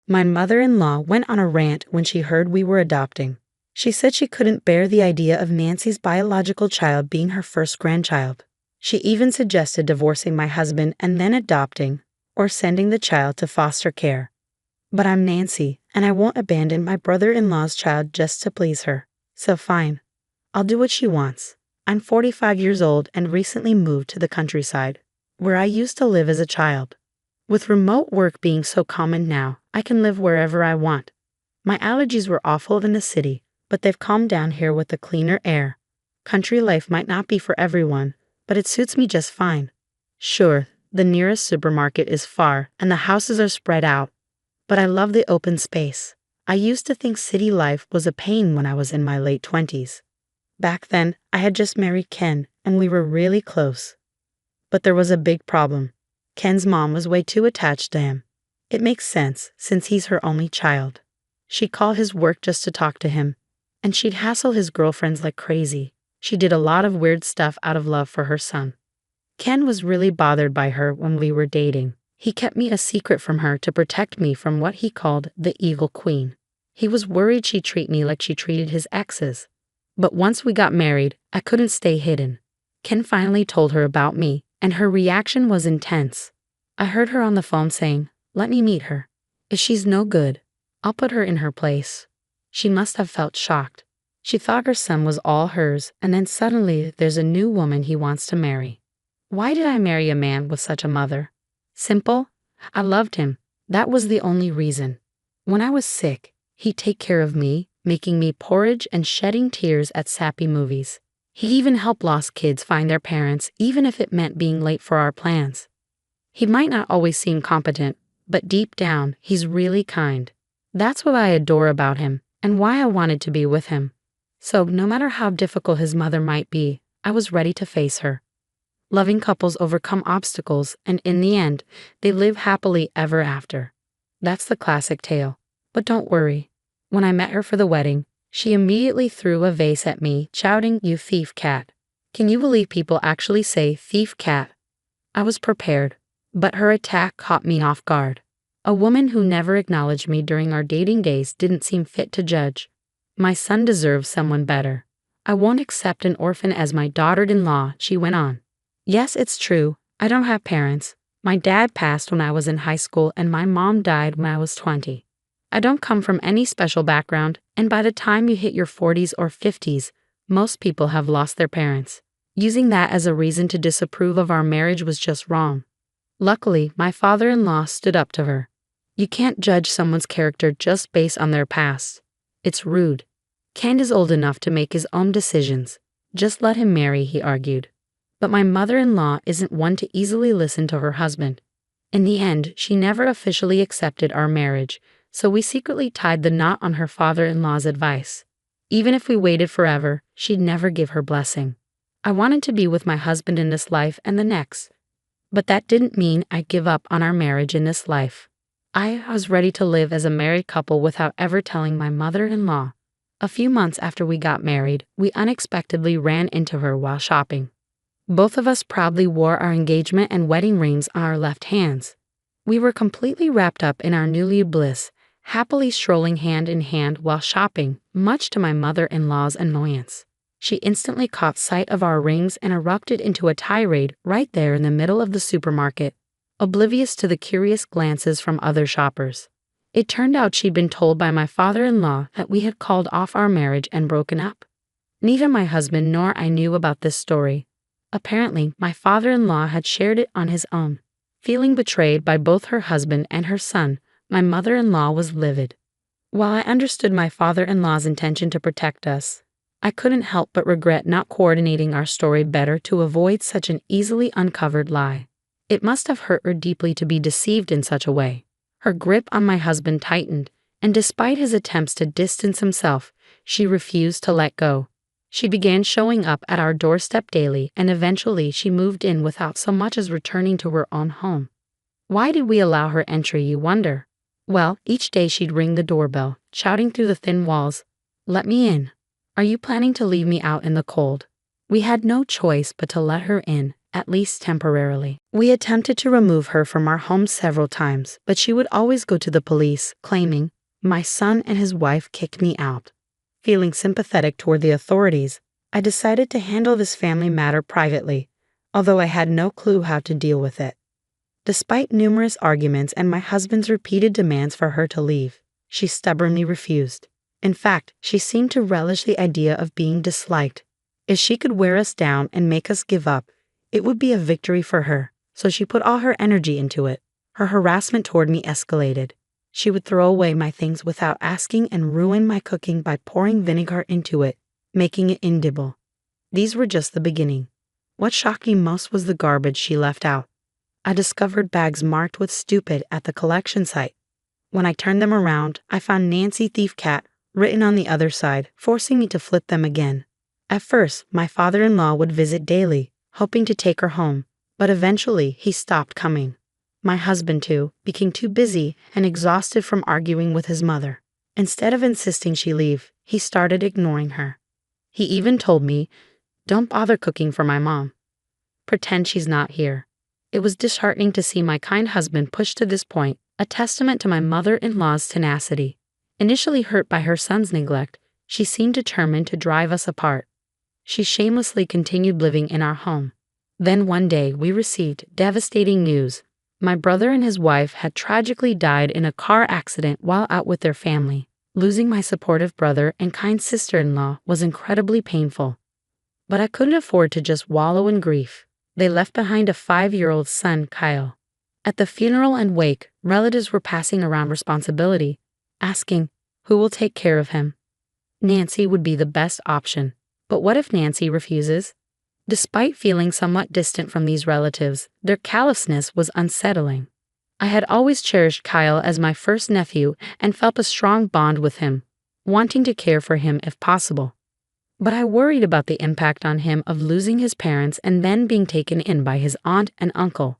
My mother-in-law went on a rant when she heard we were adopting. She said she couldn't bear the idea of Nancy's biological child being her first grandchild. She even suggested divorcing my husband and then adopting, or sending the child to foster care. But I'm Nancy, and I won't abandon my brother-in-law's child just to please her. So fine. I'll do what she wants. I'm 45 years old and recently moved to the countryside, where I used to live as a child. With remote work being so common now, I can live wherever I want. My allergies were awful in the city, but they've calmed down here with the cleaner air. Country life might not be for everyone, but it suits me just fine. Sure, the nearest supermarket is far and the houses are spread out, but I love the open space. I used to think city life was a pain when I was in my late 20s. Back then, I had just married Ken, and we were really close. But there was a big problem. Ken's mom was way too attached to him. It makes sense, since he's her only child. She'd call his work just to talk to him, and she'd hassle his girlfriends like crazy. She did a lot of weird stuff out of love for her son. Ken was really bothered by her when we were dating. He kept me a secret from her to protect me from what he called the evil queen. He was worried she'd treat me like she treated his exes. But once we got married, I couldn't stay hidden. Ken finally told her about me, and her reaction was intense. I heard her on the phone saying, "Let me meet her. If she's no good, I'll put her in her place." She must have felt shocked. She thought her son was all hers, and then suddenly there's a new woman he wants to marry. Why did I marry a man with such a mother? Simple. I loved him. That was the only reason. When I was sick, he'd take care of me, making me porridge and shedding tears at sappy movies. He even helped lost kids find their parents, even if it meant being late for our plans. He might not always seem competent, but deep down, he's really kind. That's what I adore about him, and why I wanted to be with him. So no matter how difficult his mother might be, I was ready to face her. Loving couples overcome obstacles, and in the end, they live happily ever after. That's the classic tale. But don't worry. When I met her for the wedding, she immediately threw a vase at me, shouting, "You thief cat." Can you believe people actually say thief cat? I was prepared, but her attack caught me off guard. A woman who never acknowledged me during our dating days didn't seem fit to judge. My son deserves someone better. I won't accept an orphan as my daughter-in-law, she went on. Yes, it's true. I don't have parents. My dad passed when I was in high school and my mom died when I was 20. I don't come from any special background, and by the time you hit your 40s or 50s, most people have lost their parents. Using that as a reason to disapprove of our marriage was just wrong. Luckily, my father-in-law stood up to her. You can't judge someone's character just based on their past. It's rude. Ken is old enough to make his own decisions. Just let him marry, he argued. But my mother-in-law isn't one to easily listen to her husband. In the end, she never officially accepted our marriage, so we secretly tied the knot on her father-in-law's advice. Even if we waited forever, she'd never give her blessing. I wanted to be with my husband in this life and the next. But that didn't mean I'd give up on our marriage in this life. I was ready to live as a married couple without ever telling my mother-in-law. A few months after we got married, we unexpectedly ran into her while shopping. Both of us proudly wore our engagement and wedding rings on our left hands. We were completely wrapped up in our newly bliss, happily strolling hand in hand while shopping, much to my mother-in-law's annoyance. She instantly caught sight of our rings and erupted into a tirade right there in the middle of the supermarket, oblivious to the curious glances from other shoppers. It turned out she'd been told by my father-in-law that we had called off our marriage and broken up. Neither my husband nor I knew about this story. Apparently, my father-in-law had shared it on his own. Feeling betrayed by both her husband and her son, my mother-in-law was livid. While I understood my father-in-law's intention to protect us, I couldn't help but regret not coordinating our story better to avoid such an easily uncovered lie. It must have hurt her deeply to be deceived in such a way. Her grip on my husband tightened, and despite his attempts to distance himself, she refused to let go. She began showing up at our doorstep daily, and eventually she moved in without so much as returning to her own home. Why did we allow her entry, you wonder? Well, each day she'd ring the doorbell, shouting through the thin walls, "Let me in. Are you planning to leave me out in the cold?" We had no choice but to let her in, at least temporarily. We attempted to remove her from our home several times, but she would always go to the police, claiming, "My son and his wife kicked me out." Feeling sympathetic toward the authorities, I decided to handle this family matter privately, although I had no clue how to deal with it. Despite numerous arguments and my husband's repeated demands for her to leave, she stubbornly refused. In fact, she seemed to relish the idea of being disliked. If she could wear us down and make us give up, it would be a victory for her, so she put all her energy into it. Her harassment toward me escalated. She would throw away my things without asking and ruin my cooking by pouring vinegar into it, making it inedible. These were just the beginning. What shocked me most was the garbage she left out. I discovered bags marked with "stupid" at the collection site. When I turned them around, I found "Nancy Thief Cat" written on the other side, forcing me to flip them again. At first, my father-in-law would visit daily, hoping to take her home, but eventually he stopped coming. My husband, too, became too busy and exhausted from arguing with his mother. Instead of insisting she leave, he started ignoring her. He even told me, "Don't bother cooking for my mom. Pretend she's not here." It was disheartening to see my kind husband pushed to this point, a testament to my mother-in-law's tenacity. Initially hurt by her son's neglect, she seemed determined to drive us apart. She shamelessly continued living in our home. Then one day we received devastating news. My brother and his wife had tragically died in a car accident while out with their family. Losing my supportive brother and kind sister-in-law was incredibly painful. But I couldn't afford to just wallow in grief. They left behind a 5-year-old son, Kyle. At the funeral and wake, relatives were passing around responsibility, asking, "Who will take care of him?" Nancy would be the best option. But what if Nancy refuses? Despite feeling somewhat distant from these relatives, their callousness was unsettling. I had always cherished Kyle as my first nephew and felt a strong bond with him, wanting to care for him if possible. But I worried about the impact on him of losing his parents and then being taken in by his aunt and uncle.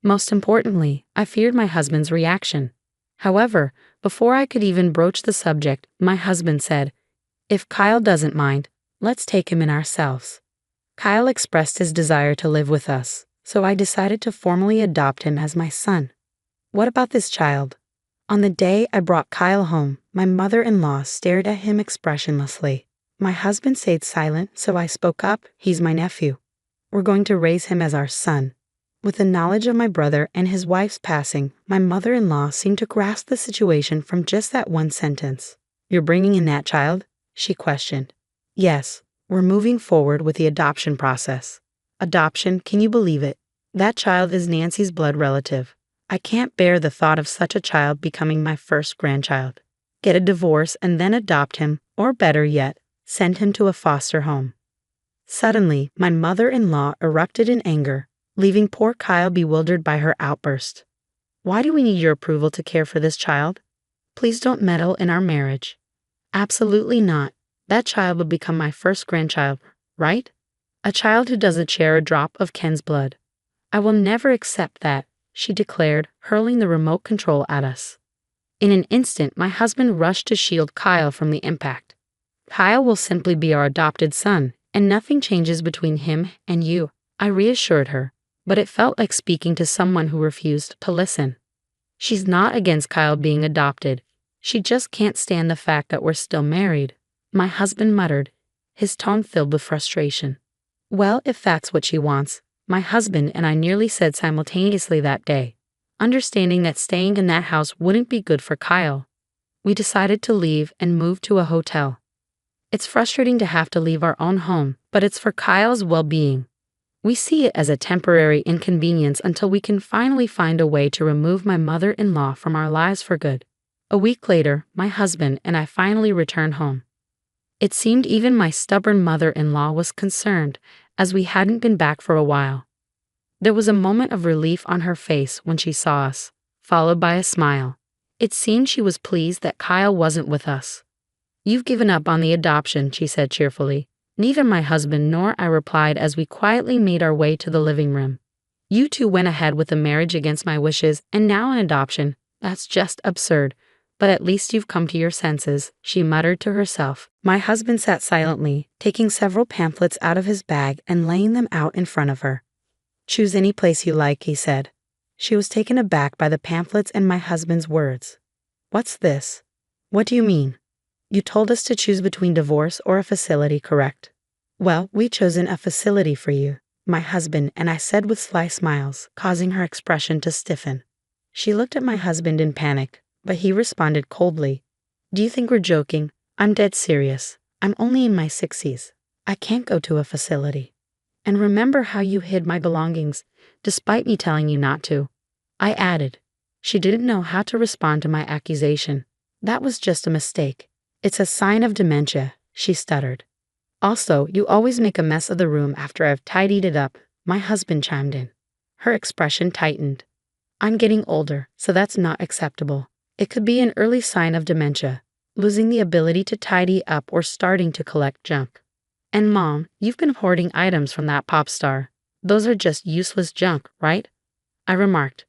Most importantly, I feared my husband's reaction. However, before I could even broach the subject, my husband said, "If Kyle doesn't mind, let's take him in ourselves." Kyle expressed his desire to live with us, so I decided to formally adopt him as my son. What about this child? On the day I brought Kyle home, my mother-in-law stared at him expressionlessly. My husband stayed silent, so I spoke up. "He's my nephew. We're going to raise him as our son." With the knowledge of my brother and his wife's passing, my mother-in-law seemed to grasp the situation from just that one sentence. "You're bringing in that child?" she questioned. "Yes, we're moving forward with the adoption process." Adoption, can you believe it? That child is Nancy's blood relative. I can't bear the thought of such a child becoming my first grandchild. Get a divorce and then adopt him, or better yet, send him to a foster home. Suddenly, my mother-in-law erupted in anger, leaving poor Kyle bewildered by her outburst. "Why do we need your approval to care for this child? Please don't meddle in our marriage." "Absolutely not. That child will become my first grandchild, right? A child who doesn't share a drop of Ken's blood. I will never accept that," she declared, hurling the remote control at us. In an instant, my husband rushed to shield Kyle from the impact. "Kyle will simply be our adopted son, and nothing changes between him and you," I reassured her, but it felt like speaking to someone who refused to listen. "She's not against Kyle being adopted. She just can't stand the fact that we're still married," my husband muttered, his tone filled with frustration. "Well, if that's what she wants," my husband and I nearly said simultaneously that day, understanding that staying in that house wouldn't be good for Kyle. We decided to leave and move to a hotel. It's frustrating to have to leave our own home, but it's for Kyle's well-being. We see it as a temporary inconvenience until we can finally find a way to remove my mother-in-law from our lives for good. A week later, my husband and I finally returned home. It seemed even my stubborn mother-in-law was concerned, as we hadn't been back for a while. There was a moment of relief on her face when she saw us, followed by a smile. It seemed she was pleased that Kyle wasn't with us. "You've given up on the adoption," she said cheerfully. Neither my husband nor I replied as we quietly made our way to the living room. "You two went ahead with a marriage against my wishes, and now an adoption. That's just absurd. But at least you've come to your senses," she muttered to herself. My husband sat silently, taking several pamphlets out of his bag and laying them out in front of her. Choose any place you like, he said. She was taken aback by the pamphlets and my husband's words. What's this? What do you mean? You told us to choose between divorce or a facility, correct? Well, we've chosen a facility for you, my husband and I said with sly smiles, causing her expression to stiffen. She looked at my husband in panic, but he responded coldly. Do you think we're joking? I'm dead serious. I'm only in my 60s. I can't go to a facility. And remember how you hid my belongings, despite me telling you not to. I added. She didn't know how to respond to my accusation. That was just a mistake. It's a sign of dementia, she stuttered. Also, you always make a mess of the room after I've tidied it up, my husband chimed in. Her expression tightened. I'm getting older, so that's not acceptable. It could be an early sign of dementia, losing the ability to tidy up or starting to collect junk. And Mom, you've been hoarding items from that pop star. Those are just useless junk, right? I remarked.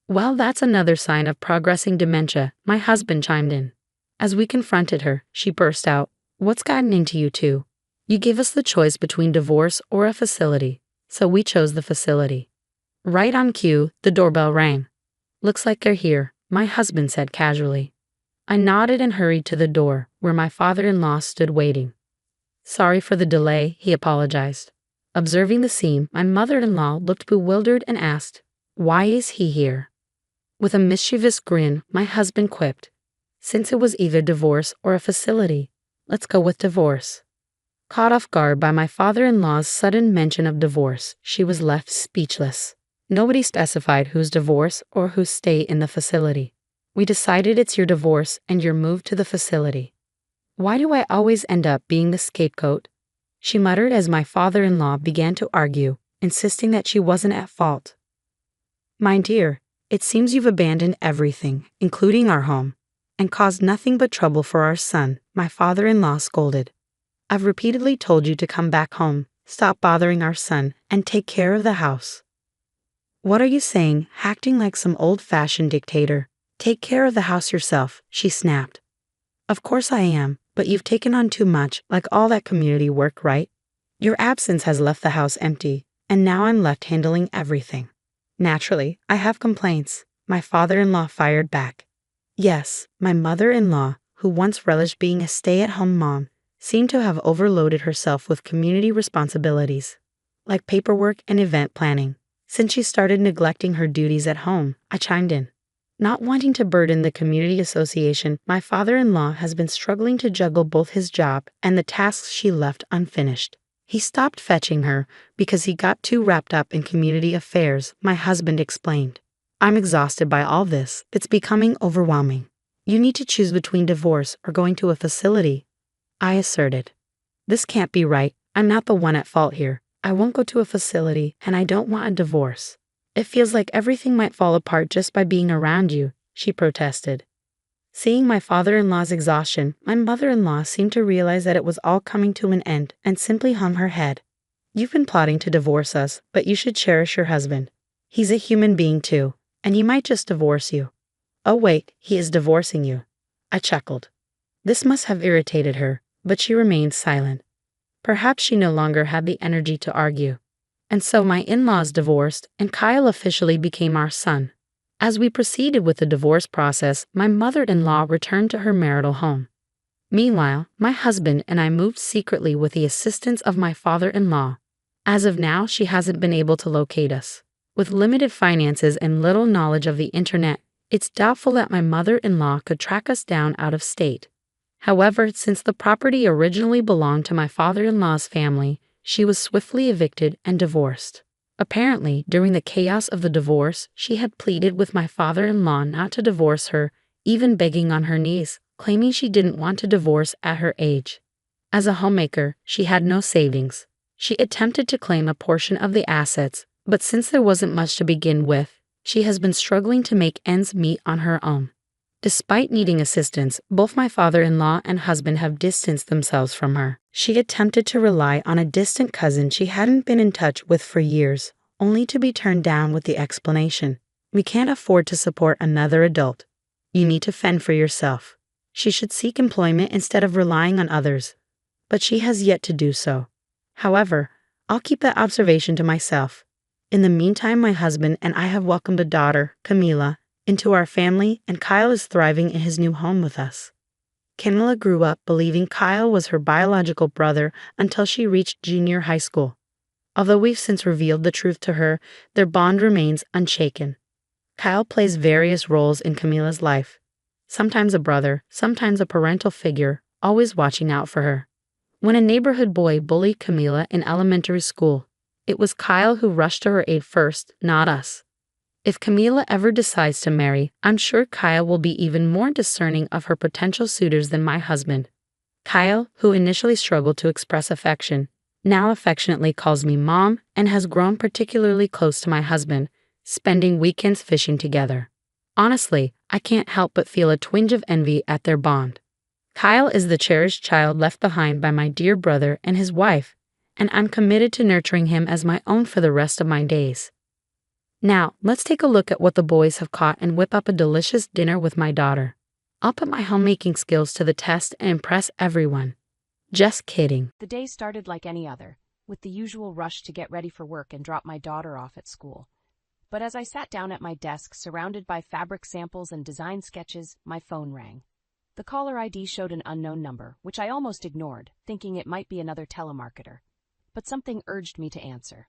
Well, that's another sign of progressing dementia, my husband chimed in. As we confronted her, she burst out, What's gotten into you two? You gave us the choice between divorce or a facility, so we chose the facility. Right on cue, the doorbell rang. Looks like they're here, my husband said casually. I nodded and hurried to the door, where my father-in-law stood waiting. Sorry for the delay, he apologized. Observing the scene, my mother-in-law looked bewildered and asked, Why is he here? With a mischievous grin, my husband quipped, Since it was either divorce or a facility, let's go with divorce. Caught off guard by my father-in-law's sudden mention of divorce, she was left speechless. Nobody specified whose divorce or whose stay in the facility. We decided it's your divorce and your move to the facility. Why do I always end up being the scapegoat? She muttered as my father-in-law began to argue, insisting that she wasn't at fault. My dear, it seems you've abandoned everything, including our home, and caused nothing but trouble for our son, my father-in-law scolded. I've repeatedly told you to come back home, stop bothering our son, and take care of the house. What are you saying, acting like some old-fashioned dictator? Take care of the house yourself, she snapped. Of course I am, but you've taken on too much, like all that community work, right? Your absence has left the house empty, and now I'm left handling everything. Naturally, I have complaints, my father-in-law fired back. Yes, my mother-in-law, who once relished being a stay-at-home mom, seemed to have overloaded herself with community responsibilities, like paperwork and event planning. Since she started neglecting her duties at home, I chimed in. Not wanting to burden the community association, my father-in-law has been struggling to juggle both his job and the tasks she left unfinished. He stopped fetching her because he got too wrapped up in community affairs, my husband explained. I'm exhausted by all this. It's becoming overwhelming. You need to choose between divorce or going to a facility, I asserted. This can't be right. I'm not the one at fault here. I won't go to a facility, and I don't want a divorce. It feels like everything might fall apart just by being around you, she protested. Seeing my father-in-law's exhaustion, my mother-in-law seemed to realize that it was all coming to an end and simply hung her head. You've been plotting to divorce us, but you should cherish your husband. He's a human being too, and he might just divorce you. Oh wait, he is divorcing you. I chuckled. This must have irritated her, but she remained silent. Perhaps she no longer had the energy to argue. And so my in-laws divorced, and Kyle officially became our son. As we proceeded with the divorce process, my mother-in-law returned to her marital home. Meanwhile, my husband and I moved secretly with the assistance of my father-in-law. As of now, she hasn't been able to locate us. With limited finances and little knowledge of the internet, it's doubtful that my mother-in-law could track us down out of state. However, since the property originally belonged to my father-in-law's family, she was swiftly evicted and divorced. Apparently, during the chaos of the divorce, she had pleaded with my father-in-law not to divorce her, even begging on her knees, claiming she didn't want to divorce at her age. As a homemaker, she had no savings. She attempted to claim a portion of the assets, but since there wasn't much to begin with, she has been struggling to make ends meet on her own. Despite needing assistance, both my father-in-law and husband have distanced themselves from her. She attempted to rely on a distant cousin she hadn't been in touch with for years, only to be turned down with the explanation, "We can't afford to support another adult. You need to fend for yourself." She should seek employment instead of relying on others, but she has yet to do so. However, I'll keep that observation to myself. In the meantime, my husband and I have welcomed a daughter, Camila, into our family, and Kyle is thriving in his new home with us. Camila grew up believing Kyle was her biological brother until she reached junior high school. Although we've since revealed the truth to her, their bond remains unshaken. Kyle plays various roles in Camila's life. Sometimes a brother, sometimes a parental figure, always watching out for her. When a neighborhood boy bullied Camila in elementary school, it was Kyle who rushed to her aid first, not us. If Camila ever decides to marry, I'm sure Kyle will be even more discerning of her potential suitors than my husband. Kyle, who initially struggled to express affection, now affectionately calls me Mom and has grown particularly close to my husband, spending weekends fishing together. Honestly, I can't help but feel a twinge of envy at their bond. Kyle is the cherished child left behind by my dear brother and his wife, and I'm committed to nurturing him as my own for the rest of my days. Now, let's take a look at what the boys have caught and whip up a delicious dinner with my daughter. I'll put my homemaking skills to the test and impress everyone. Just kidding. The day started like any other, with the usual rush to get ready for work and drop my daughter off at school. But as I sat down at my desk, surrounded by fabric samples and design sketches, my phone rang. The caller ID showed an unknown number, which I almost ignored, thinking it might be another telemarketer. But something urged me to answer.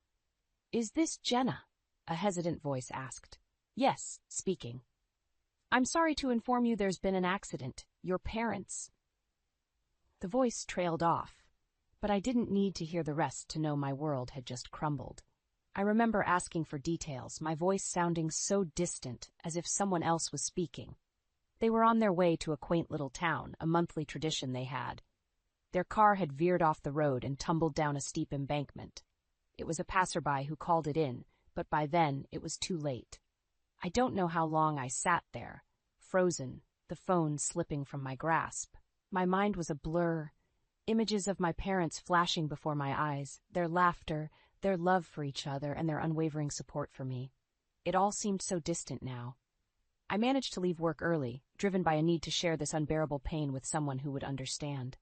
"Is this Jenna?" a hesitant voice asked. "Yes, speaking." "I'm sorry to inform you there's been an accident. Your parents..." The voice trailed off, but I didn't need to hear the rest to know my world had just crumbled. I remember asking for details, my voice sounding so distant, as if someone else was speaking. They were on their way to a quaint little town, a monthly tradition they had. Their car had veered off the road and tumbled down a steep embankment. It was a passerby who called it in, but by then it was too late. I don't know how long I sat there, frozen, the phone slipping from my grasp. My mind was a blur, images of my parents flashing before my eyes, their laughter, their love for each other, and their unwavering support for me. It all seemed so distant now. I managed to leave work early, driven by a need to share this unbearable pain with someone who would understand.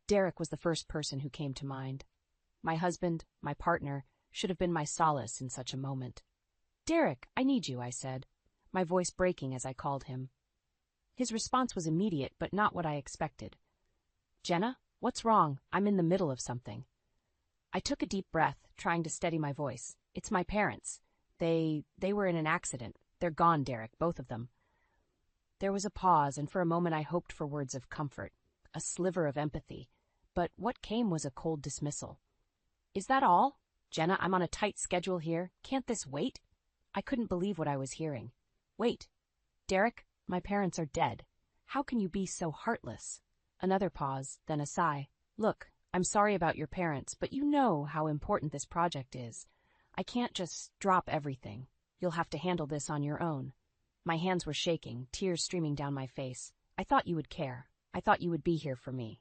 Derek was the first person who came to mind. My husband, my partner, should have been my solace in such a moment. "Derek, I need you," I said, my voice breaking as I called him. His response was immediate, but not what I expected. "Jenna, what's wrong? I'm in the middle of something." I took a deep breath, trying to steady my voice. "It's my parents. They were in an accident. They're gone, Derek, both of them." There was a pause, and for a moment I hoped for words of comfort, a sliver of empathy, but what came was a cold dismissal. "Is that all? Jenna, I'm on a tight schedule here. Can't this wait?" I couldn't believe what I was hearing. "Wait. Derek, my parents are dead. How can you be so heartless?" Another pause, then a sigh. "Look, I'm sorry about your parents, but you know how important this project is. I can't just drop everything. You'll have to handle this on your own." My hands were shaking, tears streaming down my face. "I thought you would care. I thought you would be here for me."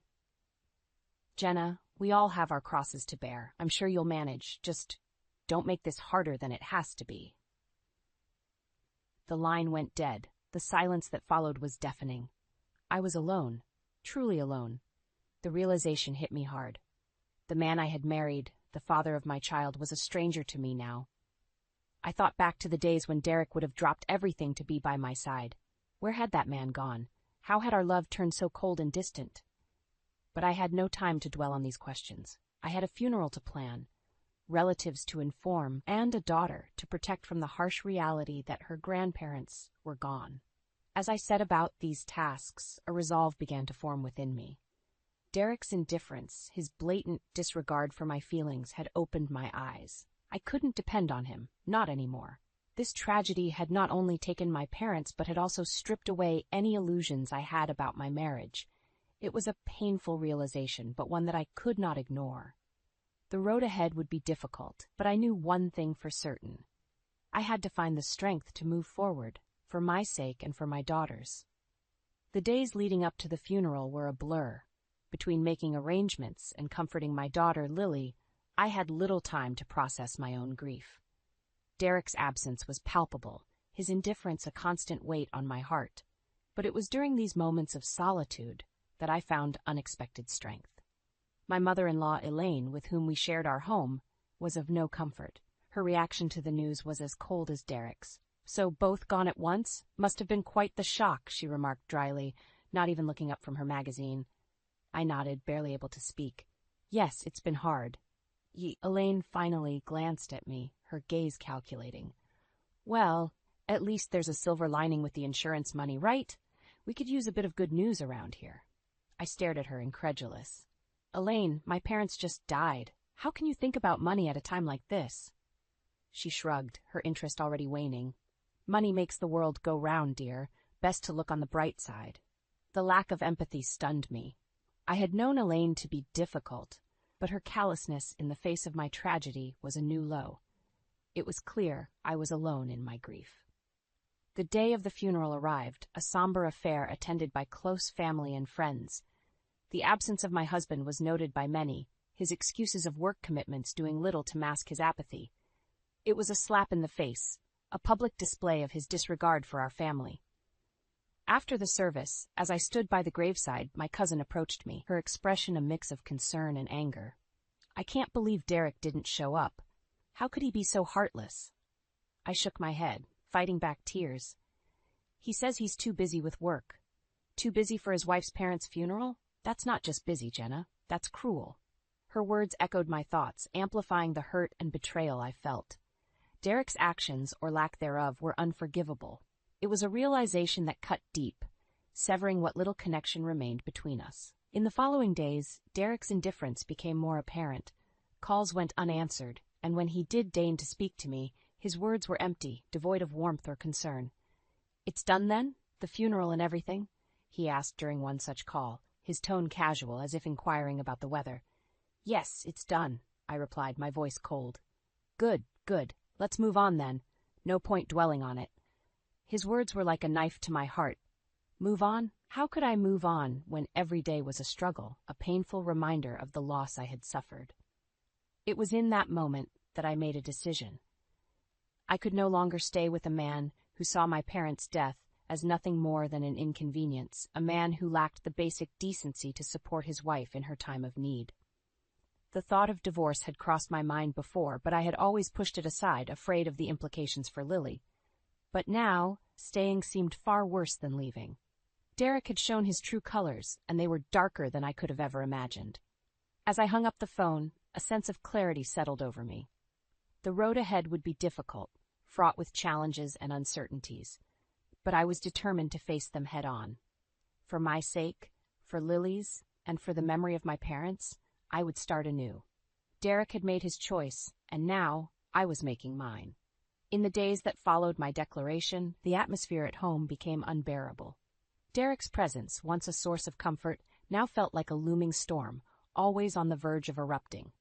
"Jenna, we all have our crosses to bear. I'm sure you'll manage. Just don't make this harder than it has to be." The line went dead. The silence that followed was deafening. I was alone, truly alone. The realization hit me hard. The man I had married, the father of my child, was a stranger to me now. I thought back to the days when Derek would have dropped everything to be by my side. Where had that man gone? How had our love turned so cold and distant? But I had no time to dwell on these questions. I had a funeral to plan, relatives to inform, and a daughter to protect from the harsh reality that her grandparents were gone. As I set about these tasks, a resolve began to form within me. Derek's indifference, his blatant disregard for my feelings, had opened my eyes. I couldn't depend on him, not anymore. This tragedy had not only taken my parents, but had also stripped away any illusions I had about my marriage. It was a painful realization, but one that I could not ignore. The road ahead would be difficult, but I knew one thing for certain. I had to find the strength to move forward, for my sake and for my daughter's. The days leading up to the funeral were a blur. Between making arrangements and comforting my daughter, Lily, I had little time to process my own grief. Derek's absence was palpable, his indifference a constant weight on my heart. But it was during these moments of solitude that I found unexpected strength. My mother-in-law, Elaine, with whom we shared our home, was of no comfort. Her reaction to the news was as cold as Derek's. "So both gone at once? Must have been quite the shock," she remarked dryly, not even looking up from her magazine. I nodded, barely able to speak. "Yes, it's been hard." Elaine finally glanced at me, her gaze calculating. "Well, at least there's a silver lining with the insurance money, right? We could use a bit of good news around here." I stared at her, incredulous. "Elaine, my parents just died. How can you think about money at a time like this?" She shrugged, her interest already waning. "Money makes the world go round, dear. Best to look on the bright side." The lack of empathy stunned me. I had known Elaine to be difficult, but her callousness in the face of my tragedy was a new low. It was clear I was alone in my grief. The day of the funeral arrived, a somber affair attended by close family and friends. The absence of my husband was noted by many, his excuses of work commitments doing little to mask his apathy. It was a slap in the face, a public display of his disregard for our family. After the service, as I stood by the graveside, my cousin approached me, her expression a mix of concern and anger. "I can't believe Derek didn't show up. How could he be so heartless?" I shook my head, fighting back tears. "He says he's too busy with work." "Too busy for his wife's parents' funeral? That's not just busy, Jenna. That's cruel." Her words echoed my thoughts, amplifying the hurt and betrayal I felt. Derek's actions, or lack thereof, were unforgivable. It was a realization that cut deep, severing what little connection remained between us. In the following days, Derek's indifference became more apparent. Calls went unanswered, and when he did deign to speak to me, his words were empty, devoid of warmth or concern. "It's done then? The funeral and everything?" he asked during one such call, his tone casual, as if inquiring about the weather. "Yes, it's done," I replied, my voice cold. "Good, good. Let's move on then. No point dwelling on it." His words were like a knife to my heart. Move on? How could I move on when every day was a struggle, a painful reminder of the loss I had suffered? It was in that moment that I made a decision. I could no longer stay with a man who saw my parents' death as nothing more than an inconvenience, a man who lacked the basic decency to support his wife in her time of need. The thought of divorce had crossed my mind before, but I had always pushed it aside, afraid of the implications for Lily. But now, staying seemed far worse than leaving. Derek had shown his true colors, and they were darker than I could have ever imagined. As I hung up the phone, a sense of clarity settled over me. The road ahead would be difficult, fraught with challenges and uncertainties, but I was determined to face them head-on. For my sake, for Lily's, and for the memory of my parents, I would start anew. Derek had made his choice, and now I was making mine. In the days that followed my declaration, the atmosphere at home became unbearable. Derek's presence, once a source of comfort, now felt like a looming storm, always on the verge of erupting.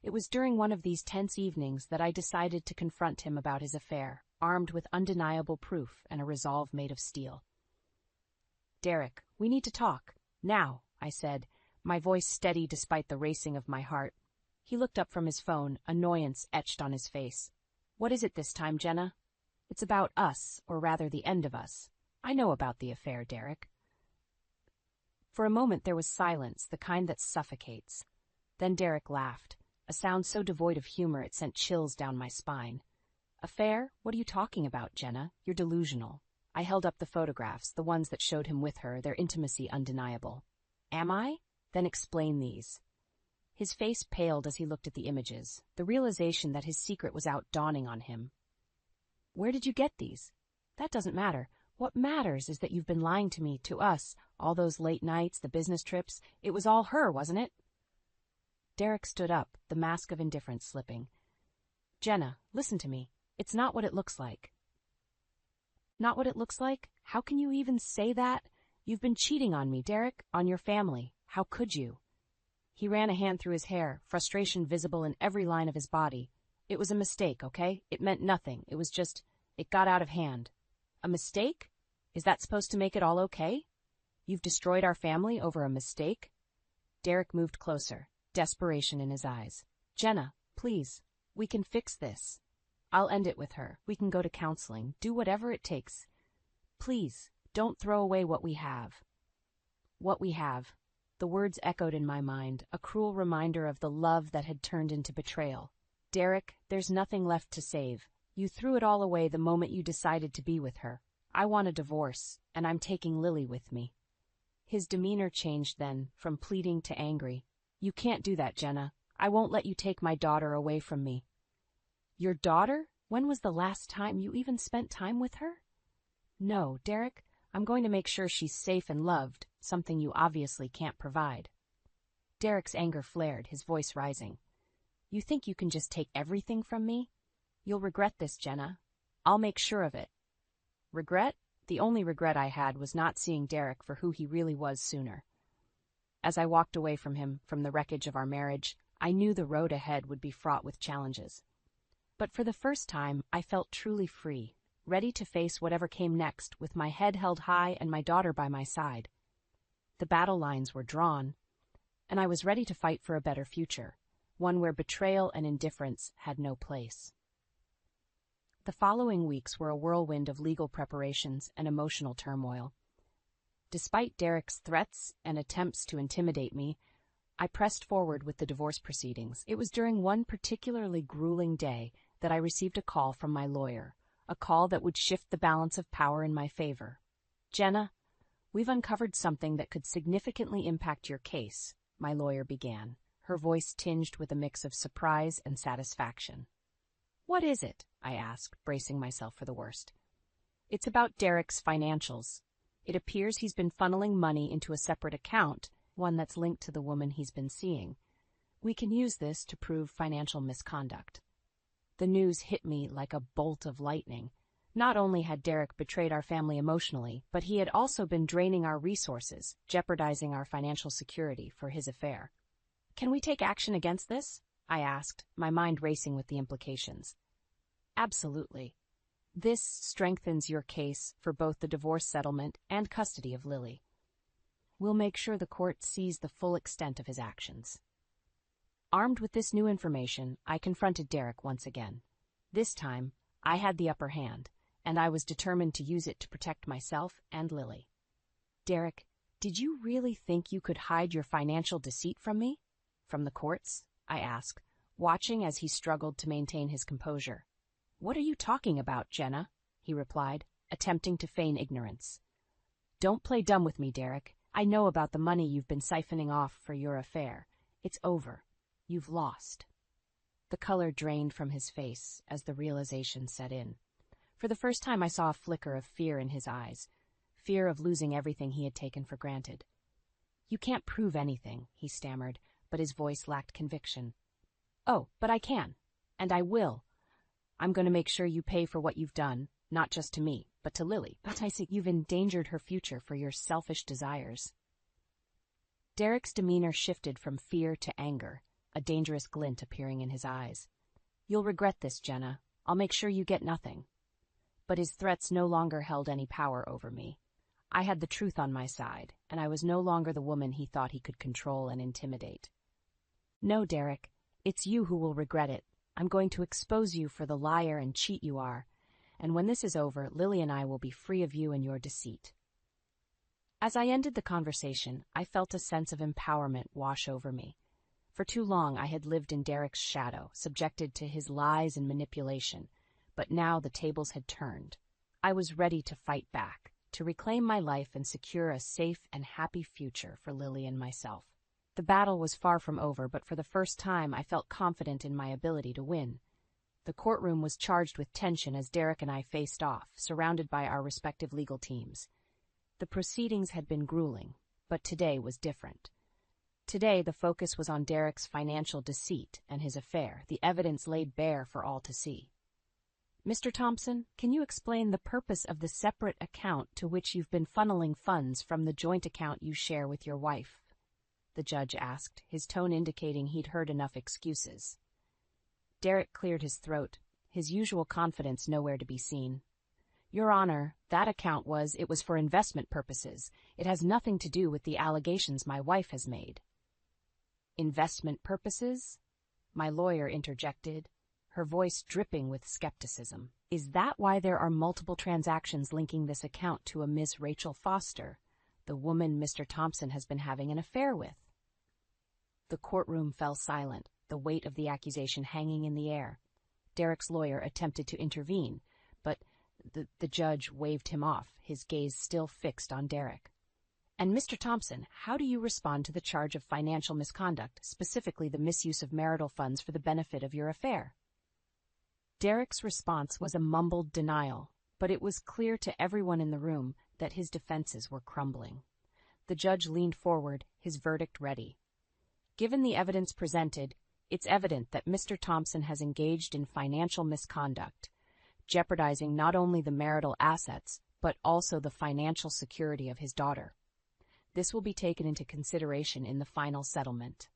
It was during one of these tense evenings that I decided to confront him about his affair, armed with undeniable proof and a resolve made of steel. "Derek, we need to talk. Now," I said, my voice steady despite the racing of my heart. He looked up from his phone, annoyance etched on his face. "What is it this time, Jenna?" "It's about us, or rather the end of us. I know about the affair, Derek." For a moment there was silence, the kind that suffocates. Then Derek laughed, a sound so devoid of humor it sent chills down my spine. "Affair? What are you talking about, Jenna? You're delusional." I held up the photographs, the ones that showed him with her, their intimacy undeniable. "Am I? Then explain these." His face paled as he looked at the images, the realization that his secret was out dawning on him. "Where did you get these?" "That doesn't matter. What matters is that you've been lying to me, to us, all those late nights, the business trips. It was all her, wasn't it?" Derek stood up, the mask of indifference slipping. "Jenna, listen to me. It's not what it looks like." "Not what it looks like? How can you even say that? You've been cheating on me, Derek, on your family. How could you?" He ran a hand through his hair, frustration visible in every line of his body. "It was a mistake, okay? It meant nothing. It was just, it got out of hand." "A mistake? Is that supposed to make it all okay? You've destroyed our family over a mistake?" Derek moved closer, desperation in his eyes. "Jenna, please, we can fix this. I'll end it with her. We can go to counseling, do whatever it takes. Please, don't throw away what we have." What we have. The words echoed in my mind, a cruel reminder of the love that had turned into betrayal. Derek, there's nothing left to save. You threw it all away the moment you decided to be with her. I want a divorce, and I'm taking Lily with me. His demeanor changed then, from pleading to angry. You can't do that, Jenna. I won't let you take my daughter away from me. Your daughter? When was the last time you even spent time with her? No, Derek, I'm going to make sure she's safe and loved, something you obviously can't provide. Derek's anger flared, his voice rising. You think you can just take everything from me? You'll regret this, Jenna. I'll make sure of it. Regret? The only regret I had was not seeing Derek for who he really was sooner. As I walked away from him, from the wreckage of our marriage, I knew the road ahead would be fraught with challenges. But for the first time, I felt truly free, ready to face whatever came next with my head held high and my daughter by my side. The battle lines were drawn, and I was ready to fight for a better future, one where betrayal and indifference had no place. The following weeks were a whirlwind of legal preparations and emotional turmoil. Despite Derek's threats and attempts to intimidate me, I pressed forward with the divorce proceedings. It was during one particularly grueling day that I received a call from my lawyer, a call that would shift the balance of power in my favor. Jenna, we've uncovered something that could significantly impact your case, my lawyer began, her voice tinged with a mix of surprise and satisfaction. What is it? I asked, bracing myself for the worst. It's about Derek's financials. It appears he's been funneling money into a separate account, one that's linked to the woman he's been seeing. We can use this to prove financial misconduct. The news hit me like a bolt of lightning. Not only had Derek betrayed our family emotionally, but he had also been draining our resources, jeopardizing our financial security for his affair. Can we take action against this? I asked, my mind racing with the implications. Absolutely. This strengthens your case for both the divorce settlement and custody of Lily. We'll make sure the court sees the full extent of his actions. Armed with this new information, I confronted Derek once again. This time, I had the upper hand, and I was determined to use it to protect myself and Lily. Derek, did you really think you could hide your financial deceit from me? From the courts? I asked, watching as he struggled to maintain his composure. What are you talking about, Jenna? He replied, attempting to feign ignorance. Don't play dumb with me, Derek. I know about the money you've been siphoning off for your affair. It's over. You've lost. The color drained from his face as the realization set in. For the first time I saw a flicker of fear in his eyes, fear of losing everything he had taken for granted. You can't prove anything, he stammered, but his voice lacked conviction. Oh, but I can, and I will. I'm going to make sure you pay for what you've done, not just to me, but to Lily. But I see you've endangered her future for your selfish desires. Derek's demeanor shifted from fear to anger, a dangerous glint appearing in his eyes. You'll regret this, Jenna. I'll make sure you get nothing. But his threats no longer held any power over me. I had the truth on my side, and I was no longer the woman he thought he could control and intimidate. No, Derek, it's you who will regret it. I'm going to expose you for the liar and cheat you are, and when this is over, Lily and I will be free of you and your deceit. As I ended the conversation, I felt a sense of empowerment wash over me. For too long I had lived in Derek's shadow, subjected to his lies and manipulation, but now the tables had turned. I was ready to fight back, to reclaim my life and secure a safe and happy future for Lily and myself. The battle was far from over, but for the first time I felt confident in my ability to win. The courtroom was charged with tension as Derek and I faced off, surrounded by our respective legal teams. The proceedings had been grueling, but today was different. Today the focus was on Derek's financial deceit and his affair, the evidence laid bare for all to see. Mr. Thompson, can you explain the purpose of the separate account to which you've been funneling funds from the joint account you share with your wife? The judge asked, his tone indicating he'd heard enough excuses. Derek cleared his throat, his usual confidence nowhere to be seen. Your Honor, that account was for investment purposes. It has nothing to do with the allegations my wife has made. Investment purposes? My lawyer interjected, her voice dripping with skepticism. Is that why there are multiple transactions linking this account to a Miss Rachel Foster, the woman Mr. Thompson has been having an affair with? The courtroom fell silent, the weight of the accusation hanging in the air. Derek's lawyer attempted to intervene, but the judge waved him off, his gaze still fixed on Derek. "And Mr. Thompson, how do you respond to the charge of financial misconduct, specifically the misuse of marital funds for the benefit of your affair?" Derek's response was a mumbled denial, but it was clear to everyone in the room that his defenses were crumbling. The judge leaned forward, his verdict ready. "Given the evidence presented, it's evident that Mr. Thompson has engaged in financial misconduct, jeopardizing not only the marital assets, but also the financial security of his daughter. This will be taken into consideration in the final settlement."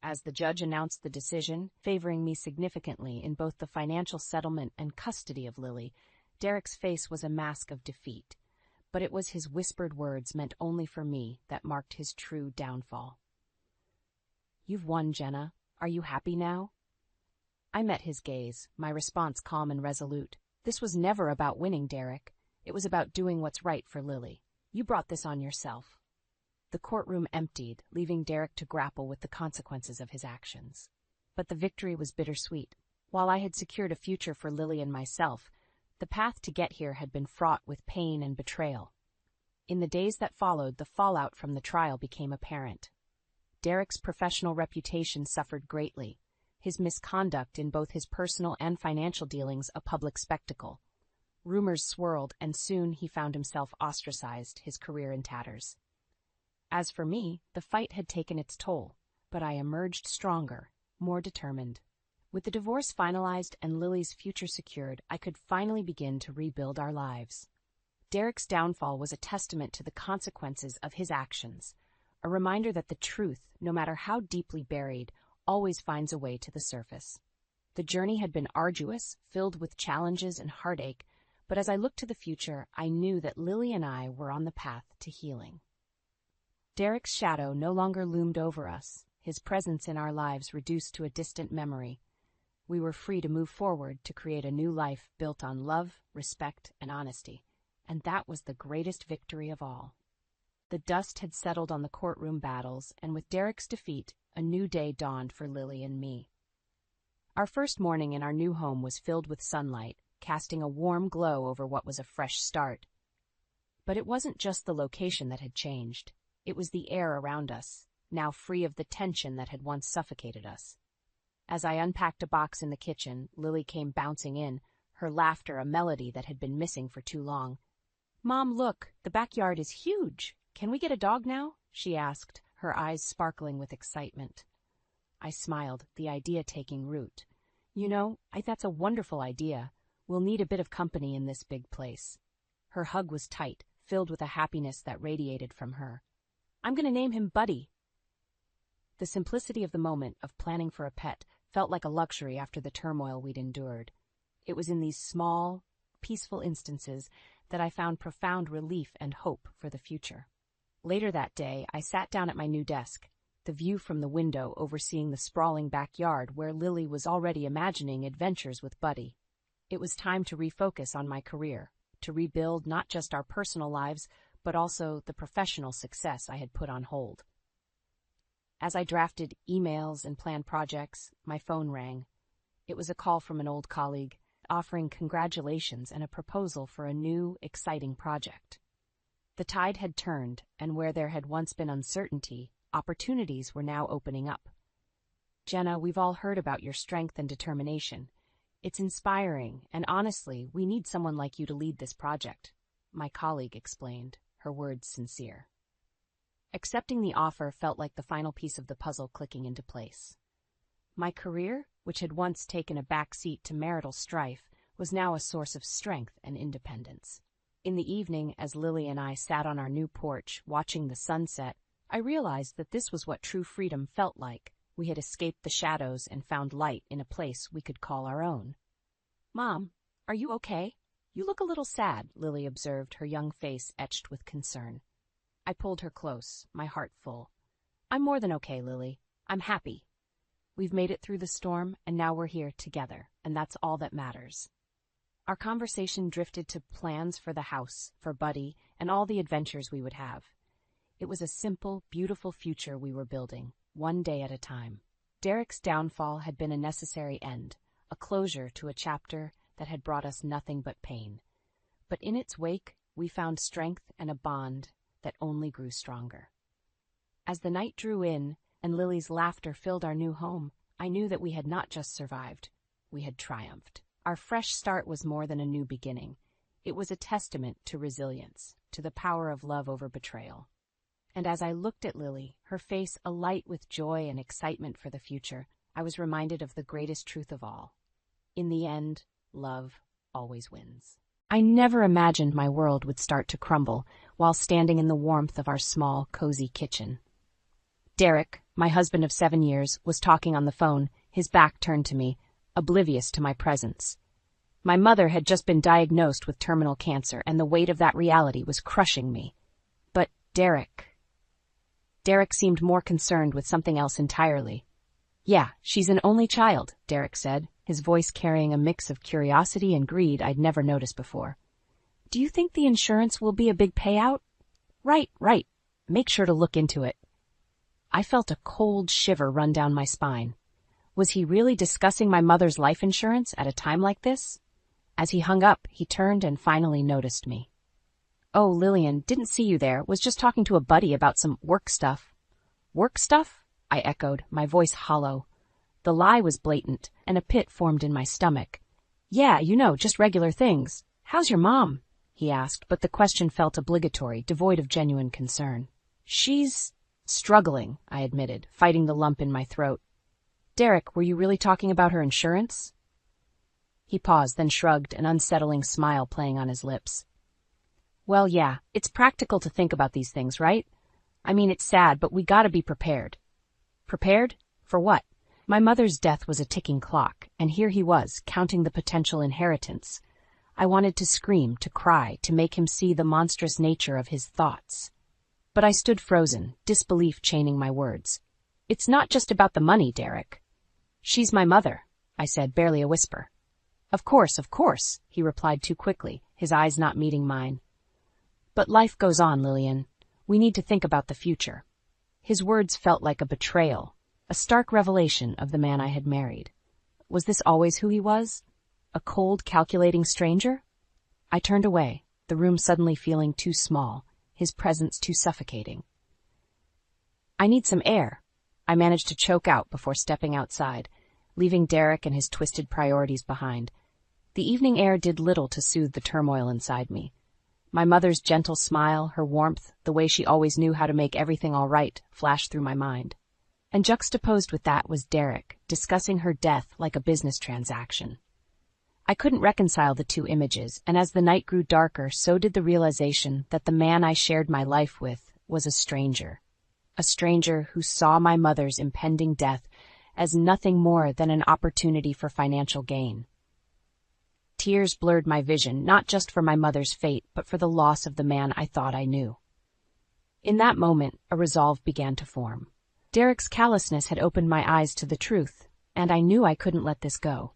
As the judge announced the decision, favoring me significantly in both the financial settlement and custody of Lily, Derek's face was a mask of defeat, but it was his whispered words meant only for me that marked his true downfall. "You've won, Jenna. Are you happy now?" I met his gaze, my response calm and resolute. "This was never about winning, Derek. It was about doing what's right for Lily. You brought this on yourself." The courtroom emptied, leaving Derek to grapple with the consequences of his actions. But the victory was bittersweet. While I had secured a future for Lily and myself, the path to get here had been fraught with pain and betrayal. In the days that followed, the fallout from the trial became apparent. Derek's professional reputation suffered greatly, his misconduct in both his personal and financial dealings a public spectacle. Rumors swirled, and soon he found himself ostracized, his career in tatters. As for me, the fight had taken its toll, but I emerged stronger, more determined. With the divorce finalized and Lily's future secured, I could finally begin to rebuild our lives. Derek's downfall was a testament to the consequences of his actions, a reminder that the truth, no matter how deeply buried, always finds a way to the surface. The journey had been arduous, filled with challenges and heartache, but as I looked to the future, I knew that Lily and I were on the path to healing. Derek's shadow no longer loomed over us, his presence in our lives reduced to a distant memory. We were free to move forward to create a new life built on love, respect, and honesty, and that was the greatest victory of all. The dust had settled on the courtroom battles, and with Derek's defeat, a new day dawned for Lily and me. Our first morning in our new home was filled with sunlight, casting a warm glow over what was a fresh start. But it wasn't just the location that had changed. It was the air around us, now free of the tension that had once suffocated us. As I unpacked a box in the kitchen, Lily came bouncing in, her laughter a melody that had been missing for too long. "Mom, look, the backyard is huge. Can we get a dog now?" she asked, her eyes sparkling with excitement. I smiled, the idea taking root. "You know, that's a wonderful idea. We'll need a bit of company in this big place." Her hug was tight, filled with a happiness that radiated from her. "I'm going to name him Buddy." The simplicity of the moment of planning for a pet felt like a luxury after the turmoil we'd endured. It was in these small, peaceful instances that I found profound relief and hope for the future. Later that day, I sat down at my new desk, the view from the window overseeing the sprawling backyard where Lily was already imagining adventures with Buddy. It was time to refocus on my career, to rebuild not just our personal lives, but also the professional success I had put on hold. As I drafted emails and planned projects, my phone rang. It was a call from an old colleague, offering congratulations and a proposal for a new, exciting project. The tide had turned, and where there had once been uncertainty, opportunities were now opening up. "Jenna, we've all heard about your strength and determination. It's inspiring, and honestly, we need someone like you to lead this project," my colleague explained, her words sincere. Accepting the offer felt like the final piece of the puzzle clicking into place. My career, which had once taken a back seat to marital strife, was now a source of strength and independence. In the evening, as Lily and I sat on our new porch, watching the sunset, I realized that this was what true freedom felt like. We had escaped the shadows and found light in a place we could call our own. "Mom, are you okay? You look a little sad," Lily observed, her young face etched with concern. I pulled her close, my heart full. "I'm more than okay, Lily. I'm happy. We've made it through the storm, and now we're here together, and that's all that matters." Our conversation drifted to plans for the house, for Buddy, and all the adventures we would have. It was a simple, beautiful future we were building, one day at a time. Derek's downfall had been a necessary end, a closure to a chapter that had brought us nothing but pain. But in its wake, we found strength and a bond that only grew stronger. As the night drew in and Lily's laughter filled our new home, I knew that we had not just survived, we had triumphed. Our fresh start was more than a new beginning. It was a testament to resilience, to the power of love over betrayal. And as I looked at Lily, her face alight with joy and excitement for the future, I was reminded of the greatest truth of all. In the end, love always wins. I never imagined my world would start to crumble while standing in the warmth of our small, cozy kitchen. Derek, my husband of 7 years, was talking on the phone, his back turned to me, oblivious to my presence. My mother had just been diagnosed with terminal cancer, and the weight of that reality was crushing me. But Derek seemed more concerned with something else entirely. "Yeah, she's an only child," Derek said, his voice carrying a mix of curiosity and greed I'd never noticed before. "Do you think the insurance will be a big payout?" Right. Make sure to look into it." I felt a cold shiver run down my spine. Was he really discussing my mother's life insurance at a time like this? As he hung up, he turned and finally noticed me. "Oh, Lillian, didn't see you there. Was just talking to a buddy about some work stuff." "Work stuff?" I echoed, my voice hollow. The lie was blatant, and a pit formed in my stomach. "Yeah, just regular things. How's your mom?" he asked, but the question felt obligatory, devoid of genuine concern. "She's struggling," I admitted, fighting the lump in my throat. "Derek, were you really talking about her insurance?" He paused, then shrugged, an unsettling smile playing on his lips. "Well, yeah, it's practical to think about these things, right? I mean, it's sad, but we gotta be prepared." Prepared? For what? My mother's death was a ticking clock, and here he was, counting the potential inheritance. I wanted to scream, to cry, to make him see the monstrous nature of his thoughts. But I stood frozen, disbelief chaining my words. "It's not just about the money, Derek." "She's my mother," I said, barely a whisper. Of course," he replied too quickly, his eyes not meeting mine. "But life goes on, Lillian. We need to think about the future." His words felt like a betrayal, a stark revelation of the man I had married. Was this always who he was? A cold, calculating stranger? I turned away, the room suddenly feeling too small, his presence too suffocating. "I need some air," I managed to choke out before stepping outside, leaving Derek and his twisted priorities behind. The evening air did little to soothe the turmoil inside me. My mother's gentle smile, her warmth, the way she always knew how to make everything all right, flashed through my mind. And juxtaposed with that was Derek, discussing her death like a business transaction. I couldn't reconcile the two images, and as the night grew darker, so did the realization that the man I shared my life with was a stranger who saw my mother's impending death as nothing more than an opportunity for financial gain. Tears blurred my vision, not just for my mother's fate, but for the loss of the man I thought I knew. In that moment, a resolve began to form. Derek's callousness had opened my eyes to the truth, and I knew I couldn't let this go.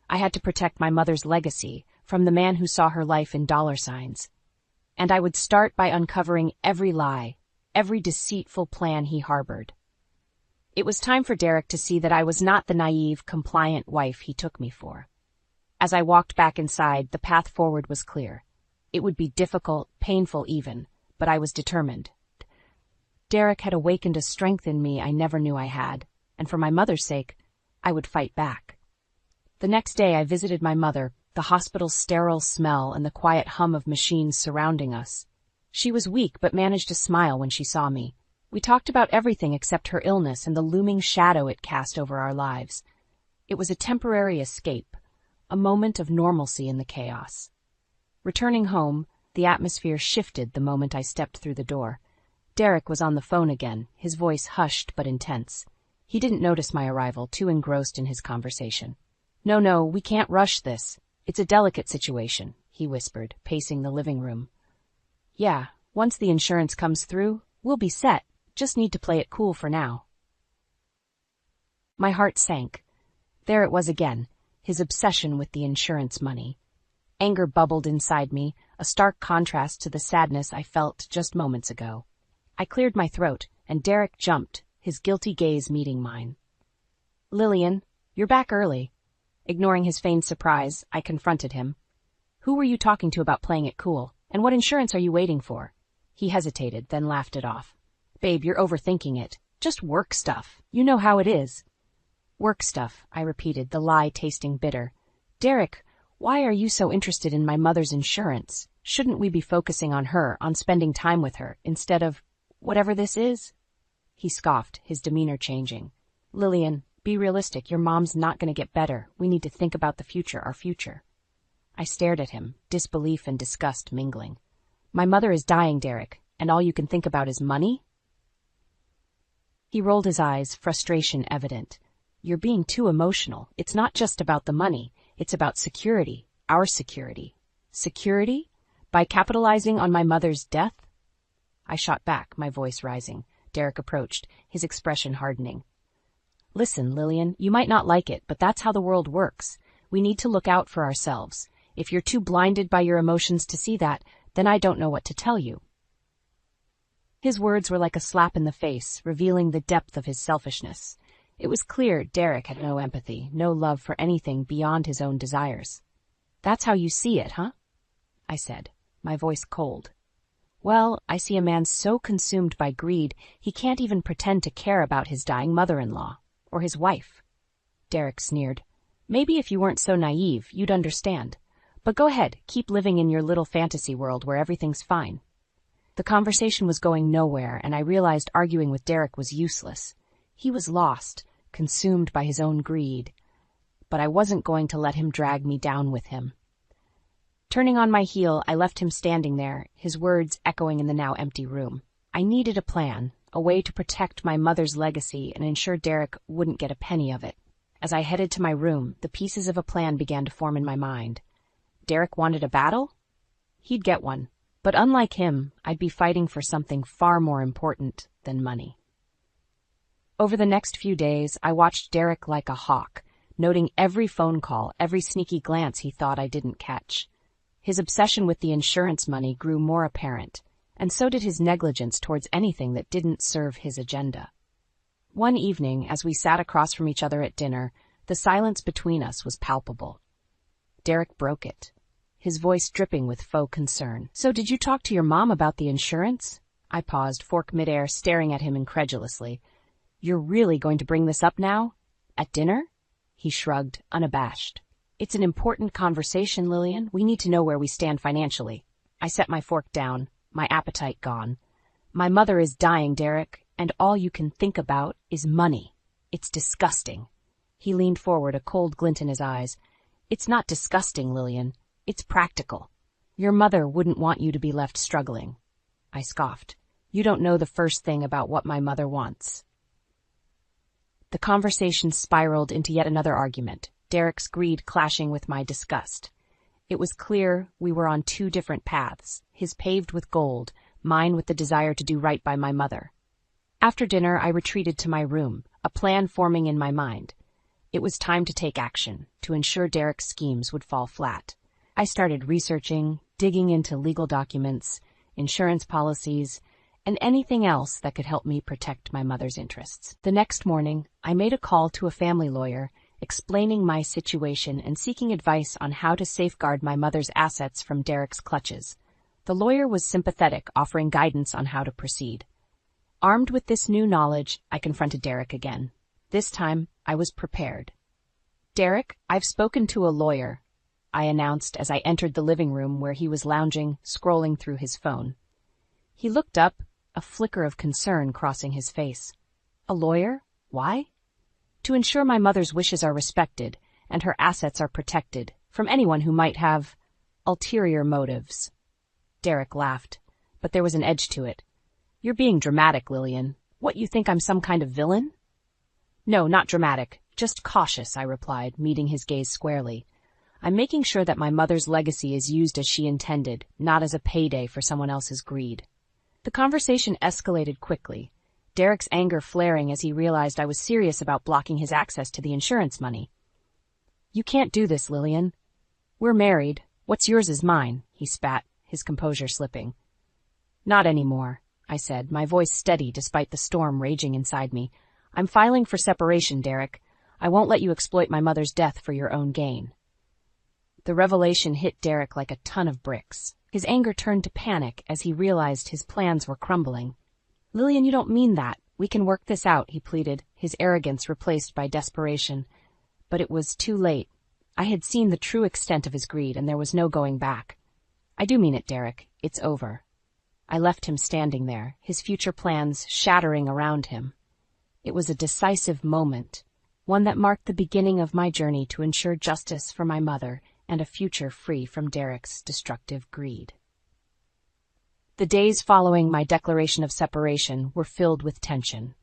I had to protect my mother's legacy from the man who saw her life in dollar signs. And I would start by uncovering every lie, every deceitful plan he harbored. It was time for Derek to see that I was not the naive, compliant wife he took me for. As I walked back inside, the path forward was clear. It would be difficult, painful even, but I was determined. Derek had awakened a strength in me I never knew I had, and for my mother's sake, I would fight back. The next day I visited my mother, the hospital's sterile smell and the quiet hum of machines surrounding us. She was weak but managed to smile when she saw me. We talked about everything except her illness and the looming shadow it cast over our lives. It was a temporary escape, a moment of normalcy in the chaos. Returning home, the atmosphere shifted the moment I stepped through the door. Derek was on the phone again, his voice hushed but intense. He didn't notice my arrival, too engrossed in his conversation. No, we can't rush this. It's a delicate situation," he whispered, pacing the living room. "Yeah, once the insurance comes through, we'll be set. Just need to play it cool for now." My heart sank. There it was again, his obsession with the insurance money. Anger bubbled inside me, a stark contrast to the sadness I felt just moments ago. I cleared my throat, and Derek jumped, his guilty gaze meeting mine. Lillian, you're back early. Ignoring his feigned surprise, I confronted him. Who were you talking to about playing it cool, and what insurance are you waiting for? He hesitated, then laughed it off. Babe, you're overthinking it. Just work stuff. You know how it is. Work stuff, I repeated, the lie tasting bitter. Derek, why are you so interested in my mother's insurance? Shouldn't we be focusing on her, on spending time with her, instead of whatever this is? He scoffed, his demeanor changing. Lillian, be realistic. Your mom's not going to get better. We need to think about the future, our future. I stared at him, disbelief and disgust mingling. My mother is dying, Derek, and all you can think about is money? He rolled his eyes, frustration evident. You're being too emotional. It's not just about the money. It's about security, our security. Security? By capitalizing on my mother's death? I shot back, my voice rising. Derek approached, his expression hardening. Listen, Lillian, you might not like it, but that's how the world works. We need to look out for ourselves. If you're too blinded by your emotions to see that, then I don't know what to tell you. His words were like a slap in the face, revealing the depth of his selfishness. It was clear Derek had no empathy, no love for anything beyond his own desires. That's how you see it, huh? I said, my voice cold. Well, I see a man so consumed by greed, he can't even pretend to care about his dying mother-in-law, or his wife. Derek sneered. Maybe if you weren't so naive, you'd understand. But go ahead, keep living in your little fantasy world where everything's fine. The conversation was going nowhere, and I realized arguing with Derek was useless. He was lost, consumed by his own greed. But I wasn't going to let him drag me down with him. Turning on my heel, I left him standing there, his words echoing in the now empty room. I needed a plan, a way to protect my mother's legacy and ensure Derek wouldn't get a penny of it. As I headed to my room, the pieces of a plan began to form in my mind. Derek wanted a battle? He'd get one. But unlike him, I'd be fighting for something far more important than money. Over the next few days, I watched Derek like a hawk, noting every phone call, every sneaky glance he thought I didn't catch. His obsession with the insurance money grew more apparent, and so did his negligence towards anything that didn't serve his agenda. One evening, as we sat across from each other at dinner, the silence between us was palpable. Derek broke it, his voice dripping with faux concern. So did you talk to your mom about the insurance? I paused, fork midair, staring at him incredulously. You're really going to bring this up now? At dinner? He shrugged, unabashed. It's an important conversation, Lillian. We need to know where we stand financially. I set my fork down, my appetite gone. My mother is dying, Derek, and all you can think about is money. It's disgusting. He leaned forward, a cold glint in his eyes. It's not disgusting, Lillian. It's practical. Your mother wouldn't want you to be left struggling. I scoffed. You don't know the first thing about what my mother wants. The conversation spiraled into yet another argument, Derek's greed clashing with my disgust. It was clear we were on two different paths, his paved with gold, mine with the desire to do right by my mother. After dinner, I retreated to my room, a plan forming in my mind. It was time to take action, to ensure Derek's schemes would fall flat. I started researching, digging into legal documents, insurance policies, and anything else that could help me protect my mother's interests. The next morning, I made a call to a family lawyer, explaining my situation and seeking advice on how to safeguard my mother's assets from Derek's clutches. The lawyer was sympathetic, offering guidance on how to proceed. Armed with this new knowledge, I confronted Derek again. This time, I was prepared. Derek, I've spoken to a lawyer, I announced as I entered the living room where he was lounging, scrolling through his phone. He looked up, a flicker of concern crossing his face. A lawyer? Why? To ensure my mother's wishes are respected and her assets are protected from anyone who might have ulterior motives. Derek laughed, but there was an edge to it. You're being dramatic, Lillian. What, you think I'm some kind of villain? No, not dramatic, just cautious, I replied, meeting his gaze squarely. I'm making sure that my mother's legacy is used as she intended, not as a payday for someone else's greed. The conversation escalated quickly, Derek's anger flaring as he realized I was serious about blocking his access to the insurance money. You can't do this, Lillian. We're married. What's yours is mine, he spat, his composure slipping. Not anymore, I said, my voice steady despite the storm raging inside me. I'm filing for separation, Derek. I won't let you exploit my mother's death for your own gain." The revelation hit Derek like a ton of bricks. His anger turned to panic as he realized his plans were crumbling. "Lillian, you don't mean that. We can work this out," he pleaded, his arrogance replaced by desperation. But it was too late. I had seen the true extent of his greed, and there was no going back. "I do mean it, Derek. It's over." I left him standing there, his future plans shattering around him. It was a decisive moment, one that marked the beginning of my journey to ensure justice for my mother and a future free from Derek's destructive greed. The days following my declaration of separation were filled with tension.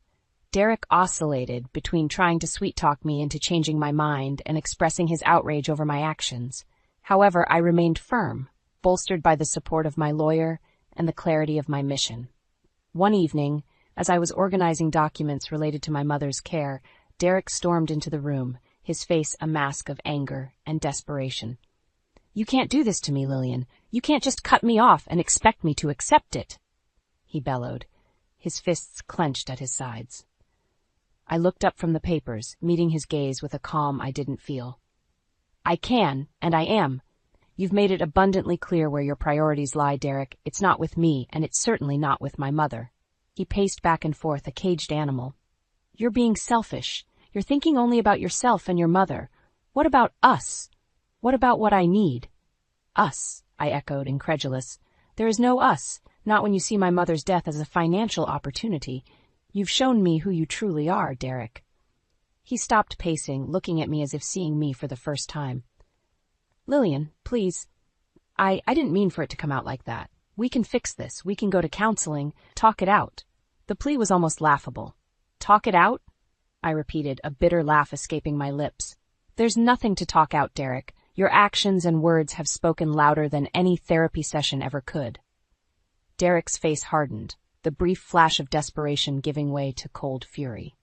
Derek oscillated between trying to sweet-talk me into changing my mind and expressing his outrage over my actions. However, I remained firm, bolstered by the support of my lawyer and the clarity of my mission. One evening, as I was organizing documents related to my mother's care, Derek stormed into the room, his face a mask of anger and desperation. "You can't do this to me, Lillian. You can't just cut me off and expect me to accept it," he bellowed, his fists clenched at his sides. I looked up from the papers, meeting his gaze with a calm I didn't feel. "I can, and I am. You've made it abundantly clear where your priorities lie, Derek. It's not with me, and it's certainly not with my mother." He paced back and forth, a caged animal. "You're being selfish. You're thinking only about yourself and your mother. What about us? What about what I need?" "Us," I echoed, incredulous. "There is no us, not when you see my mother's death as a financial opportunity. You've shown me who you truly are, Derek." He stopped pacing, looking at me as if seeing me for the first time. "Lillian, please. I didn't mean for it to come out like that. We can fix this. We can go to counseling, talk it out." The plea was almost laughable. "Talk it out?" I repeated, a bitter laugh escaping my lips. "There's nothing to talk out, Derek. Your actions and words have spoken louder than any therapy session ever could." Derek's face hardened, the brief flash of desperation giving way to cold fury.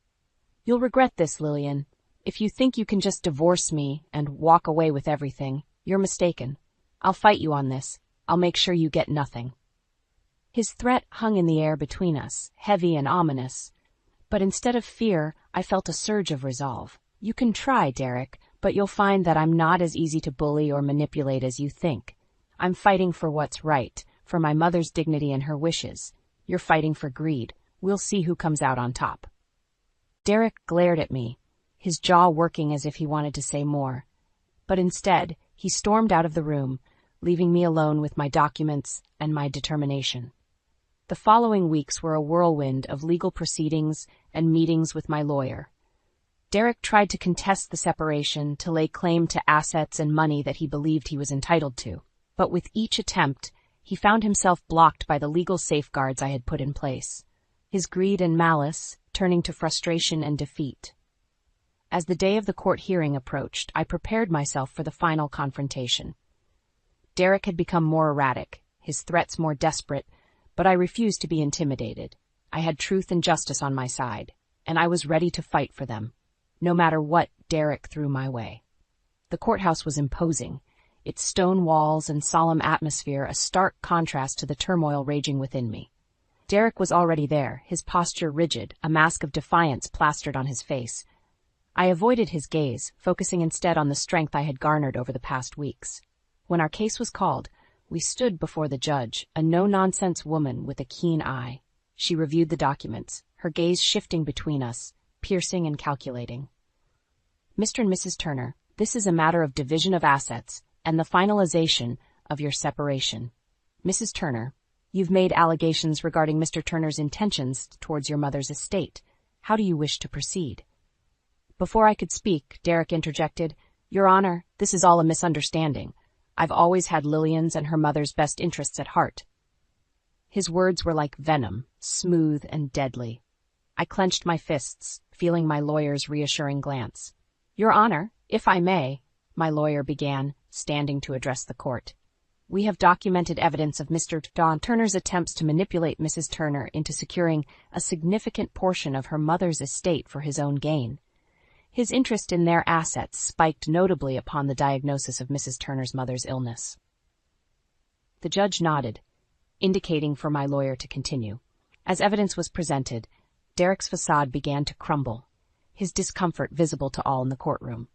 "You'll regret this, Lillian. If you think you can just divorce me and walk away with everything, you're mistaken. I'll fight you on this. I'll make sure you get nothing." His threat hung in the air between us, heavy and ominous. But instead of fear, I felt a surge of resolve. "You can try, Derek, but you'll find that I'm not as easy to bully or manipulate as you think. I'm fighting for what's right, for my mother's dignity and her wishes. You're fighting for greed. We'll see who comes out on top." Derek glared at me, his jaw working as if he wanted to say more. But instead, he stormed out of the room, leaving me alone with my documents and my determination. The following weeks were a whirlwind of legal proceedings and meetings with my lawyer. Derek tried to contest the separation, to lay claim to assets and money that he believed he was entitled to. But with each attempt, he found himself blocked by the legal safeguards I had put in place, his greed and malice turning to frustration and defeat. As the day of the court hearing approached, I prepared myself for the final confrontation. Derek had become more erratic, his threats more desperate, but I refused to be intimidated. I had truth and justice on my side, and I was ready to fight for them, no matter what Derek threw my way. The courthouse was imposing, its stone walls and solemn atmosphere a stark contrast to the turmoil raging within me. Derek was already there, his posture rigid, a mask of defiance plastered on his face. I avoided his gaze, focusing instead on the strength I had garnered over the past weeks. When our case was called, we stood before the judge, a no-nonsense woman with a keen eye. She reviewed the documents, her gaze shifting between us, piercing and calculating. "Mr. and Mrs. Turner, this is a matter of division of assets and the finalization of your separation. Mrs. Turner, you've made allegations regarding Mr. Turner's intentions towards your mother's estate. How do you wish to proceed?" Before I could speak, Derek interjected, "Your Honor, this is all a misunderstanding. I've always had Lillian's and her mother's best interests at heart." His words were like venom, smooth and deadly. I clenched my fists, feeling my lawyer's reassuring glance. "Your Honor, if I may," my lawyer began, standing to address the court. "We have documented evidence of Mr. Don Turner's attempts to manipulate Mrs. Turner into securing a significant portion of her mother's estate for his own gain. His interest in their assets spiked notably upon the diagnosis of Mrs. Turner's mother's illness." The judge nodded, indicating for my lawyer to continue. As evidence was presented, Derek's facade began to crumble. his discomfort visible to all in the courtroom.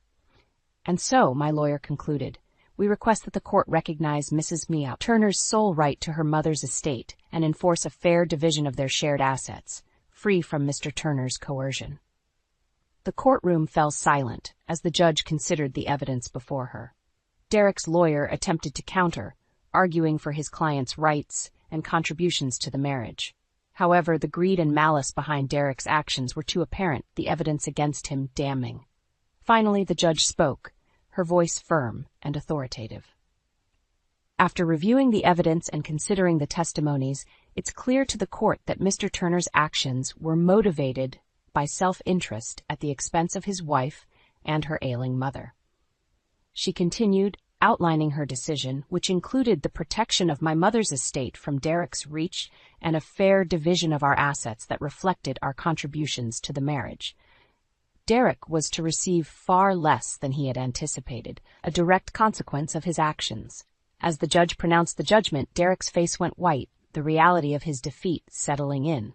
"And so," my lawyer concluded, "we request that the court recognize Mrs. Mia Turner's sole right to her mother's estate and enforce a fair division of their shared assets, free from Mr. Turner's coercion." The courtroom fell silent as the judge considered the evidence before her. Derek's lawyer attempted to counter, arguing for his client's rights and contributions to the marriage. However, the greed and malice behind Derek's actions were too apparent, the evidence against him damning. Finally, the judge spoke, her voice firm and authoritative. "After reviewing the evidence and considering the testimonies, it's clear to the court that Mr. Turner's actions were motivated by self-interest at the expense of his wife and her ailing mother." She continued, outlining her decision, which included the protection of my mother's estate from Derek's reach and a fair division of our assets that reflected our contributions to the marriage. Derek was to receive far less than he had anticipated, a direct consequence of his actions. As the judge pronounced the judgment, Derek's face went white, the reality of his defeat settling in.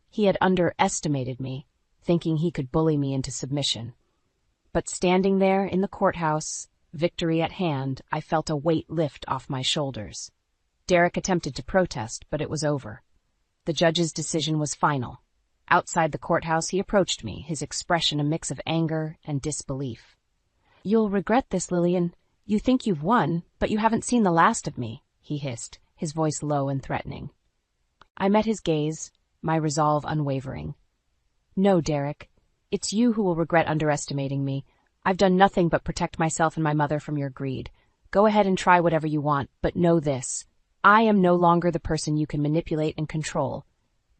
He had underestimated me, thinking he could bully me into submission. But standing there in the courthouse, victory at hand, I felt a weight lift off my shoulders. Derek attempted to protest, but it was over. The judge's decision was final. Outside the courthouse, he approached me, his expression a mix of anger and disbelief. "You'll regret this, Lillian. You think you've won, but you haven't seen the last of me," he hissed, his voice low and threatening. I met his gaze, my resolve unwavering. "No, Derek. It's you who will regret underestimating me. I've done nothing but protect myself and my mother from your greed. Go ahead and try whatever you want, but know this. I am no longer the person you can manipulate and control.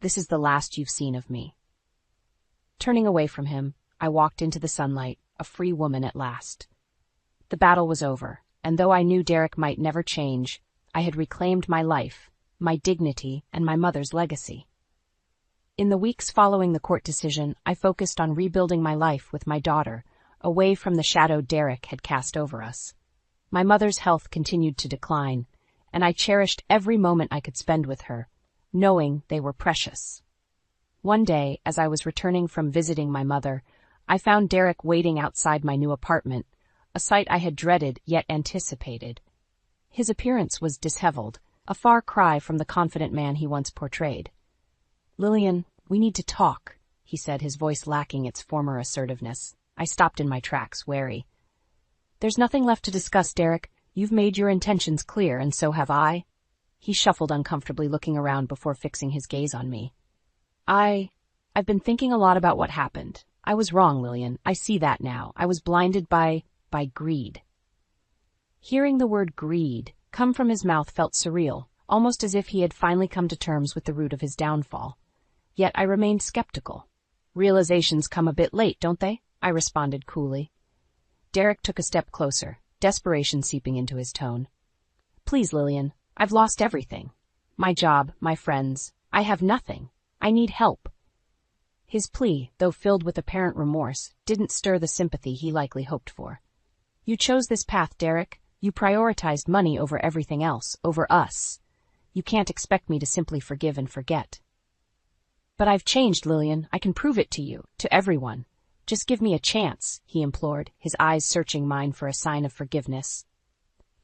This is the last you've seen of me." Turning away from him, I walked into the sunlight, a free woman at last. The battle was over, and though I knew Derek might never change, I had reclaimed my life, my dignity, and my mother's legacy. In the weeks following the court decision, I focused on rebuilding my life with my daughter, away from the shadow Derek had cast over us. My mother's health continued to decline, and I cherished every moment I could spend with her, knowing they were precious. One day, as I was returning from visiting my mother, I found Derek waiting outside my new apartment, a sight I had dreaded yet anticipated. His appearance was disheveled, a far cry from the confident man he once portrayed. "Lillian, we need to talk," he said, his voice lacking its former assertiveness. I stopped in my tracks, wary. "There's nothing left to discuss, Derek. You've made your intentions clear, and so have I." He shuffled uncomfortably, looking around before fixing his gaze on me. I've been thinking a lot about what happened. I was wrong, Lillian. I see that now. I was blinded by greed." Hearing the word greed come from his mouth felt surreal, almost as if he had finally come to terms with the root of his downfall. Yet I remained skeptical. "Realizations come a bit late, don't they?" I responded coolly. Derek took a step closer, desperation seeping into his tone. "Please, Lillian, I've lost everything. My job, my friends. I have nothing. I need help." His plea, though filled with apparent remorse, didn't stir the sympathy he likely hoped for. "You chose this path, Derek. You prioritized money over everything else, over us. You can't expect me to simply forgive and forget." "But I've changed, Lillian. I can prove it to you, to everyone. Just give me a chance," he implored, his eyes searching mine for a sign of forgiveness.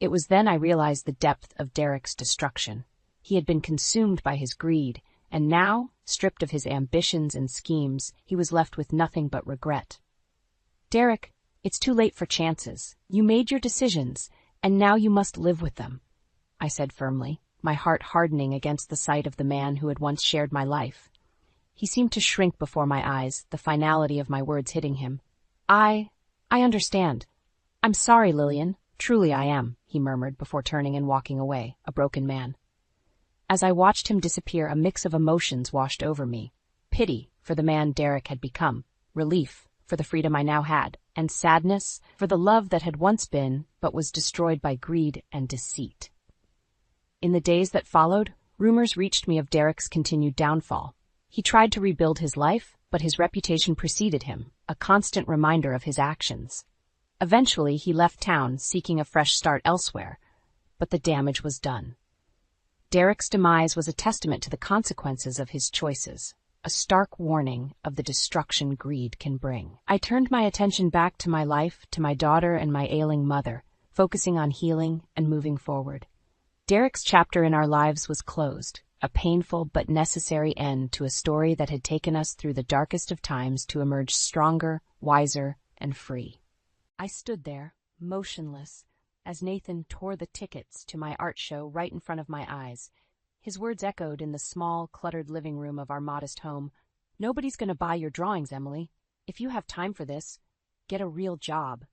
It was then I realized the depth of Derek's destruction. He had been consumed by his greed, and now, stripped of his ambitions and schemes, he was left with nothing but regret. "Derek, it's too late for chances. You made your decisions, and now you must live with them," I said firmly, my heart hardening against the sight of the man who had once shared my life. He seemed to shrink before my eyes, the finality of my words hitting him. I understand. I'm sorry, Lillian. Truly I am," he murmured before turning and walking away, a broken man. As I watched him disappear, a mix of emotions washed over me. Pity for the man Derek had become, relief for the freedom I now had, and sadness for the love that had once been, but was destroyed by greed and deceit. In the days that followed, rumors reached me of Derek's continued downfall. He tried to rebuild his life, but his reputation preceded him, a constant reminder of his actions. Eventually, he left town, seeking a fresh start elsewhere, but the damage was done. Derek's demise was a testament to the consequences of his choices, a a stark warning of the destruction greed can bring. I turned my attention back to my life, to my daughter and my ailing mother, focusing on healing and moving forward. Derek's chapter in our lives was closed, a painful but necessary end to a story that had taken us through the darkest of times to emerge stronger, wiser, and free. I stood there, motionless, as Nathan tore the tickets to my art show right in front of my eyes. His words echoed in the small, cluttered living room of our modest home. "Nobody's going to buy your drawings, Emily. If you have time for this, get a real job."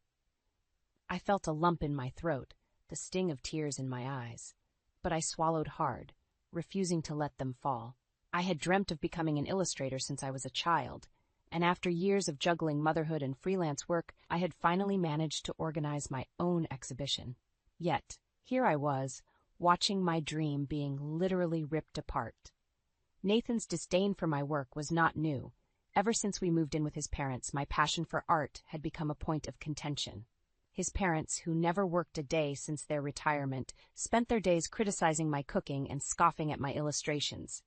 I felt a lump in my throat, the sting of tears in my eyes. But I swallowed hard, refusing to let them fall. I had dreamt of becoming an illustrator since I was a child, and after years of juggling motherhood and freelance work, I had finally managed to organize my own exhibition. Yet, here I was, watching my dream being literally ripped apart. Nathan's disdain for my work was not new. Ever since we moved in with his parents, my passion for art had become a point of contention. His parents, who never worked a day since their retirement, spent their days criticizing my cooking and scoffing at my illustrations.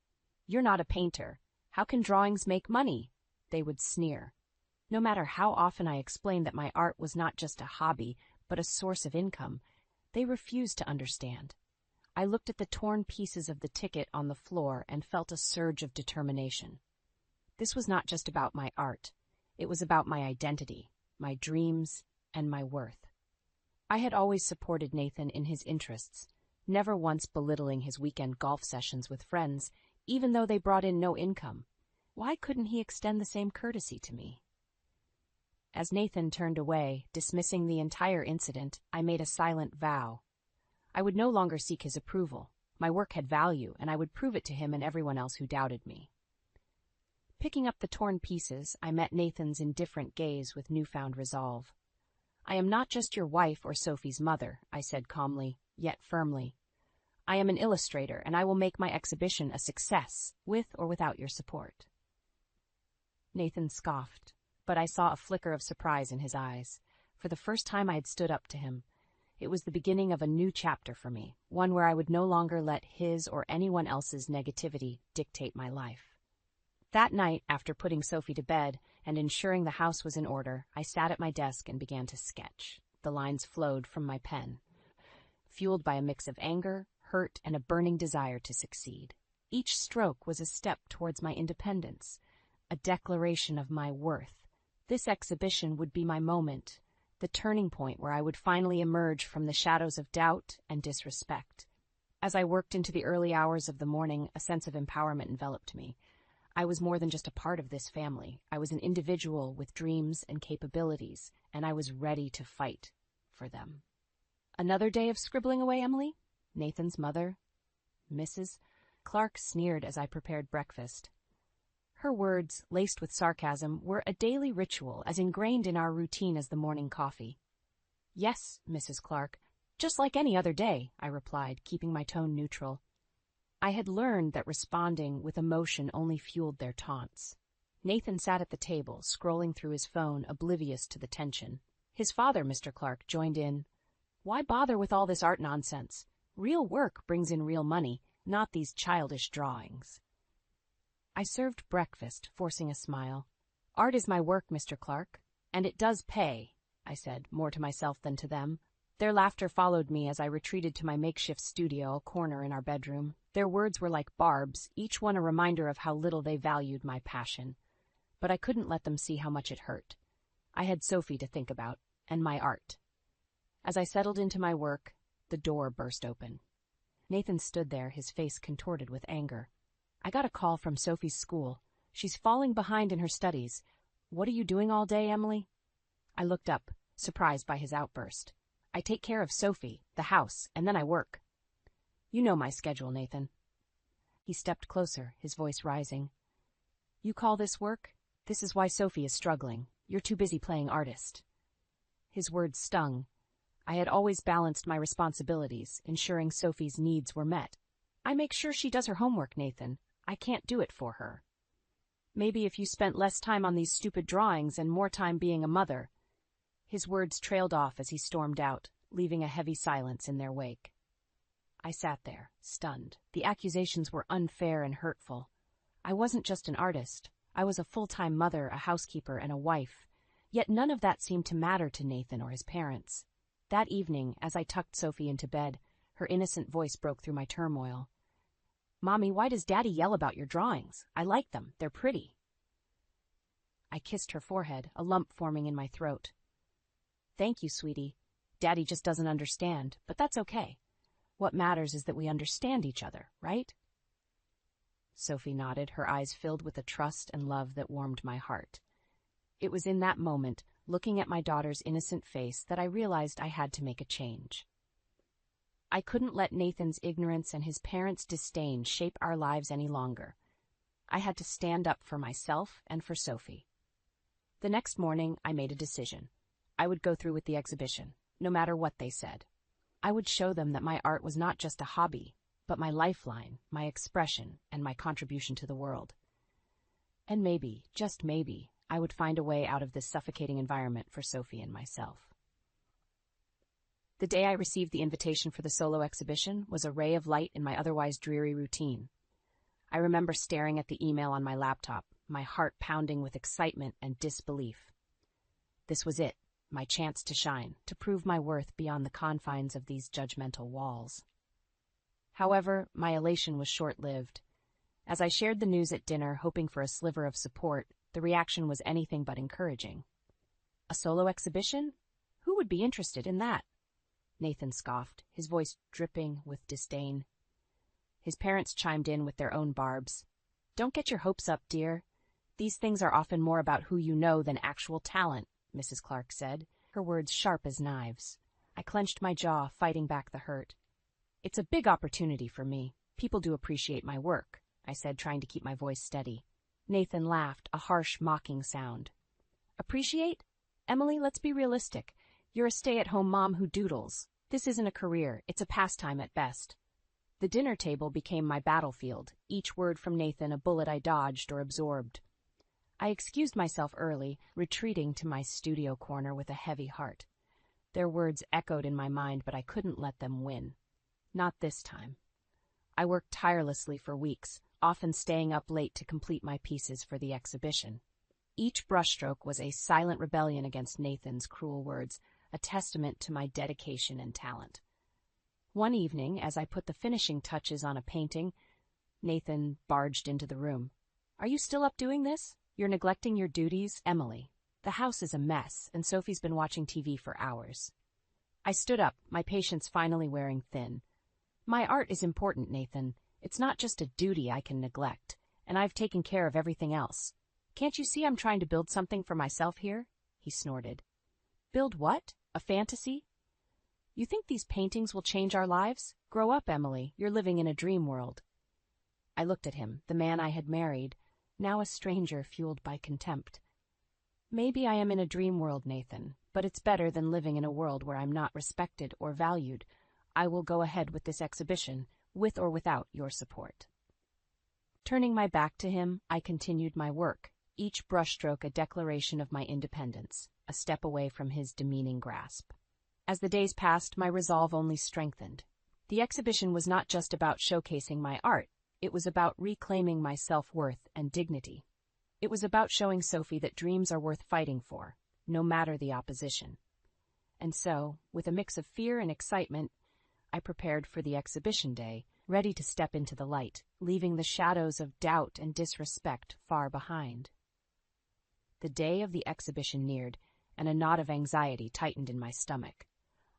"You're not a painter. How can drawings make money?" they would sneer. No matter how often I explained that my art was not just a hobby, but a source of income, they refused to understand. I looked at the torn pieces of the ticket on the floor and felt a surge of determination. This was not just about my art. It was about my identity, my dreams, and my worth. I had always supported Nathan in his interests, never once belittling his weekend golf sessions with friends, even though they brought in no income. Why couldn't he extend the same courtesy to me? As Nathan turned away, dismissing the entire incident, I made a silent vow. I would no longer seek his approval. My work had value, and I would prove it to him and everyone else who doubted me. Picking up the torn pieces, I met Nathan's indifferent gaze with newfound resolve. "I am not just your wife or Sophie's mother," I said calmly, yet firmly. "I am an illustrator, and I will make my exhibition a success, with or without your support." Nathan scoffed, but I saw a flicker of surprise in his eyes. For the first time I had stood up to him. It was the beginning of a new chapter for me, one where I would no longer let his or anyone else's negativity dictate my life. That night, after putting Sophie to bed and ensuring the house was in order, I sat at my desk and began to sketch. The lines flowed from my pen, fueled by a mix of anger, hurt, and a burning desire to succeed. Each stroke was a step towards my independence, a declaration of my worth. This exhibition would be my moment, the turning point where I would finally emerge from the shadows of doubt and disrespect. As I worked into the early hours of the morning, a sense of empowerment enveloped me. I was more than just a part of this family. I was an individual with dreams and capabilities, and I was ready to fight for them. "Another day of scribbling away, Emily?" Nathan's mother, Mrs. Clark, sneered as I prepared breakfast. Her words, laced with sarcasm, were a daily ritual as ingrained in our routine as the morning coffee. "Yes, Mrs. Clark, just like any other day," I replied, keeping my tone neutral. I had learned that responding with emotion only fueled their taunts. Nathan sat at the table, scrolling through his phone, oblivious to the tension. His father, Mr. Clark, joined in. "Why bother with all this art nonsense? Real work brings in real money, not these childish drawings." I served breakfast, forcing a smile. "Art is my work, Mr. Clark, and it does pay," I said, more to myself than to them. Their laughter followed me as I retreated to my makeshift studio, a corner in our bedroom. Their words were like barbs, each one a reminder of how little they valued my passion. But I couldn't let them see how much it hurt. I had Sophie to think about, and my art. As I settled into my work, the door burst open. Nathan stood there, his face contorted with anger. "I got a call from Sophie's school. She's falling behind in her studies. What are you doing all day, Emily?" I looked up, surprised by his outburst. "I take care of Sophie, the house, and then I work." "You know my schedule, Nathan." He stepped closer, his voice rising. "You call this work? This is why Sophie is struggling. You're too busy playing artist." His words stung. I had always balanced my responsibilities, ensuring Sophie's needs were met. "I make sure she does her homework, Nathan. I can't do it for her." "Maybe if you spent less time on these stupid drawings and more time being a mother." His words trailed off as he stormed out, leaving a heavy silence in their wake. I sat there, stunned. The accusations were unfair and hurtful. I wasn't just an artist. I was a full-time mother, a housekeeper, and a wife. Yet none of that seemed to matter to Nathan or his parents. That evening, as I tucked Sophie into bed, her innocent voice broke through my turmoil. "Mommy, why does Daddy yell about your drawings? I like them. They're pretty." I kissed her forehead, a lump forming in my throat. "Thank you, sweetie. Daddy just doesn't understand, but that's okay. What matters is that we understand each other, right?" Sophie nodded, her eyes filled with a trust and love that warmed my heart. It was in that moment, looking at my daughter's innocent face, that I realized I had to make a change. I couldn't let Nathan's ignorance and his parents' disdain shape our lives any longer. I had to stand up for myself and for Sophie. The next morning, I made a decision. I would go through with the exhibition, no matter what they said. I would show them that my art was not just a hobby, but my lifeline, my expression, and my contribution to the world. And maybe, just maybe, I would find a way out of this suffocating environment for Sophie and myself. The day I received the invitation for the solo exhibition was a ray of light in my otherwise dreary routine. I remember staring at the email on my laptop, my heart pounding with excitement and disbelief. This was it, my chance to shine, to prove my worth beyond the confines of these judgmental walls. However, my elation was short-lived. As I shared the news at dinner, hoping for a sliver of support, the reaction was anything but encouraging. "A solo exhibition? Who would be interested in that?" Nathan scoffed, his voice dripping with disdain. His parents chimed in with their own barbs. "Don't get your hopes up, dear. These things are often more about who you know than actual talent," Mrs. Clark said, her words sharp as knives. I clenched my jaw, fighting back the hurt. "It's a big opportunity for me. People do appreciate my work," I said, trying to keep my voice steady. Nathan laughed, a harsh, mocking sound. "Appreciate? Emily, let's be realistic. You're a stay-at-home mom who doodles. This isn't a career, it's a pastime at best." The dinner table became my battlefield, each word from Nathan a bullet I dodged or absorbed. I excused myself early, retreating to my studio corner with a heavy heart. Their words echoed in my mind, but I couldn't let them win. Not this time. I worked tirelessly for weeks, often staying up late to complete my pieces for the exhibition. Each brushstroke was a silent rebellion against Nathan's cruel words, a testament to my dedication and talent. One evening, as I put the finishing touches on a painting, Nathan barged into the room. "Are you still up doing this? You're neglecting your duties, Emily. The house is a mess, and Sophie's been watching TV for hours." I stood up, my patience finally wearing thin. "My art is important, Nathan. It's not just a duty I can neglect, and I've taken care of everything else. Can't you see I'm trying to build something for myself here?" he snorted. "Build what? A fantasy? You think these paintings will change our lives? Grow up, Emily. You're living in a dream world." I looked at him, the man I had married, now a stranger fueled by contempt. "Maybe I am in a dream world, Nathan, but it's better than living in a world where I'm not respected or valued. I will go ahead with this exhibition, with or without your support." Turning my back to him, I continued my work, each brushstroke a declaration of my independence, a step away from his demeaning grasp. As the days passed, my resolve only strengthened. The exhibition was not just about showcasing my art, it was about reclaiming my self-worth and dignity. It was about showing Sophie that dreams are worth fighting for, no matter the opposition. And so, with a mix of fear and excitement, I prepared for the exhibition day, ready to step into the light, leaving the shadows of doubt and disrespect far behind. The day of the exhibition neared, and a knot of anxiety tightened in my stomach.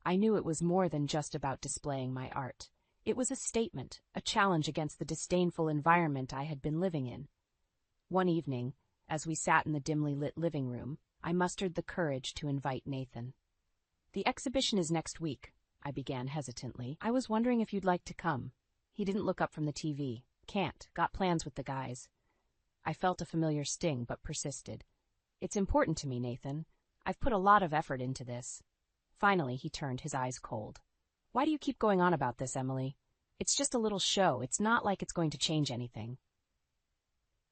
I knew it was more than just about displaying my art. It was a statement, a challenge against the disdainful environment I had been living in. One evening, as we sat in the dimly lit living room, I mustered the courage to invite Nathan. "The exhibition is next week," I began hesitantly. "I was wondering if you'd like to come." He didn't look up from the TV. "Can't. Got plans with the guys." I felt a familiar sting, but persisted. "It's important to me, Nathan. I've put a lot of effort into this." Finally, he turned, his eyes cold. "Why do you keep going on about this, Emily? It's just a little show. It's not like it's going to change anything."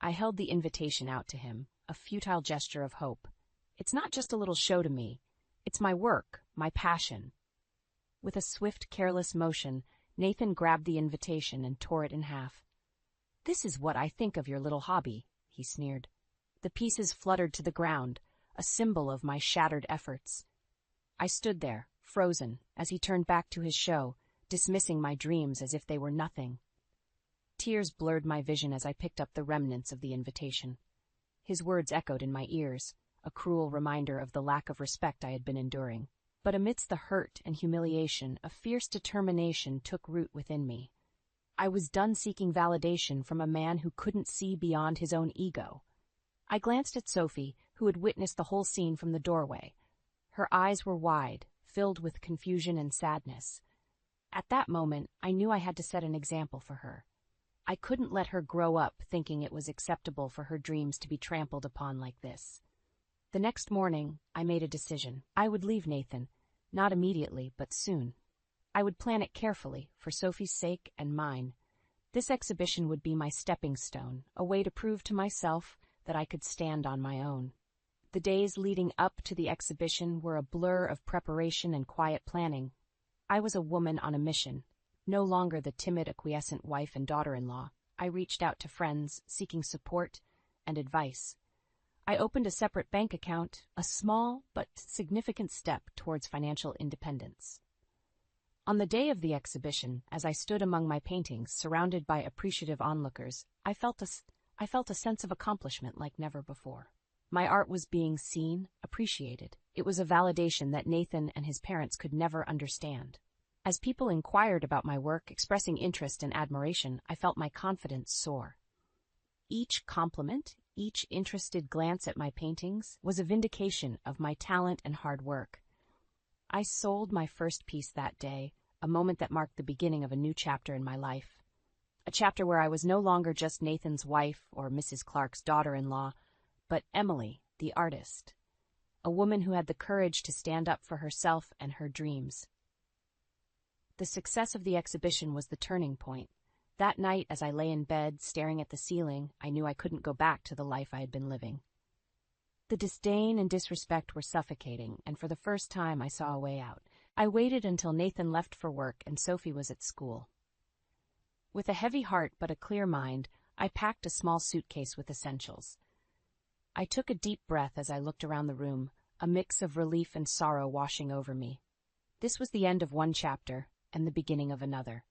I held the invitation out to him, a futile gesture of hope. "It's not just a little show to me. It's my work, my passion." With a swift, careless motion, Nathan grabbed the invitation and tore it in half. "This is what I think of your little hobby," he sneered. The pieces fluttered to the ground, a symbol of my shattered efforts. I stood there, frozen, as he turned back to his show, dismissing my dreams as if they were nothing. Tears blurred my vision as I picked up the remnants of the invitation. His words echoed in my ears, a cruel reminder of the lack of respect I had been enduring. But amidst the hurt and humiliation, a fierce determination took root within me. I was done seeking validation from a man who couldn't see beyond his own ego. I glanced at Sophie, who had witnessed the whole scene from the doorway. Her eyes were wide, filled with confusion and sadness. At that moment, I knew I had to set an example for her. I couldn't let her grow up thinking it was acceptable for her dreams to be trampled upon like this. The next morning, I made a decision. I would leave Nathan, not immediately, but soon. I would plan it carefully, for Sophie's sake and mine. This exhibition would be my stepping stone, a way to prove to myself that I could stand on my own. The days leading up to the exhibition were a blur of preparation and quiet planning. I was a woman on a mission, no longer the timid, acquiescent wife and daughter-in-law. I reached out to friends, seeking support and advice. I opened a separate bank account, a small but significant step towards financial independence. On the day of the exhibition, as I stood among my paintings, surrounded by appreciative onlookers, I felt a sense of accomplishment like never before. My art was being seen, appreciated. It was a validation that Nathan and his parents could never understand. As people inquired about my work, expressing interest and admiration, I felt my confidence soar. Each compliment, each interested glance at my paintings, was a vindication of my talent and hard work. I sold my first piece that day, a moment that marked the beginning of a new chapter in my life. A chapter where I was no longer just Nathan's wife or Mrs. Clark's daughter-in-law, but Emily, the artist, a woman who had the courage to stand up for herself and her dreams. The success of the exhibition was the turning point. That night, as I lay in bed, staring at the ceiling, I knew I couldn't go back to the life I had been living. The disdain and disrespect were suffocating, and for the first time I saw a way out. I waited until Nathan left for work and Sophie was at school. With a heavy heart but a clear mind, I packed a small suitcase with essentials. I took a deep breath as I looked around the room, a mix of relief and sorrow washing over me. This was the end of one chapter and the beginning of another.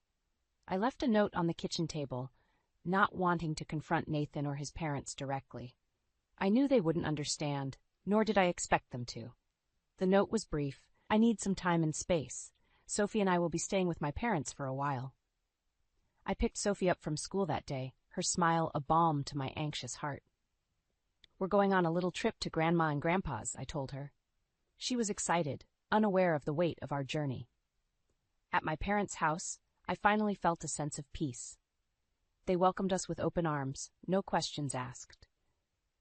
I left a note on the kitchen table, not wanting to confront Nathan or his parents directly. I knew they wouldn't understand, nor did I expect them to. The note was brief. I need some time and space. Sophie and I will be staying with my parents for a while. I picked Sophie up from school that day, her smile a balm to my anxious heart. We're going on a little trip to Grandma and Grandpa's, I told her. She was excited, unaware of the weight of our journey. At my parents' house, I finally felt a sense of peace. They welcomed us with open arms, no questions asked.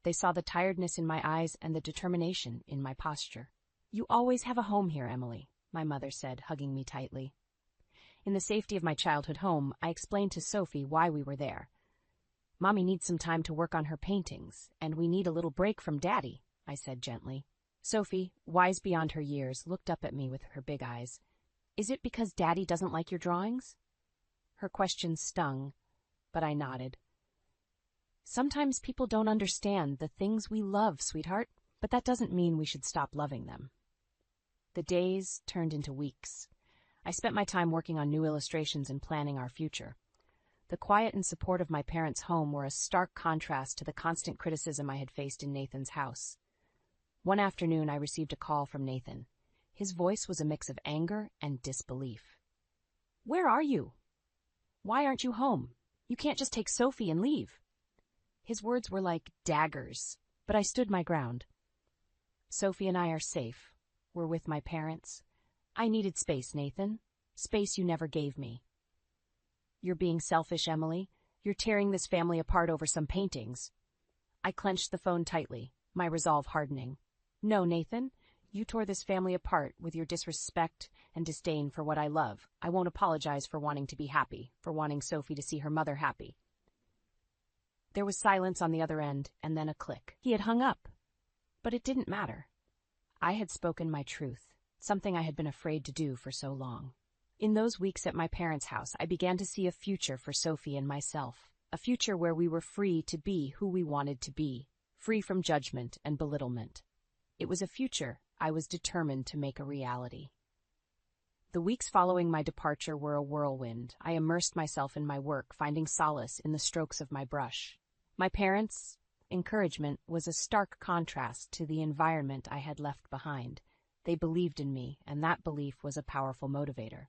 They saw the tiredness in my eyes and the determination in my posture. "You always have a home here, Emily," my mother said, hugging me tightly. In the safety of my childhood home, I explained to Sophie why we were there. "Mommy needs some time to work on her paintings, and we need a little break from Daddy," I said gently. Sophie, wise beyond her years, looked up at me with her big eyes. "Is it because Daddy doesn't like your drawings?" Her question stung, but I nodded. "Sometimes people don't understand the things we love, sweetheart, but that doesn't mean we should stop loving them." The days turned into weeks. I spent my time working on new illustrations and planning our future. The quiet and support of my parents' home were a stark contrast to the constant criticism I had faced in Nathan's house. One afternoon, I received a call from Nathan. His voice was a mix of anger and disbelief. "Where are you? Why aren't you home? You can't just take Sophie and leave." His words were like daggers, but I stood my ground. "Sophie and I are safe. We're with my parents. I needed space, Nathan. Space you never gave me." "You're being selfish, Emily. You're tearing this family apart over some paintings." I clenched the phone tightly, my resolve hardening. "No, Nathan. You tore this family apart with your disrespect and disdain for what I love. I won't apologize for wanting to be happy, for wanting Sophie to see her mother happy." There was silence on the other end, and then a click. He had hung up. But it didn't matter. I had spoken my truth, something I had been afraid to do for so long. In those weeks at my parents' house, I began to see a future for Sophie and myself, a future where we were free to be who we wanted to be, free from judgment and belittlement. It was a future I was determined to make a reality. The weeks following my departure were a whirlwind. I immersed myself in my work, finding solace in the strokes of my brush. My parents' encouragement was a stark contrast to the environment I had left behind. They believed in me, and that belief was a powerful motivator.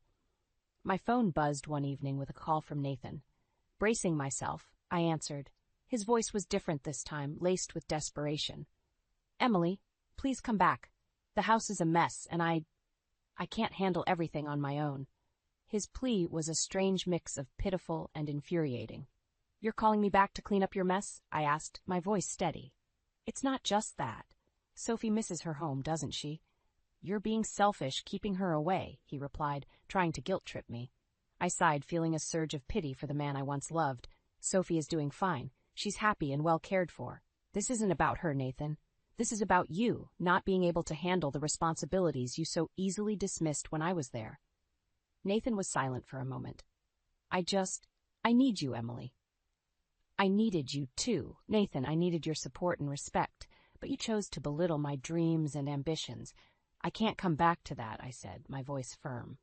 My phone buzzed one evening with a call from Nathan. Bracing myself, I answered. His voice was different this time, laced with desperation. "Emily, please come back. The house is a mess, and I can't handle everything on my own." His plea was a strange mix of pitiful and infuriating. "You're calling me back to clean up your mess?" I asked, my voice steady. "It's not just that. Sophie misses her home, doesn't she?" "You're being selfish, keeping her away," he replied, trying to guilt-trip me. I sighed, feeling a surge of pity for the man I once loved. "Sophie is doing fine. She's happy and well cared for. This isn't about her, Nathan. This is about you, not being able to handle the responsibilities you so easily dismissed when I was there." Nathan was silent for a moment. I need you, Emily." "I needed you too. Nathan, I needed your support and respect, but you chose to belittle my dreams and ambitions. I can't come back to that," I said, my voice firm.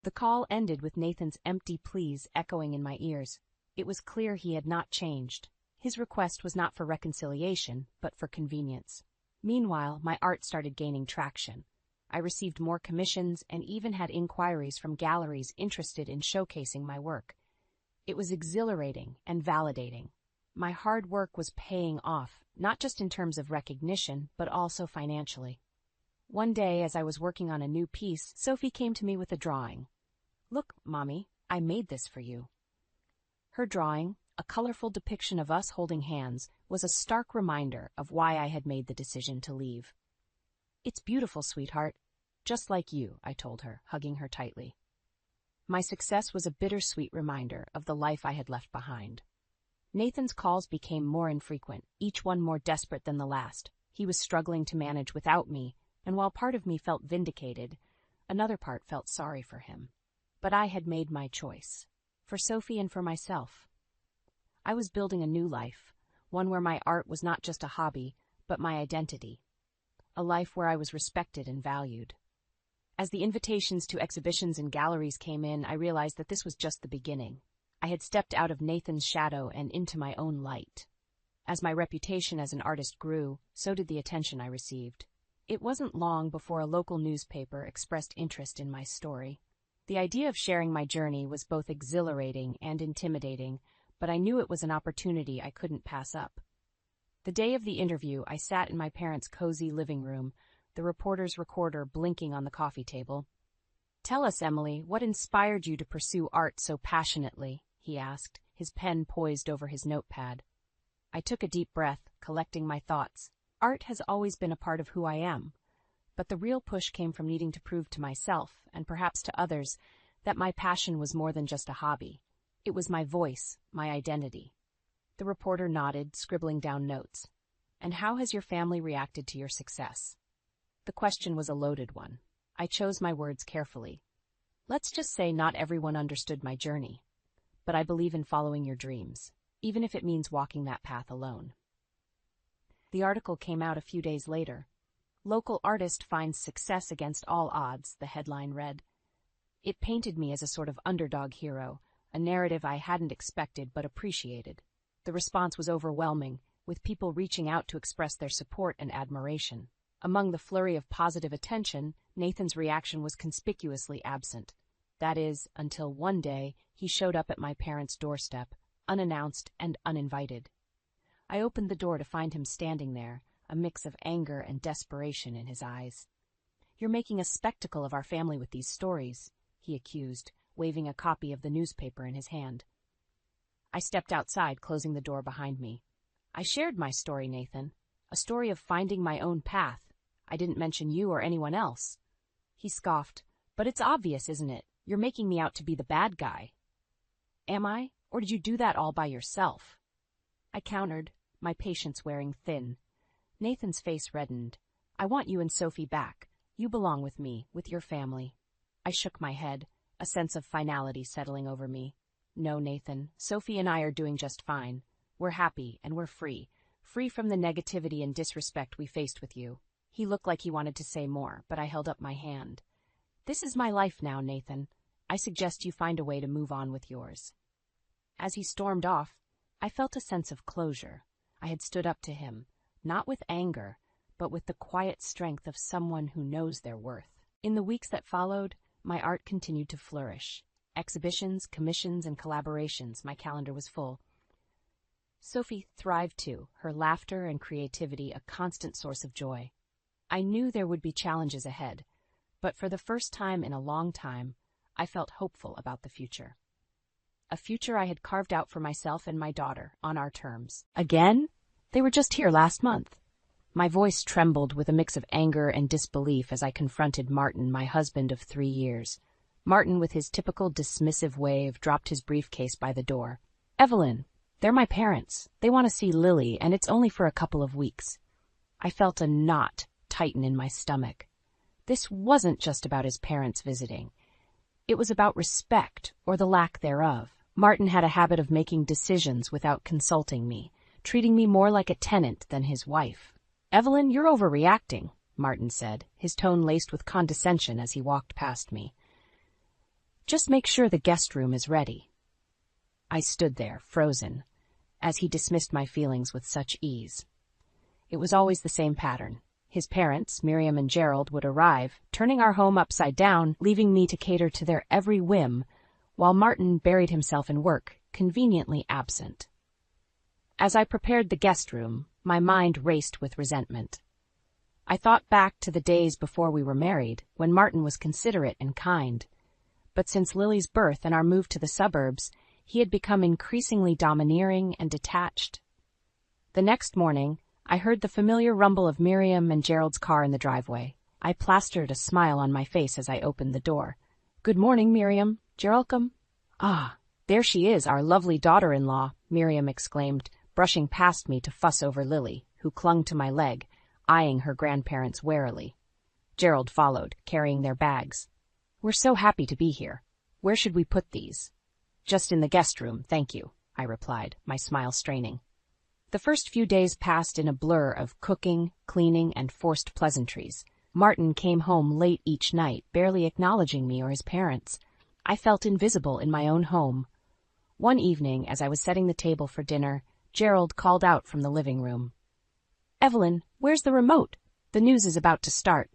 The call ended with Nathan's empty pleas echoing in my ears. It was clear he had not changed. His request was not for reconciliation, but for convenience. Meanwhile, my art started gaining traction. I received more commissions and even had inquiries from galleries interested in showcasing my work. It was exhilarating and validating. My hard work was paying off, not just in terms of recognition, but also financially. One day, as I was working on a new piece, Sophie came to me with a drawing. "Look, Mommy, I made this for you." Her drawing, a colorful depiction of us holding hands, was a stark reminder of why I had made the decision to leave. "It's beautiful, sweetheart. Just like you," I told her, hugging her tightly. My success was a bittersweet reminder of the life I had left behind. Nathan's calls became more infrequent, each one more desperate than the last. He was struggling to manage without me, and while part of me felt vindicated, another part felt sorry for him. But I had made my choice, for Sophie and for myself. I was building a new life, one where my art was not just a hobby, but my identity. A life where I was respected and valued. As the invitations to exhibitions and galleries came in, I realized that this was just the beginning. I had stepped out of Nathan's shadow and into my own light. As my reputation as an artist grew, so did the attention I received. It wasn't long before a local newspaper expressed interest in my story. The idea of sharing my journey was both exhilarating and intimidating, but I knew it was an opportunity I couldn't pass up. The day of the interview, I sat in my parents' cozy living room, the reporter's recorder blinking on the coffee table. "Tell us, Emily, what inspired you to pursue art so passionately?" he asked, his pen poised over his notepad. I took a deep breath, collecting my thoughts. Art has always been a part of who I am, but the real push came from needing to prove to myself, and perhaps to others, that my passion was more than just a hobby. It was my voice, my identity. The reporter nodded, scribbling down notes. "And how has your family reacted to your success?" The question was a loaded one. I chose my words carefully. "Let's just say not everyone understood my journey. But I believe in following your dreams, even if it means walking that path alone." The article came out a few days later. "Local artist finds success against all odds," the headline read. It painted me as a sort of underdog hero, a narrative I hadn't expected but appreciated. The response was overwhelming, with people reaching out to express their support and admiration. Among the flurry of positive attention, Nathan's reaction was conspicuously absent. That is, until one day he showed up at my parents' doorstep, unannounced and uninvited. I opened the door to find him standing there, a mix of anger and desperation in his eyes. "You're making a spectacle of our family with these stories," he accused, waving a copy of the newspaper in his hand. I stepped outside, closing the door behind me. "I shared my story, Nathan. A story of finding my own path. I didn't mention you or anyone else." He scoffed. "But it's obvious, isn't it? You're making me out to be the bad guy." "Am I? Or did you do that all by yourself?" I countered, my patience wearing thin. Nathan's face reddened. "I want you and Sophie back. You belong with me, with your family." I shook my head, a sense of finality settling over me. No, Nathan. Sophie and I are doing just fine. We're happy and we're free. Free from the negativity and disrespect we faced with you. He looked like he wanted to say more, but I held up my hand. This is my life now, Nathan. I suggest you find a way to move on with yours. As he stormed off, I felt a sense of closure. I had stood up to him, not with anger, but with the quiet strength of someone who knows their worth. In the weeks that followed, my art continued to flourish. Exhibitions, commissions, and collaborations, my calendar was full. Sophie thrived too, her laughter and creativity a constant source of joy. I knew there would be challenges ahead, but for the first time in a long time, I felt hopeful about the future. A future I had carved out for myself and my daughter, on our terms. Again? They were just here last month. My voice trembled with a mix of anger and disbelief as I confronted Martin, my husband of 3 years. Martin, with his typical dismissive wave, dropped his briefcase by the door. Evelyn, they're my parents. They want to see Lily, and it's only for a couple of weeks. I felt a knot tighten in my stomach. This wasn't just about his parents visiting. It was about respect, or the lack thereof. Martin had a habit of making decisions without consulting me, treating me more like a tenant than his wife. Evelyn, you're overreacting, Martin said, his tone laced with condescension as he walked past me. Just make sure the guest room is ready. I stood there, frozen, as he dismissed my feelings with such ease. It was always the same pattern. His parents, Miriam and Gerald, would arrive, turning our home upside down, leaving me to cater to their every whim, while Martin buried himself in work, conveniently absent. As I prepared the guest room, my mind raced with resentment. I thought back to the days before we were married, when Martin was considerate and kind. But since Lily's birth and our move to the suburbs, he had become increasingly domineering and detached. The next morning, I heard the familiar rumble of Miriam and Gerald's car in the driveway. I plastered a smile on my face as I opened the door. Good morning, Miriam. Geraldcome? Ah, there she is, our lovely daughter-in-law, Miriam exclaimed, brushing past me to fuss over Lily, who clung to my leg, eyeing her grandparents warily. Gerald followed, carrying their bags. We're so happy to be here. Where should we put these? Just in the guest room, thank you, I replied, my smile straining. The first few days passed in a blur of cooking, cleaning, and forced pleasantries. Martin came home late each night, barely acknowledging me or his parents. I felt invisible in my own home. One evening, as I was setting the table for dinner, Gerald called out from the living room. Evelyn, where's the remote? The news is about to start.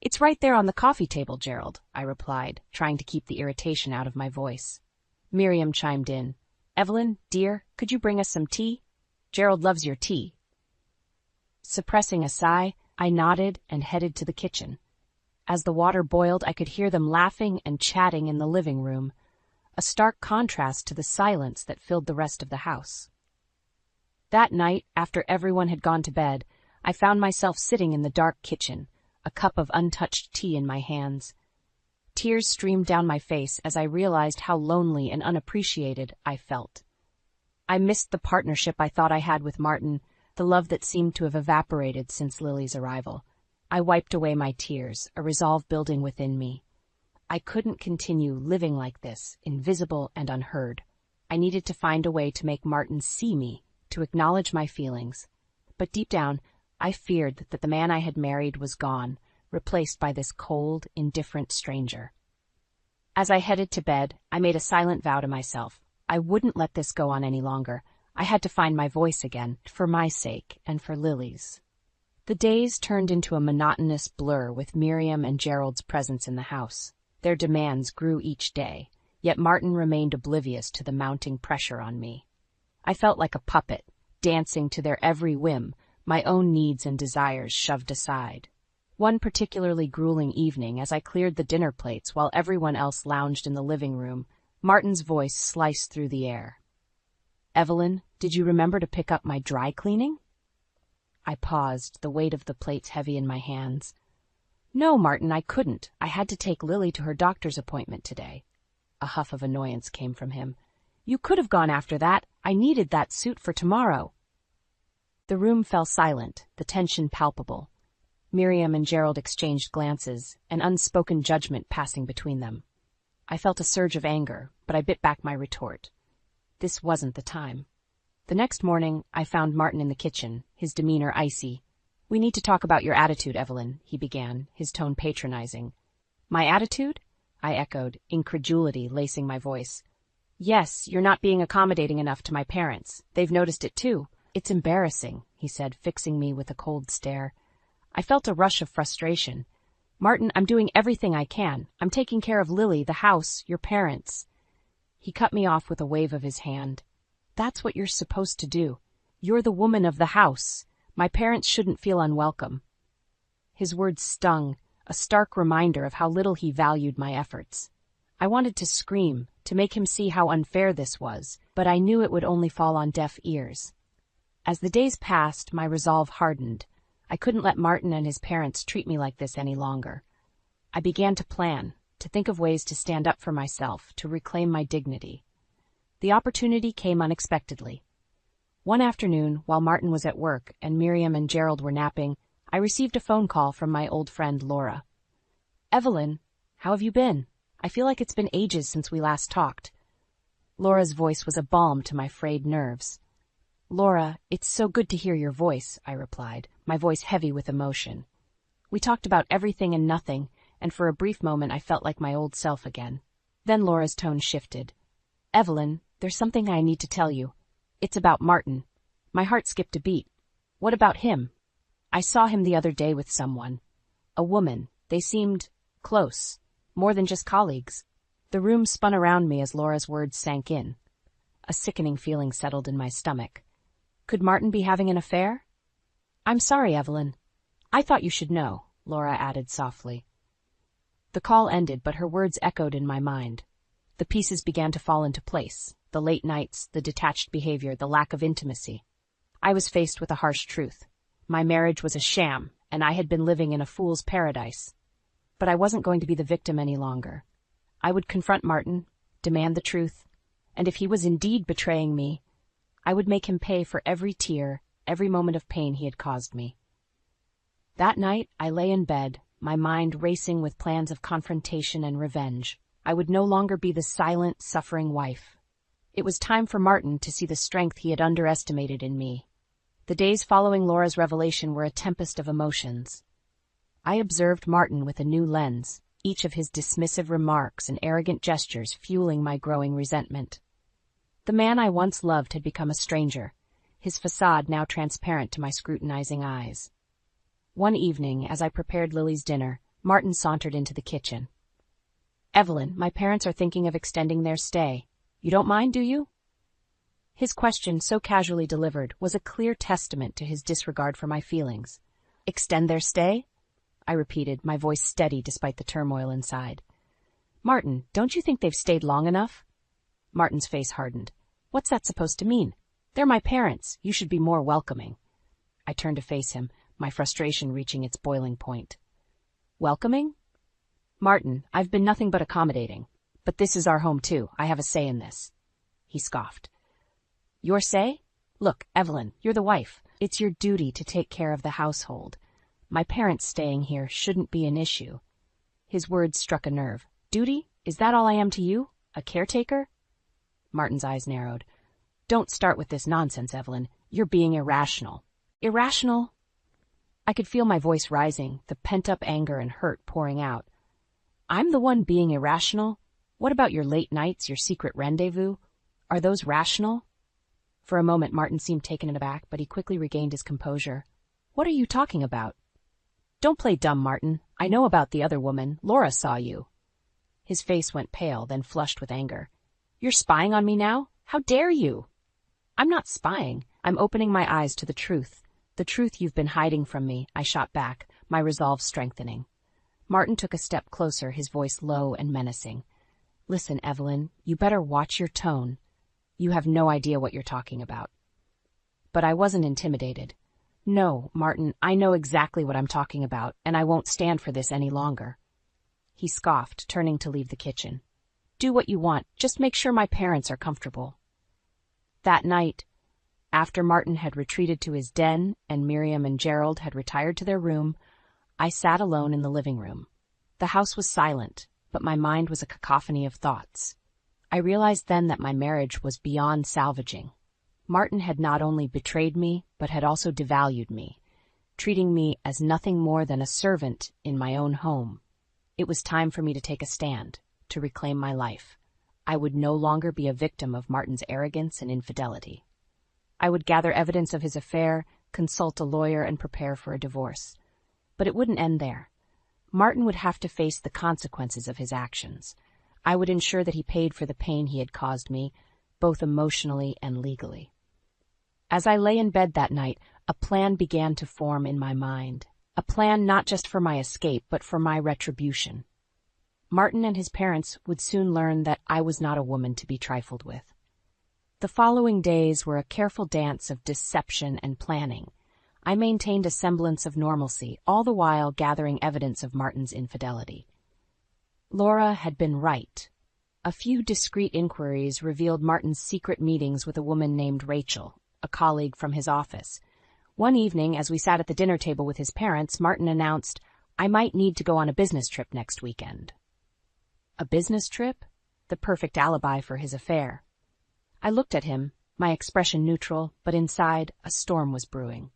It's right there on the coffee table, Gerald, I replied, trying to keep the irritation out of my voice. Miriam chimed in. Evelyn, dear, could you bring us some tea? Gerald loves your tea. Suppressing a sigh, I nodded and headed to the kitchen. As the water boiled, I could hear them laughing and chatting in the living room, a stark contrast to the silence that filled the rest of the house. That night, after everyone had gone to bed, I found myself sitting in the dark kitchen, a cup of untouched tea in my hands. Tears streamed down my face as I realized how lonely and unappreciated I felt. I missed the partnership I thought I had with Martin, the love that seemed to have evaporated since Lily's arrival. I wiped away my tears, a resolve building within me. I couldn't continue living like this, invisible and unheard. I needed to find a way to make Martin see me, to acknowledge my feelings. But deep down, I feared that the man I had married was gone, replaced by this cold, indifferent stranger. As I headed to bed, I made a silent vow to myself. I wouldn't let this go on any longer. I had to find my voice again, for my sake and for Lily's. The days turned into a monotonous blur with Miriam and Gerald's presence in the house. Their demands grew each day, yet Martin remained oblivious to the mounting pressure on me. I felt like a puppet, dancing to their every whim, my own needs and desires shoved aside. One particularly grueling evening, as I cleared the dinner plates while everyone else lounged in the living room, Martin's voice sliced through the air. Evelyn, did you remember to pick up my dry cleaning? I paused, the weight of the plates heavy in my hands. No, Martin, I couldn't. I had to take Lily to her doctor's appointment today. A huff of annoyance came from him. You could have gone after that. I needed that suit for tomorrow. The room fell silent, the tension palpable. Miriam and Gerald exchanged glances, an unspoken judgment passing between them. I felt a surge of anger, but I bit back my retort. This wasn't the time. The next morning, I found Martin in the kitchen, his demeanor icy. "We need to talk about your attitude, Evelyn," he began, his tone patronizing. "My attitude?" I echoed, incredulity lacing my voice. "Yes, you're not being accommodating enough to my parents. They've noticed it too. It's embarrassing," he said, fixing me with a cold stare. I felt a rush of frustration. "Martin, I'm doing everything I can. I'm taking care of Lily, the house, your parents." He cut me off with a wave of his hand. "That's what you're supposed to do. You're the woman of the house. My parents shouldn't feel unwelcome." His words stung, a stark reminder of how little he valued my efforts. I wanted to scream, to make him see how unfair this was, but I knew it would only fall on deaf ears. As the days passed, my resolve hardened. I couldn't let Martin and his parents treat me like this any longer. I began to plan, to think of ways to stand up for myself, to reclaim my dignity. The opportunity came unexpectedly. One afternoon, while Martin was at work and Miriam and Gerald were napping, I received a phone call from my old friend Laura. "Evelyn, how have you been? I feel like it's been ages since we last talked." Laura's voice was a balm to my frayed nerves. "Laura, it's so good to hear your voice," I replied, my voice heavy with emotion. We talked about everything and nothing, and for a brief moment I felt like my old self again. Then Laura's tone shifted. "Evelyn, there's something I need to tell you. It's about Martin." My heart skipped a beat. "What about him?" "I saw him the other day with someone. A woman. They seemed close. More than just colleagues." The room spun around me as Laura's words sank in. A sickening feeling settled in my stomach. Could Martin be having an affair? "I'm sorry, Evelyn. I thought you should know," Laura added softly. The call ended, but her words echoed in my mind. The pieces began to fall into place. The late nights, the detached behavior, the lack of intimacy. I was faced with a harsh truth. My marriage was a sham, and I had been living in a fool's paradise. But I wasn't going to be the victim any longer. I would confront Martin, demand the truth, and if he was indeed betraying me, I would make him pay for every tear, every moment of pain he had caused me. That night, I lay in bed, my mind racing with plans of confrontation and revenge. I would no longer be the silent, suffering wife. It was time for Martin to see the strength he had underestimated in me. The days following Laura's revelation were a tempest of emotions. I observed Martin with a new lens, each of his dismissive remarks and arrogant gestures fueling my growing resentment. The man I once loved had become a stranger, his facade now transparent to my scrutinizing eyes. One evening, as I prepared Lily's dinner, Martin sauntered into the kitchen. "Evelyn, my parents are thinking of extending their stay. You don't mind, do you?" His question, so casually delivered, was a clear testament to his disregard for my feelings. "Extend their stay?" I repeated, my voice steady despite the turmoil inside. "Martin, don't you think they've stayed long enough?" Martin's face hardened. "What's that supposed to mean? They're my parents. You should be more welcoming." I turned to face him, my frustration reaching its boiling point. "Welcoming? Martin, I've been nothing but accommodating. But this is our home too. I have a say in this." He scoffed. "Your say? Look, Evelyn, you're the wife. It's your duty to take care of the household. My parents staying here shouldn't be an issue." His words struck a nerve. "Duty? Is that all I am to you? A caretaker?" Martin's eyes narrowed. "Don't start with this nonsense, Evelyn. You're being irrational." "Irrational?" I could feel my voice rising, the pent-up anger and hurt pouring out. "I'm the one being irrational? What about your late nights, your secret rendezvous? Are those rational?" For a moment Martin seemed taken aback, but he quickly regained his composure. "What are you talking about?" "Don't play dumb, Martin. I know about the other woman. Laura saw you." His face went pale, then flushed with anger. "You're spying on me now? How dare you?" "I'm not spying. I'm opening my eyes to the truth. The truth you've been hiding from me," I shot back, my resolve strengthening. Martin took a step closer, his voice low and menacing. "Listen, Evelyn, you better watch your tone. You have no idea what you're talking about." But I wasn't intimidated. "No, Martin, I know exactly what I'm talking about, and I won't stand for this any longer." He scoffed, turning to leave the kitchen. "Do what you want, just make sure my parents are comfortable." That night, after Martin had retreated to his den and Miriam and Gerald had retired to their room, I sat alone in the living room. The house was silent, but my mind was a cacophony of thoughts. I realized then that my marriage was beyond salvaging. Martin had not only betrayed me, but had also devalued me, treating me as nothing more than a servant in my own home. It was time for me to take a stand, to reclaim my life. I would no longer be a victim of Martin's arrogance and infidelity. I would gather evidence of his affair, consult a lawyer, and prepare for a divorce. But it wouldn't end there. Martin would have to face the consequences of his actions. I would ensure that he paid for the pain he had caused me, both emotionally and legally. As I lay in bed that night, a plan began to form in my mind. A plan not just for my escape, but for my retribution. Martin and his parents would soon learn that I was not a woman to be trifled with. The following days were a careful dance of deception and planning. I maintained a semblance of normalcy, all the while gathering evidence of Martin's infidelity. Laura had been right. A few discreet inquiries revealed Martin's secret meetings with a woman named Rachel, a colleague from his office. One evening, as we sat at the dinner table with his parents, Martin announced, "I might need to go on a business trip next weekend." A business trip? The perfect alibi for his affair. I looked at him, my expression neutral, but inside, a storm was brewing.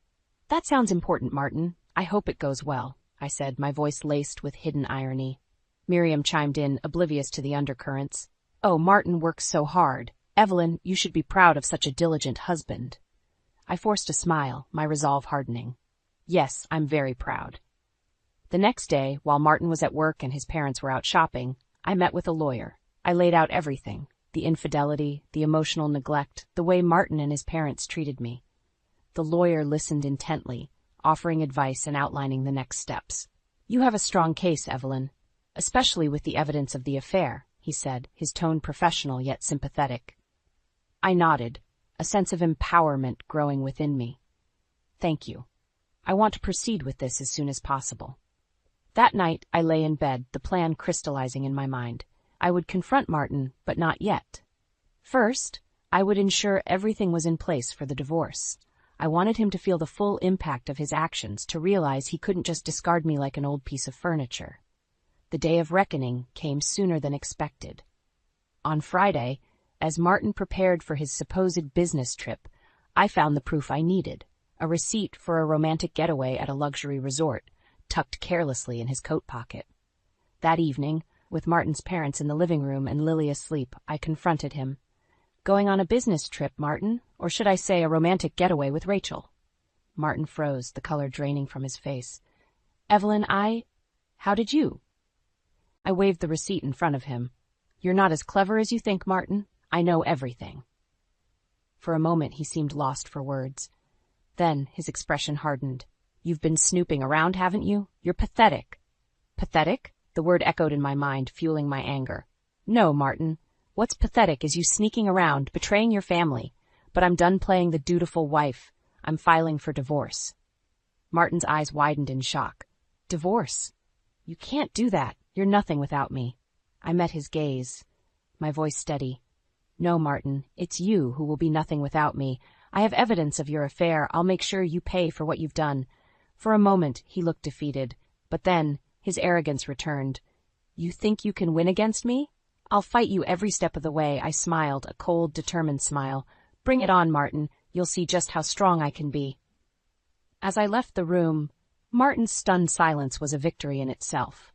"That sounds important, Martin. I hope it goes well," I said, my voice laced with hidden irony. Miriam chimed in, oblivious to the undercurrents. "Oh, Martin works so hard. Evelyn, you should be proud of such a diligent husband." I forced a smile, my resolve hardening. "Yes, I'm very proud." The next day, while Martin was at work and his parents were out shopping, I met with a lawyer. I laid out everything, the infidelity, the emotional neglect, the way Martin and his parents treated me. The lawyer listened intently, offering advice and outlining the next steps. "You have a strong case, Evelyn, especially with the evidence of the affair," he said, his tone professional yet sympathetic. I nodded, a sense of empowerment growing within me. "Thank you. I want to proceed with this as soon as possible." That night, I lay in bed, the plan crystallizing in my mind. I would confront Martin, but not yet. First, I would ensure everything was in place for the divorce. I wanted him to feel the full impact of his actions, to realize he couldn't just discard me like an old piece of furniture. The day of reckoning came sooner than expected. On Friday, as Martin prepared for his supposed business trip, I found the proof I needed, a receipt for a romantic getaway at a luxury resort, tucked carelessly in his coat pocket. That evening, with Martin's parents in the living room and Lily asleep, I confronted him. "Going on a business trip, Martin, or should I say a romantic getaway with Rachel?" Martin froze, the color draining from his face. "Evelyn, how did you?" I waved the receipt in front of him. "You're not as clever as you think, Martin. I know everything." For a moment he seemed lost for words. Then his expression hardened. "You've been snooping around, haven't you? You're pathetic." "Pathetic?" The word echoed in my mind, fueling my anger. "No, Martin. What's pathetic is you sneaking around, betraying your family. But I'm done playing the dutiful wife. I'm filing for divorce." Martin's eyes widened in shock. "Divorce? You can't do that. You're nothing without me." I met his gaze, my voice steady. "No, Martin, it's you who will be nothing without me. I have evidence of your affair. I'll make sure you pay for what you've done." For a moment, he looked defeated, but then his arrogance returned. "You think you can win against me? I'll fight you every step of the way." I smiled, a cold, determined smile. "Bring it on, Martin. You'll see just how strong I can be." As I left the room, Martin's stunned silence was a victory in itself.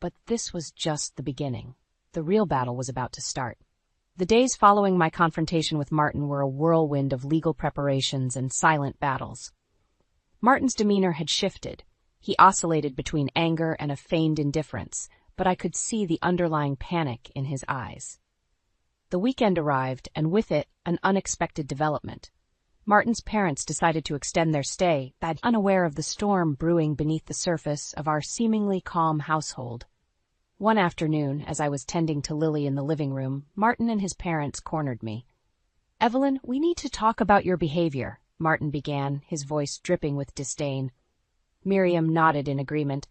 But this was just the beginning. The real battle was about to start. The days following my confrontation with Martin were a whirlwind of legal preparations and silent battles. Martin's demeanor had shifted. He oscillated between anger and a feigned indifference, but I could see the underlying panic in his eyes. The weekend arrived, and with it, an unexpected development. Martin's parents decided to extend their stay, unaware of the storm brewing beneath the surface of our seemingly calm household. One afternoon, as I was tending to Lily in the living room, Martin and his parents cornered me. "Evelyn, we need to talk about your behavior," Martin began, his voice dripping with disdain. Miriam nodded in agreement.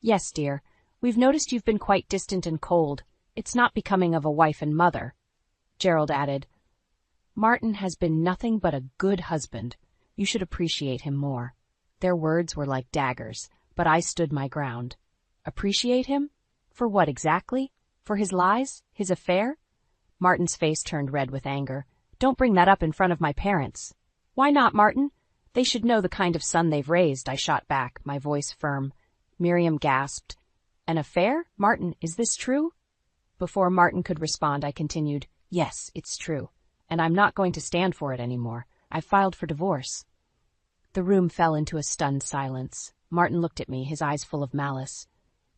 "Yes, dear. We've noticed you've been quite distant and cold. It's not becoming of a wife and mother." Gerald added, "Martin has been nothing but a good husband. You should appreciate him more." Their words were like daggers, but I stood my ground. Appreciate him? For what exactly? For his lies? His affair? Martin's face turned red with anger. Don't bring that up in front of my parents. Why not, Martin? They should know the kind of son they've raised, I shot back, my voice firm. Miriam gasped. An affair? Martin, is this true? Before Martin could respond, I continued, Yes, it's true. And I'm not going to stand for it anymore. I've filed for divorce. The room fell into a stunned silence. Martin looked at me, his eyes full of malice.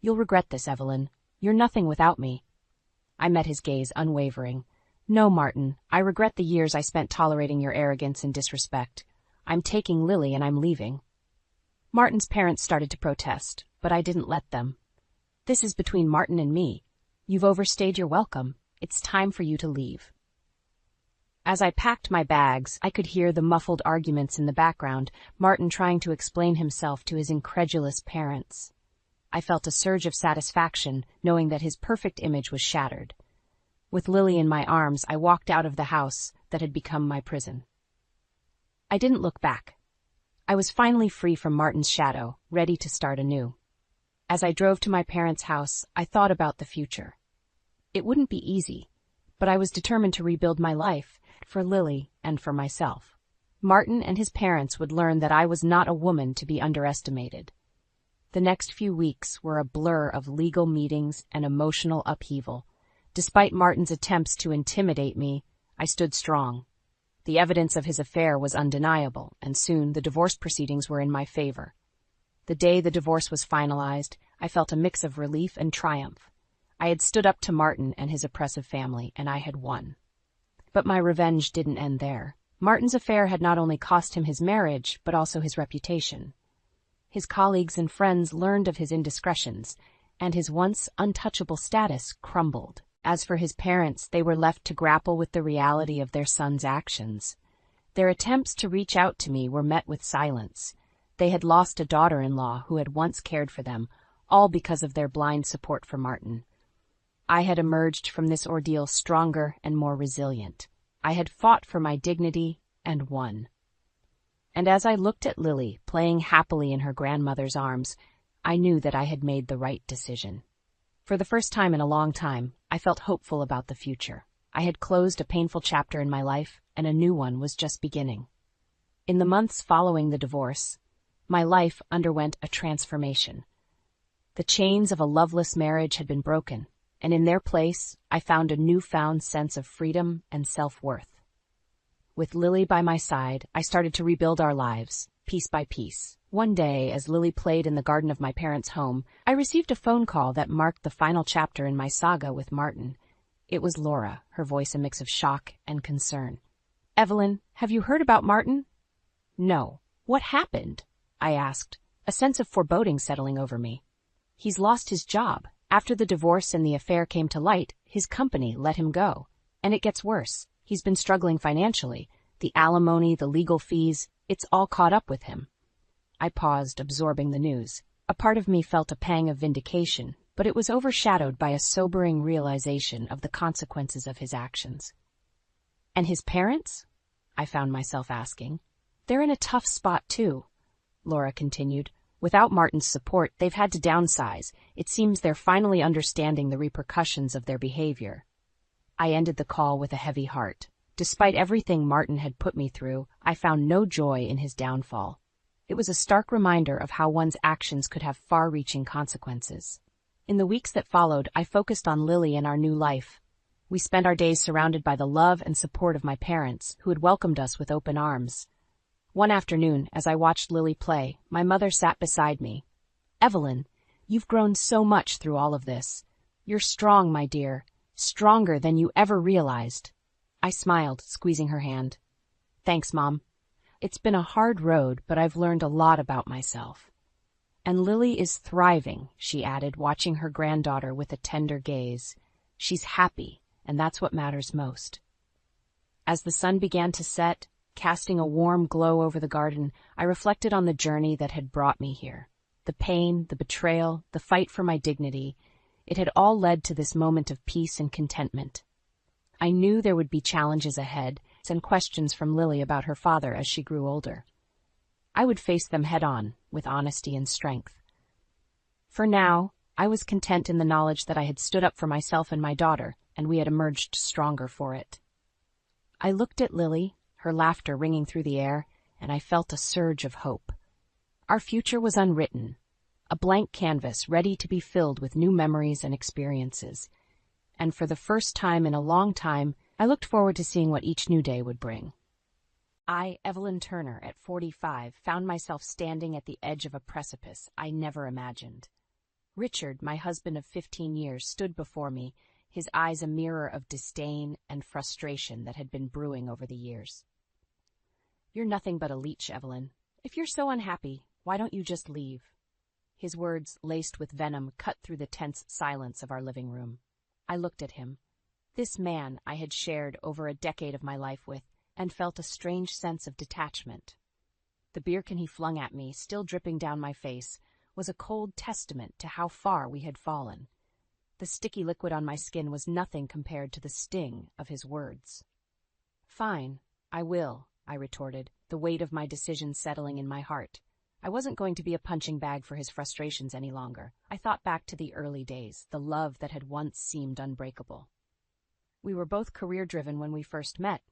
You'll regret this, Evelyn. You're nothing without me. I met his gaze, unwavering. No, Martin, I regret the years I spent tolerating your arrogance and disrespect. I'm taking Lily and I'm leaving. Martin's parents started to protest, but I didn't let them. This is between Martin and me. You've overstayed your welcome. It's time for you to leave. As I packed my bags, I could hear the muffled arguments in the background, Martin trying to explain himself to his incredulous parents. I felt a surge of satisfaction, knowing that his perfect image was shattered. With Lily in my arms, I walked out of the house that had become my prison. I didn't look back. I was finally free from Martin's shadow, ready to start anew. As I drove to my parents' house, I thought about the future. It wouldn't be easy, but I was determined to rebuild my life, for Lily and for myself. Martin and his parents would learn that I was not a woman to be underestimated. The next few weeks were a blur of legal meetings and emotional upheaval. Despite Martin's attempts to intimidate me, I stood strong. The evidence of his affair was undeniable, and soon the divorce proceedings were in my favor. The day the divorce was finalized, I felt a mix of relief and triumph. I had stood up to Martin and his oppressive family, and I had won. But my revenge didn't end there. Martin's affair had not only cost him his marriage, but also his reputation. His colleagues and friends learned of his indiscretions, and his once untouchable status crumbled. As for his parents, they were left to grapple with the reality of their son's actions. Their attempts to reach out to me were met with silence. They had lost a daughter-in-law who had once cared for them, all because of their blind support for Martin. I had emerged from this ordeal stronger and more resilient. I had fought for my dignity and won. And as I looked at Lily, playing happily in her grandmother's arms, I knew that I had made the right decision. For the first time in a long time, I felt hopeful about the future. I had closed a painful chapter in my life, and a new one was just beginning. In the months following the divorce, my life underwent a transformation. The chains of a loveless marriage had been broken, and in their place, I found a newfound sense of freedom and self-worth. With Lily by my side, I started to rebuild our lives, piece by piece. One day, as Lily played in the garden of my parents' home, I received a phone call that marked the final chapter in my saga with Martin. It was Laura, her voice a mix of shock and concern. "Evelyn, have you heard about Martin?" "No. What happened?" I asked, a sense of foreboding settling over me. "He's lost his job. After the divorce and the affair came to light, his company let him go. And it gets worse. He's been struggling financially. The alimony, the legal fees, it's all caught up with him." I paused, absorbing the news. A part of me felt a pang of vindication, but it was overshadowed by a sobering realization of the consequences of his actions. "And his parents?" I found myself asking. "They're in a tough spot, too," Laura continued. "Without Martin's support, they've had to downsize. It seems they're finally understanding the repercussions of their behavior." I ended the call with a heavy heart. Despite everything Martin had put me through, I found no joy in his downfall. It was a stark reminder of how one's actions could have far-reaching consequences. In the weeks that followed, I focused on Lily and our new life. We spent our days surrounded by the love and support of my parents, who had welcomed us with open arms. One afternoon, as I watched Lily play, my mother sat beside me. "Evelyn, you've grown so much through all of this. You're strong, my dear, stronger than you ever realized." I smiled, squeezing her hand. "Thanks, Mom. It's been a hard road, but I've learned a lot about myself." "And Lily is thriving," she added, watching her granddaughter with a tender gaze. "She's happy, and that's what matters most." As the sun began to set, casting a warm glow over the garden, I reflected on the journey that had brought me here. The pain, the betrayal, the fight for my dignity, it had all led to this moment of peace and contentment. I knew there would be challenges ahead, and questions from Lily about her father as she grew older. I would face them head-on, with honesty and strength. For now, I was content in the knowledge that I had stood up for myself and my daughter, and we had emerged stronger for it. I looked at Lily, her laughter ringing through the air, and I felt a surge of hope. Our future was unwritten, a blank canvas ready to be filled with new memories and experiences. And for the first time in a long time, I looked forward to seeing what each new day would bring. I, Evelyn Turner, at 45, found myself standing at the edge of a precipice I never imagined. Richard, my husband of 15 years, stood before me, his eyes a mirror of disdain and frustration that had been brewing over the years. "You're nothing but a leech, Evelyn. If you're so unhappy, why don't you just leave?" His words, laced with venom, cut through the tense silence of our living room. I looked at him. This man I had shared over a decade of my life with, and felt a strange sense of detachment. The beer can he flung at me, still dripping down my face, was a cold testament to how far we had fallen. The sticky liquid on my skin was nothing compared to the sting of his words. "Fine, I will," I retorted, the weight of my decision settling in my heart. I wasn't going to be a punching bag for his frustrations any longer. I thought back to the early days, the love that had once seemed unbreakable. We were both career-driven when we first met.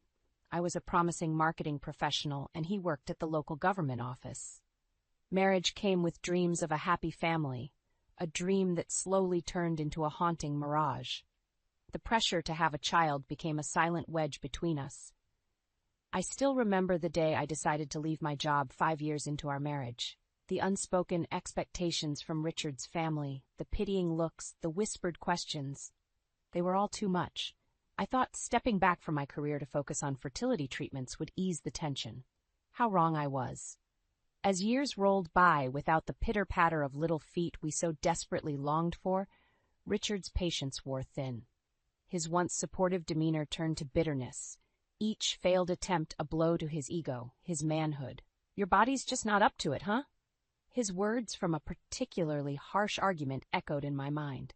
I was a promising marketing professional, and he worked at the local government office. Marriage came with dreams of a happy family, a dream that slowly turned into a haunting mirage. The pressure to have a child became a silent wedge between us. I still remember the day I decided to leave my job 5 years into our marriage. The unspoken expectations from Richard's family, the pitying looks, the whispered questions. They were all too much. I thought stepping back from my career to focus on fertility treatments would ease the tension. How wrong I was. As years rolled by without the pitter-patter of little feet we so desperately longed for, Richard's patience wore thin. His once supportive demeanor turned to bitterness, each failed attempt a blow to his ego, his manhood. "Your body's just not up to it, huh?" His words from a particularly harsh argument echoed in my mind.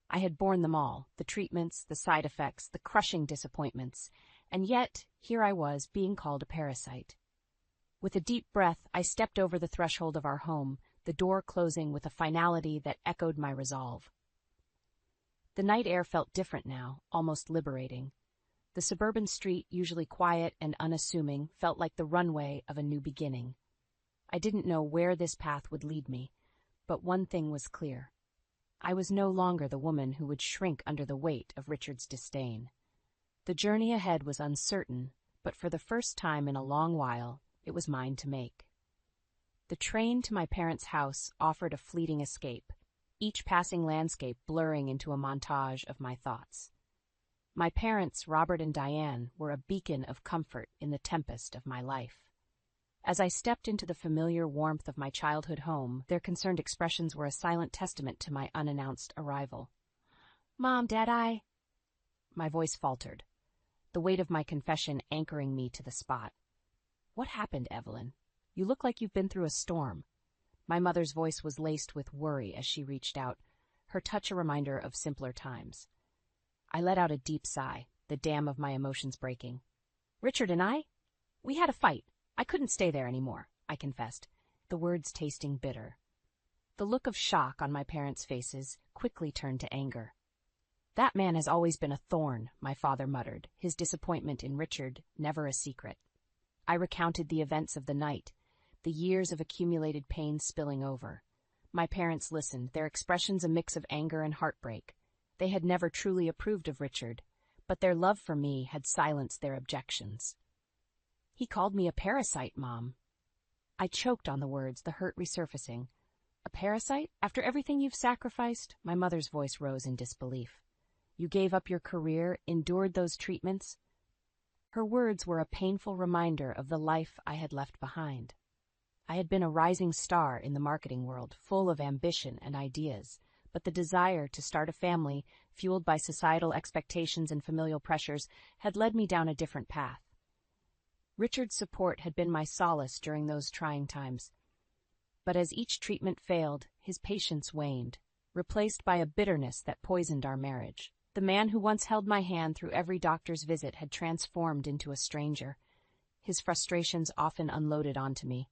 I had borne them all, the treatments, the side effects, the crushing disappointments, and yet here I was being called a parasite. With a deep breath, I stepped over the threshold of our home, the door closing with a finality that echoed my resolve. The night air felt different now, almost liberating. The suburban street, usually quiet and unassuming, felt like the runway of a new beginning. I didn't know where this path would lead me, but one thing was clear. I was no longer the woman who would shrink under the weight of Richard's disdain. The journey ahead was uncertain, but for the first time in a long while, it was mine to make. The train to my parents' house offered a fleeting escape, each passing landscape blurring into a montage of my thoughts. My parents, Robert and Diane, were a beacon of comfort in the tempest of my life. As I stepped into the familiar warmth of my childhood home, their concerned expressions were a silent testament to my unannounced arrival. "Mom, Dad, My voice faltered, the weight of my confession anchoring me to the spot. "What happened, Evelyn? You look like you've been through a storm." My mother's voice was laced with worry as she reached out, her touch a reminder of simpler times. I let out a deep sigh, the dam of my emotions breaking. "Richard and we had a fight. I couldn't stay there anymore," I confessed, the words tasting bitter. The look of shock on my parents' faces quickly turned to anger. "That man has always been a thorn," my father muttered, his disappointment in Richard never a secret. I recounted the events of the night, the years of accumulated pain spilling over. My parents listened, their expressions a mix of anger and heartbreak. They had never truly approved of Richard, but their love for me had silenced their objections. "He called me a parasite, Mom." I choked on the words, the hurt resurfacing. "A parasite? After everything you've sacrificed?" My mother's voice rose in disbelief. "You gave up your career, endured those treatments?" Her words were a painful reminder of the life I had left behind. I had been a rising star in the marketing world, full of ambition and ideas, but the desire to start a family, fueled by societal expectations and familial pressures, had led me down a different path. Richard's support had been my solace during those trying times, but as each treatment failed, his patience waned, replaced by a bitterness that poisoned our marriage. The man who once held my hand through every doctor's visit had transformed into a stranger, his frustrations often unloaded onto me.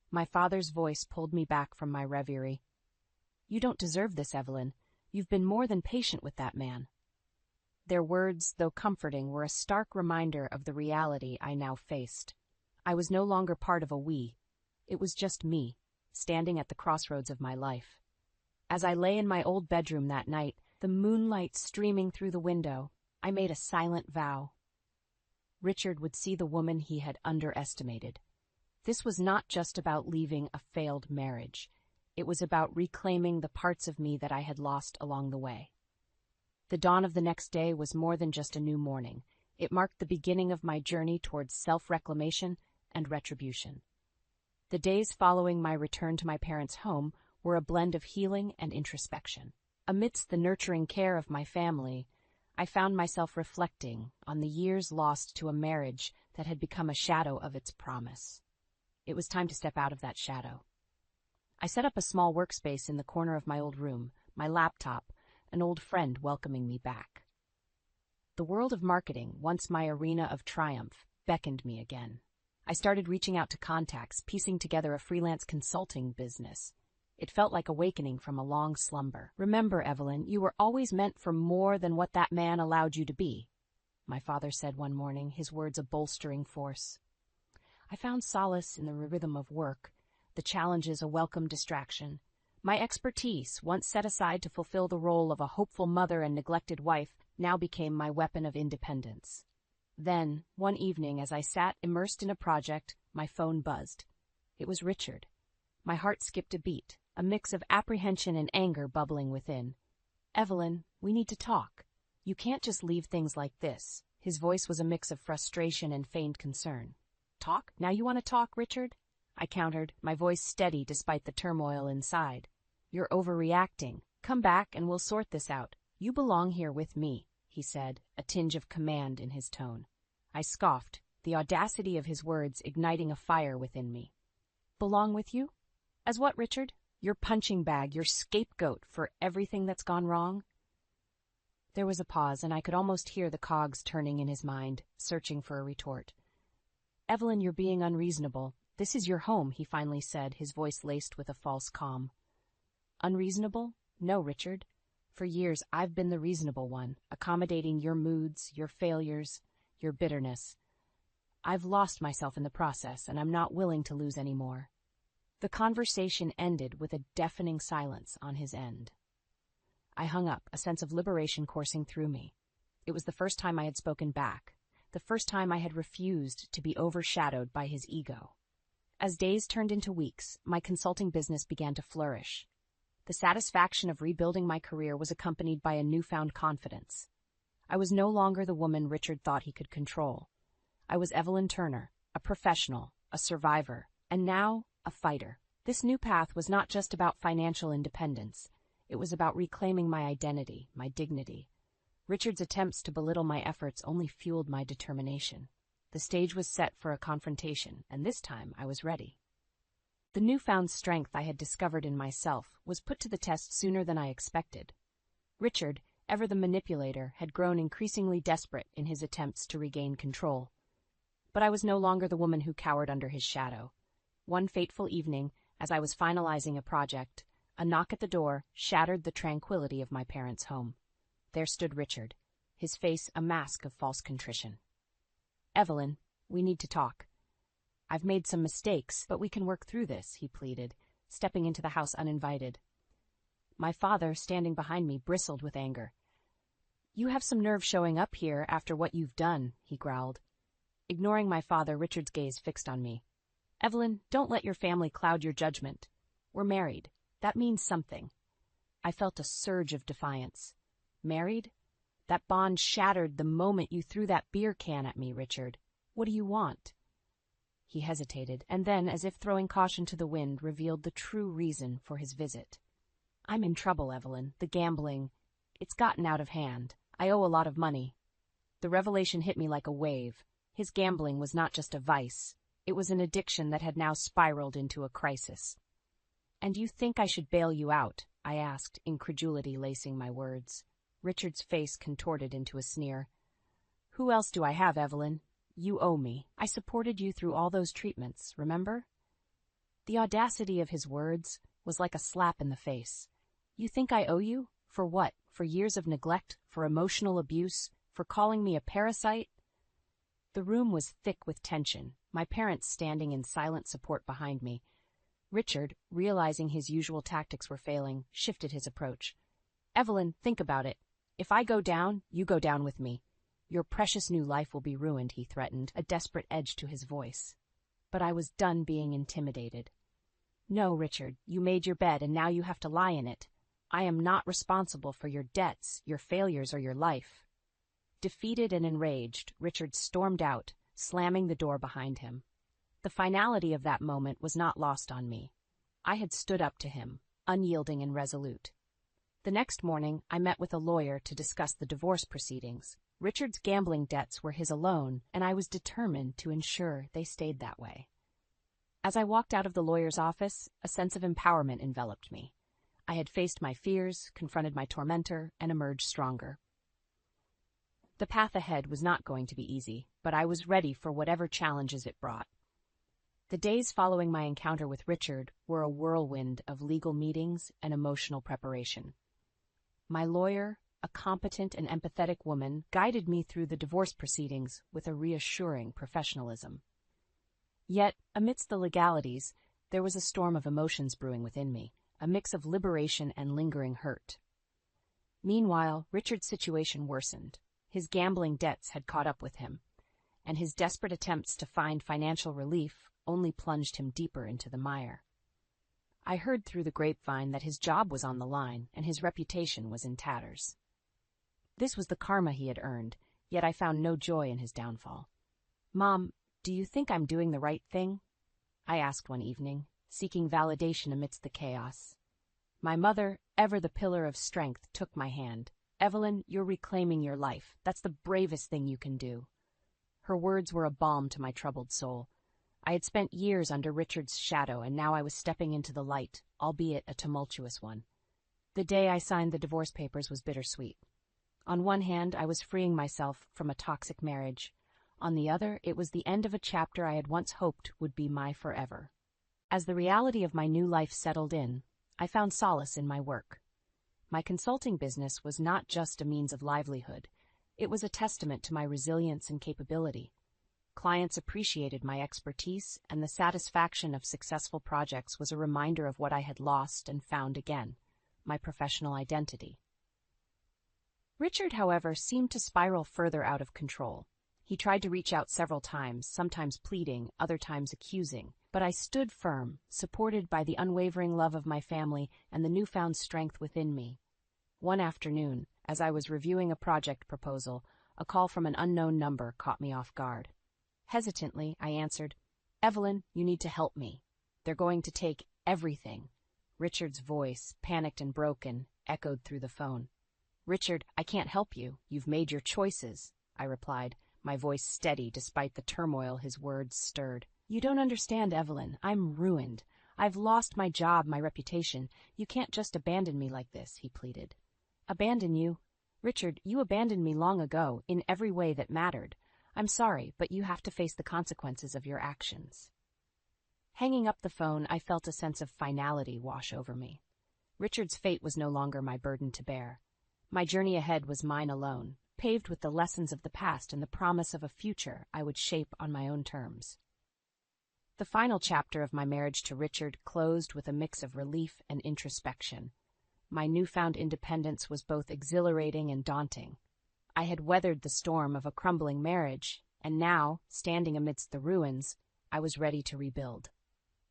My father's voice pulled me back from my reverie. "You don't deserve this, Evelyn. You've been more than patient with that man." Their words, though comforting, were a stark reminder of the reality I now faced. I was no longer part of a we. It was just me, standing at the crossroads of my life. As I lay in my old bedroom that night, the moonlight streaming through the window, I made a silent vow. Richard would see the woman he had underestimated. This was not just about leaving a failed marriage. It was about reclaiming the parts of me that I had lost along the way. The dawn of the next day was more than just a new morning. It marked the beginning of my journey towards self-reclamation and retribution. The days following my return to my parents' home were a blend of healing and introspection. Amidst the nurturing care of my family, I found myself reflecting on the years lost to a marriage that had become a shadow of its promise. It was time to step out of that shadow. I set up a small workspace in the corner of my old room, my laptop, an old friend welcoming me back. The world of marketing, once my arena of triumph, beckoned me again. I started reaching out to contacts, piecing together a freelance consulting business. It felt like awakening from a long slumber. "Remember, Evelyn, you were always meant for more than what that man allowed you to be," my father said one morning, his words a bolstering force. I found solace in the rhythm of work, the challenges a welcome distraction. My expertise, once set aside to fulfill the role of a hopeful mother and neglected wife, now became my weapon of independence. Then, one evening, as I sat immersed in a project, my phone buzzed. It was Richard. My heart skipped a beat, a mix of apprehension and anger bubbling within. "Evelyn, we need to talk. You can't just leave things like this." His voice was a mix of frustration and feigned concern. "Talk? Now you want to talk, Richard?" I countered, my voice steady despite the turmoil inside. "You're overreacting. Come back and we'll sort this out. You belong here with me," he said, a tinge of command in his tone. I scoffed, the audacity of his words igniting a fire within me. "Belong with you? As what, Richard? Your punching bag, your scapegoat for everything that's gone wrong?" There was a pause, and I could almost hear the cogs turning in his mind, searching for a retort. "Evelyn, you're being unreasonable. This is your home," he finally said, his voice laced with a false calm. "Unreasonable? No, Richard. For years I've been the reasonable one, accommodating your moods, your failures, your bitterness. I've lost myself in the process, and I'm not willing to lose any more." The conversation ended with a deafening silence on his end. I hung up, a sense of liberation coursing through me. It was the first time I had spoken back, the first time I had refused to be overshadowed by his ego. As days turned into weeks, my consulting business began to flourish. The satisfaction of rebuilding my career was accompanied by a newfound confidence. I was no longer the woman Richard thought he could control. I was Evelyn Turner, a professional, a survivor, and now a fighter. This new path was not just about financial independence. It was about reclaiming my identity, my dignity. Richard's attempts to belittle my efforts only fueled my determination. The stage was set for a confrontation, and this time I was ready. The newfound strength I had discovered in myself was put to the test sooner than I expected. Richard, ever the manipulator, had grown increasingly desperate in his attempts to regain control. But I was no longer the woman who cowered under his shadow. One fateful evening, as I was finalizing a project, a knock at the door shattered the tranquility of my parents' home. There stood Richard, his face a mask of false contrition. "Evelyn, we need to talk. I've made some mistakes, but we can work through this," he pleaded, stepping into the house uninvited. My father, standing behind me, bristled with anger. "You have some nerve showing up here after what you've done," he growled. Ignoring my father, Richard's gaze fixed on me. "Evelyn, don't let your family cloud your judgment. We're married. That means something." I felt a surge of defiance. "Married? That bond shattered the moment you threw that beer can at me, Richard. What do you want?" He hesitated, and then, as if throwing caution to the wind, revealed the true reason for his visit. "I'm in trouble, Evelyn. The gambling, it's gotten out of hand. I owe a lot of money." The revelation hit me like a wave. His gambling was not just a vice. It was an addiction that had now spiraled into a crisis. "And you think I should bail you out?" I asked, incredulity lacing my words. Richard's face contorted into a sneer. "Who else do I have, Evelyn? You owe me. I supported you through all those treatments, remember?" The audacity of his words was like a slap in the face. You think I owe you? For what? For years of neglect? For emotional abuse? For calling me a parasite? The room was thick with tension, my parents standing in silent support behind me. Richard, realizing his usual tactics were failing, shifted his approach. Evelyn, think about it. If I go down, you go down with me. Your precious new life will be ruined, he threatened, a desperate edge to his voice. But I was done being intimidated. No, Richard, you made your bed and now you have to lie in it. I am not responsible for your debts, your failures, or your life. Defeated and enraged, Richard stormed out, slamming the door behind him. The finality of that moment was not lost on me. I had stood up to him, unyielding and resolute. The next morning, I met with a lawyer to discuss the divorce proceedings. Richard's gambling debts were his alone, and I was determined to ensure they stayed that way. As I walked out of the lawyer's office, a sense of empowerment enveloped me. I had faced my fears, confronted my tormentor, and emerged stronger. The path ahead was not going to be easy, but I was ready for whatever challenges it brought. The days following my encounter with Richard were a whirlwind of legal meetings and emotional preparation. My lawyer, a competent and empathetic woman, guided me through the divorce proceedings with a reassuring professionalism. Yet, amidst the legalities, there was a storm of emotions brewing within me, a mix of liberation and lingering hurt. Meanwhile, Richard's situation worsened. His gambling debts had caught up with him, and his desperate attempts to find financial relief only plunged him deeper into the mire. I heard through the grapevine that his job was on the line and his reputation was in tatters. This was the karma he had earned, yet I found no joy in his downfall. "Mom, do you think I'm doing the right thing?" I asked one evening, seeking validation amidst the chaos. My mother, ever the pillar of strength, took my hand. "Evelyn, you're reclaiming your life. That's the bravest thing you can do." Her words were a balm to my troubled soul. I had spent years under Richard's shadow, and now I was stepping into the light, albeit a tumultuous one. The day I signed the divorce papers was bittersweet. On one hand, I was freeing myself from a toxic marriage. On the other, it was the end of a chapter I had once hoped would be my forever. As the reality of my new life settled in, I found solace in my work. My consulting business was not just a means of livelihood. It was a testament to my resilience and capability. Clients appreciated my expertise, and the satisfaction of successful projects was a reminder of what I had lost and found again, my professional identity. Richard, however, seemed to spiral further out of control. He tried to reach out several times, sometimes pleading, other times accusing, but I stood firm, supported by the unwavering love of my family and the newfound strength within me. One afternoon, as I was reviewing a project proposal, a call from an unknown number caught me off guard. Hesitantly, I answered, "Evelyn, you need to help me. They're going to take everything." Richard's voice, panicked and broken, echoed through the phone. "Richard, I can't help you. You've made your choices," I replied, my voice steady despite the turmoil his words stirred. "You don't understand, Evelyn. I'm ruined. I've lost my job, my reputation. You can't just abandon me like this," he pleaded. "Abandon you? Richard, you abandoned me long ago, in every way that mattered. I'm sorry, but you have to face the consequences of your actions." Hanging up the phone, I felt a sense of finality wash over me. Richard's fate was no longer my burden to bear. My journey ahead was mine alone, paved with the lessons of the past and the promise of a future I would shape on my own terms. The final chapter of my marriage to Richard closed with a mix of relief and introspection. My newfound independence was both exhilarating and daunting. I had weathered the storm of a crumbling marriage, and now, standing amidst the ruins, I was ready to rebuild.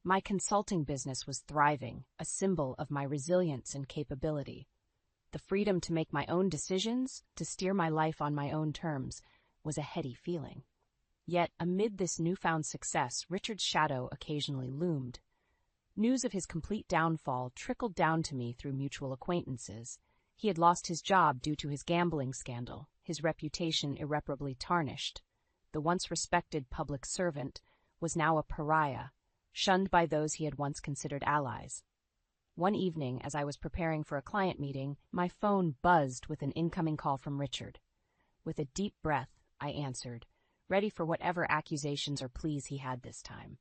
My consulting business was thriving, a symbol of my resilience and capability. The freedom to make my own decisions, to steer my life on my own terms, was a heady feeling. Yet, amid this newfound success, Richard's shadow occasionally loomed. News of his complete downfall trickled down to me through mutual acquaintances. He had lost his job due to his gambling scandal, his reputation irreparably tarnished. The once respected public servant was now a pariah, shunned by those he had once considered allies. One evening, as I was preparing for a client meeting, my phone buzzed with an incoming call from Richard. With a deep breath, I answered, ready for whatever accusations or pleas he had this time.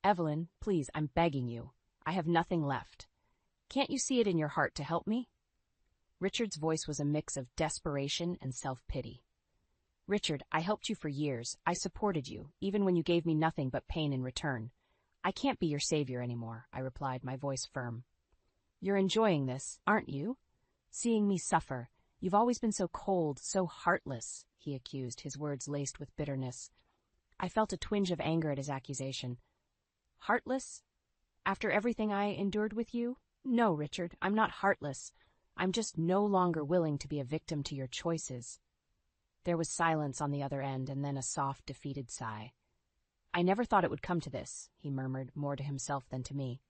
"Evelyn, please, I'm begging you. I have nothing left. Can't you see it in your heart to help me? Richard's voice was a mix of desperation and self-pity. Richard, I helped you for years. I supported you, even when you gave me nothing but pain in return. I can't be your savior anymore, I replied, my voice firm. You're enjoying this, aren't you? Seeing me suffer. You've always been so cold, so heartless, he accused, his words laced with bitterness. I felt a twinge of anger at his accusation. Heartless? After everything I endured with you? No, Richard, I'm not heartless. I'm just no longer willing to be a victim to your choices. There was silence on the other end, and then a soft, defeated sigh. I never thought it would come to this, he murmured, more to himself than to me.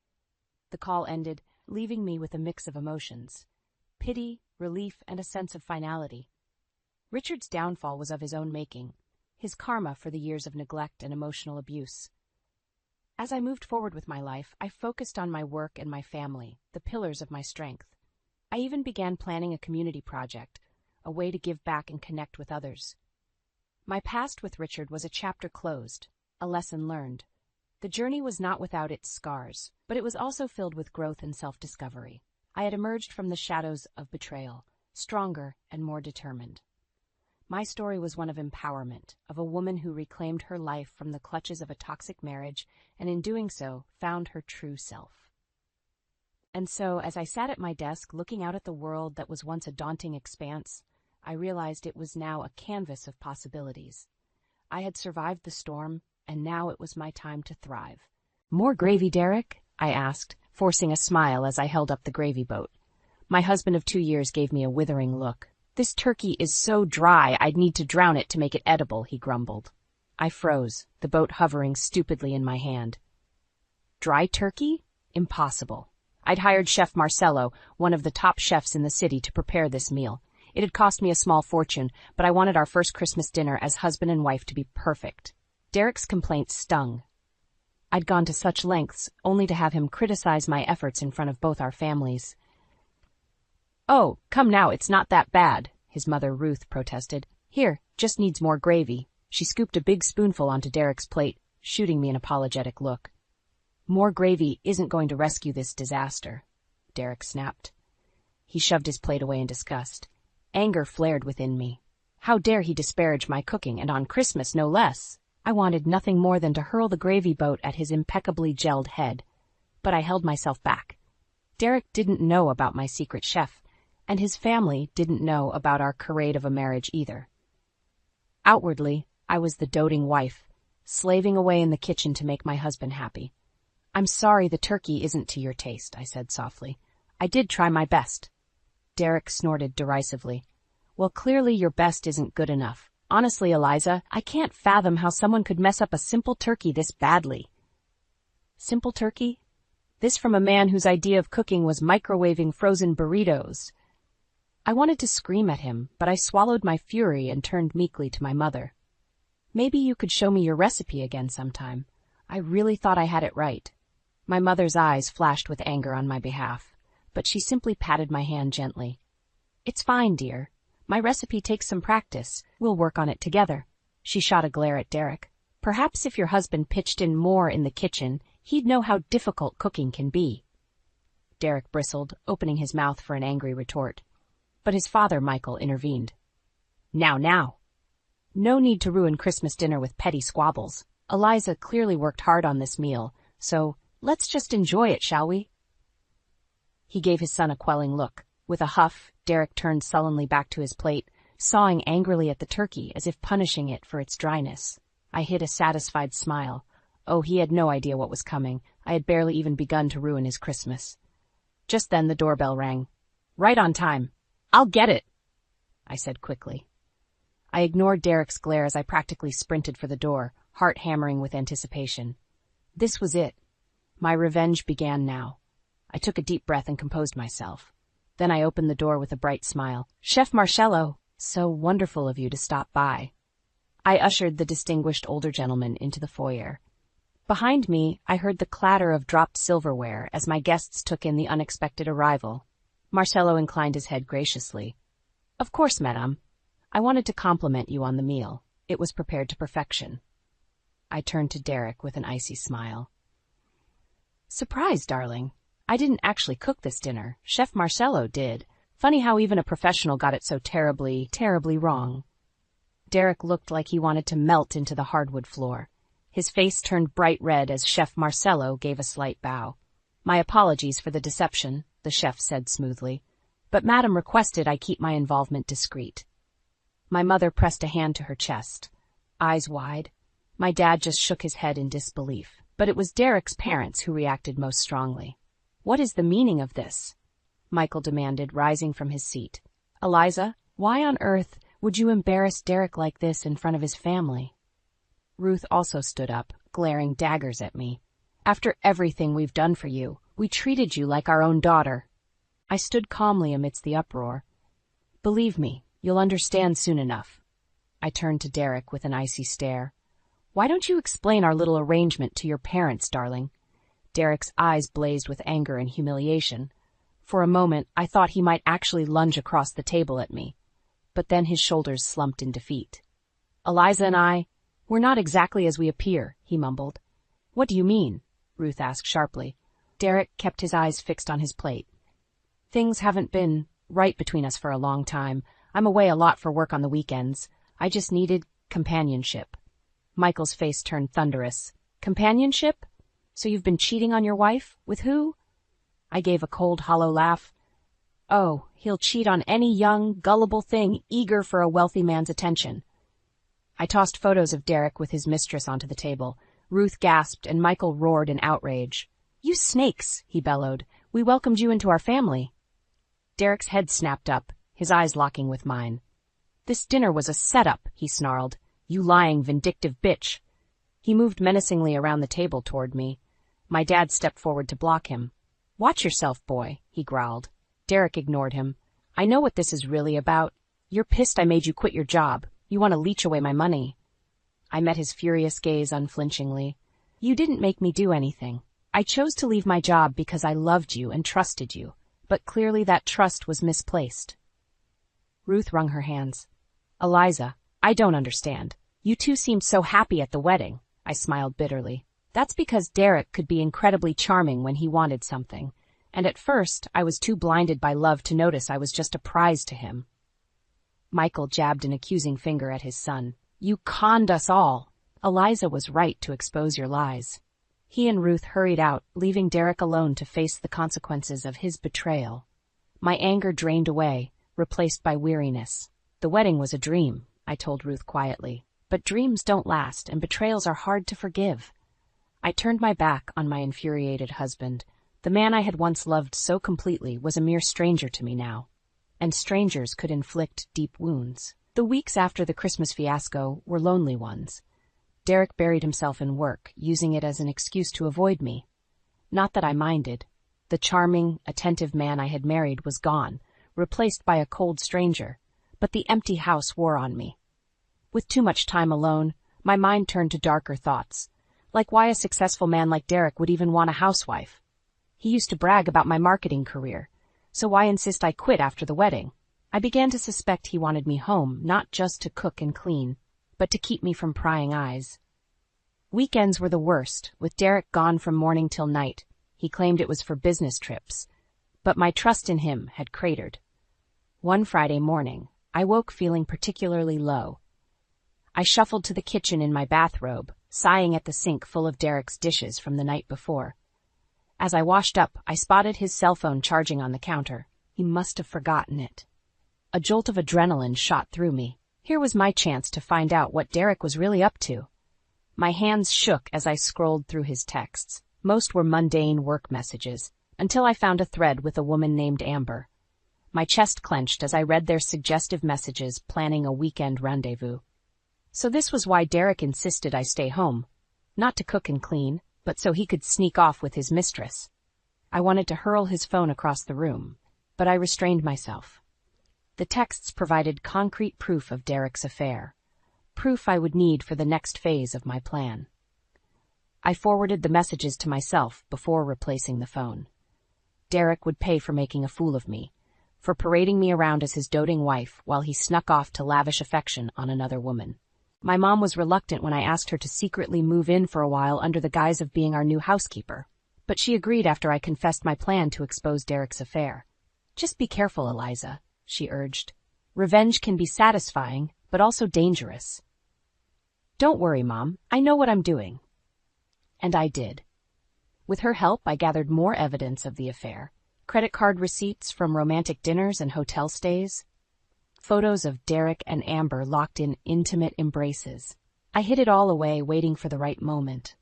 The call ended, leaving me with a mix of emotions. Pity, relief, and a sense of finality. Richard's downfall was of his own making, his karma for the years of neglect and emotional abuse. As I moved forward with my life, I focused on my work and my family, the pillars of my strength. I even began planning a community project, a way to give back and connect with others. My past with Richard was a chapter closed, a lesson learned. The journey was not without its scars, but it was also filled with growth and self-discovery. I had emerged from the shadows of betrayal, stronger and more determined. My story was one of empowerment, of a woman who reclaimed her life from the clutches of a toxic marriage, and in doing so, found her true self. And so, as I sat at my desk looking out at the world that was once a daunting expanse, I realized it was now a canvas of possibilities. I had survived the storm, and now it was my time to thrive. More gravy, Derek? I asked, forcing a smile as I held up the gravy boat. My husband of 2 years gave me a withering look. This turkey is so dry I'd need to drown it to make it edible, he grumbled. I froze, the boat hovering stupidly in my hand. Dry turkey? Impossible. I'd hired Chef Marcello, one of the top chefs in the city, to prepare this meal. It had cost me a small fortune, but I wanted our first Christmas dinner as husband and wife to be perfect. Derek's complaints stung. I'd gone to such lengths, only to have him criticize my efforts in front of both our families. Oh, come now, it's not that bad, his mother Ruth protested. Here, just needs more gravy. She scooped a big spoonful onto Derek's plate, shooting me an apologetic look. More gravy isn't going to rescue this disaster, Derek snapped. He shoved his plate away in disgust. Anger flared within me. How dare he disparage my cooking, and on Christmas no less? I wanted nothing more than to hurl the gravy boat at his impeccably gelled head. But I held myself back. Derek didn't know about my secret chef, and his family didn't know about our charade of a marriage either. Outwardly, I was the doting wife, slaving away in the kitchen to make my husband happy. I'm sorry the turkey isn't to your taste, I said softly. I did try my best. Derek snorted derisively. Well, clearly your best isn't good enough. Honestly, Eliza, I can't fathom how someone could mess up a simple turkey this badly. Simple turkey? This from a man whose idea of cooking was microwaving frozen burritos. I wanted to scream at him, but I swallowed my fury and turned meekly to my mother. Maybe you could show me your recipe again sometime. I really thought I had it right. My mother's eyes flashed with anger on my behalf, but she simply patted my hand gently. It's fine, dear. My recipe takes some practice. We'll work on it together. She shot a glare at Derek. Perhaps if your husband pitched in more in the kitchen, he'd know how difficult cooking can be. Derek bristled, opening his mouth for an angry retort. But his father, Michael, intervened. Now. No need to ruin Christmas dinner with petty squabbles. Eliza clearly worked hard on this meal, so let's just enjoy it, shall we? He gave his son a quelling look. With a huff, Derek turned sullenly back to his plate, sawing angrily at the turkey as if punishing it for its dryness. I hid a satisfied smile. Oh, he had no idea what was coming. I had barely even begun to ruin his Christmas. Just then the doorbell rang. Right on time. I'll get it, I said quickly. I ignored Derek's glare as I practically sprinted for the door, heart hammering with anticipation. This was it. My revenge began now. I took a deep breath and composed myself. Then I opened the door with a bright smile. Chef Marcello, so wonderful of you to stop by. I ushered the distinguished older gentleman into the foyer. Behind me, I heard the clatter of dropped silverware as my guests took in the unexpected arrival. Marcello inclined his head graciously. Of course, madame. I wanted to compliment you on the meal. It was prepared to perfection. I turned to Derek with an icy smile. Surprise, darling. I didn't actually cook this dinner. Chef Marcelo did. Funny how even a professional got it so terribly, terribly wrong. Derek looked like he wanted to melt into the hardwood floor. His face turned bright red as Chef Marcelo gave a slight bow. My apologies for the deception, the chef said smoothly, but Madam requested I keep my involvement discreet. My mother pressed a hand to her chest, eyes wide. My dad just shook his head in disbelief, but it was Derek's parents who reacted most strongly. What is the meaning of this? Michael demanded, rising from his seat. Eliza, why on earth would you embarrass Derek like this in front of his family? Ruth also stood up, glaring daggers at me. After everything we've done for you, we treated you like our own daughter. I stood calmly amidst the uproar. Believe me, you'll understand soon enough. I turned to Derek with an icy stare. Why don't you explain our little arrangement to your parents, darling? Derek's eyes blazed with anger and humiliation. For a moment, I thought he might actually lunge across the table at me. But then his shoulders slumped in defeat. Eliza and we're not exactly as we appear, he mumbled. What do you mean? Ruth asked sharply. Derek kept his eyes fixed on his plate. Things haven't been right between us for a long time. I'm away a lot for work on the weekends. I just needed companionship. Michael's face turned thunderous. Companionship? So you've been cheating on your wife? With who? I gave a cold, hollow laugh. Oh, he'll cheat on any young, gullible thing eager for a wealthy man's attention. I tossed photos of Derek with his mistress onto the table. Ruth gasped and Michael roared in outrage. You snakes, he bellowed. We welcomed you into our family. Derek's head snapped up, his eyes locking with mine. This dinner was a setup, he snarled. You lying, vindictive bitch. He moved menacingly around the table toward me. My dad stepped forward to block him. Watch yourself, boy, he growled. Derek ignored him. I know what this is really about. You're pissed I made you quit your job. You want to leech away my money. I met his furious gaze unflinchingly. You didn't make me do anything. I chose to leave my job because I loved you and trusted you, but clearly that trust was misplaced. Ruth wrung her hands. Eliza, I don't understand. You two seemed so happy at the wedding. I smiled bitterly. That's because Derek could be incredibly charming when he wanted something, and at first I was too blinded by love to notice I was just a prize to him. Michael jabbed an accusing finger at his son. You conned us all. Eliza was right to expose your lies. He and Ruth hurried out, leaving Derek alone to face the consequences of his betrayal. My anger drained away, replaced by weariness. The wedding was a dream, I told Ruth quietly. But dreams don't last, and betrayals are hard to forgive. I turned my back on my infuriated husband. The man I had once loved so completely was a mere stranger to me now. And strangers could inflict deep wounds. The weeks after the Christmas fiasco were lonely ones. Derek buried himself in work, using it as an excuse to avoid me. Not that I minded. The charming, attentive man I had married was gone, replaced by a cold stranger, but the empty house wore on me. With too much time alone, my mind turned to darker thoughts, like why a successful man like Derek would even want a housewife. He used to brag about my marketing career, so why insist I quit after the wedding? I began to suspect he wanted me home, not just to cook and clean, but to keep me from prying eyes. Weekends were the worst, with Derek gone from morning till night. He claimed it was for business trips, but my trust in him had cratered. One Friday morning, I woke feeling particularly low. I shuffled to the kitchen in my bathrobe, sighing at the sink full of Derek's dishes from the night before. As I washed up, I spotted his cell phone charging on the counter. He must have forgotten it. A jolt of adrenaline shot through me. Here was my chance to find out what Derek was really up to. My hands shook as I scrolled through his texts. Most were mundane work messages, until I found a thread with a woman named Amber. My chest clenched as I read their suggestive messages planning a weekend rendezvous. So this was why Derek insisted I stay home. Not to cook and clean, but so he could sneak off with his mistress. I wanted to hurl his phone across the room, but I restrained myself. The texts provided concrete proof of Derek's affair, proof I would need for the next phase of my plan. I forwarded the messages to myself before replacing the phone. Derek would pay for making a fool of me, for parading me around as his doting wife while he snuck off to lavish affection on another woman. My mom was reluctant when I asked her to secretly move in for a while under the guise of being our new housekeeper. but she agreed after I confessed my plan to expose Derek's affair. "Just be careful, Eliza," she urged. "Revenge can be satisfying, but also dangerous." "Don't worry, Mom. I know what I'm doing." And I did. With her help, I gathered more evidence of the affair. Credit card receipts from romantic dinners and hotel stays. Photos of Derek and Amber locked in intimate embraces. I hid it all away, waiting for the right moment.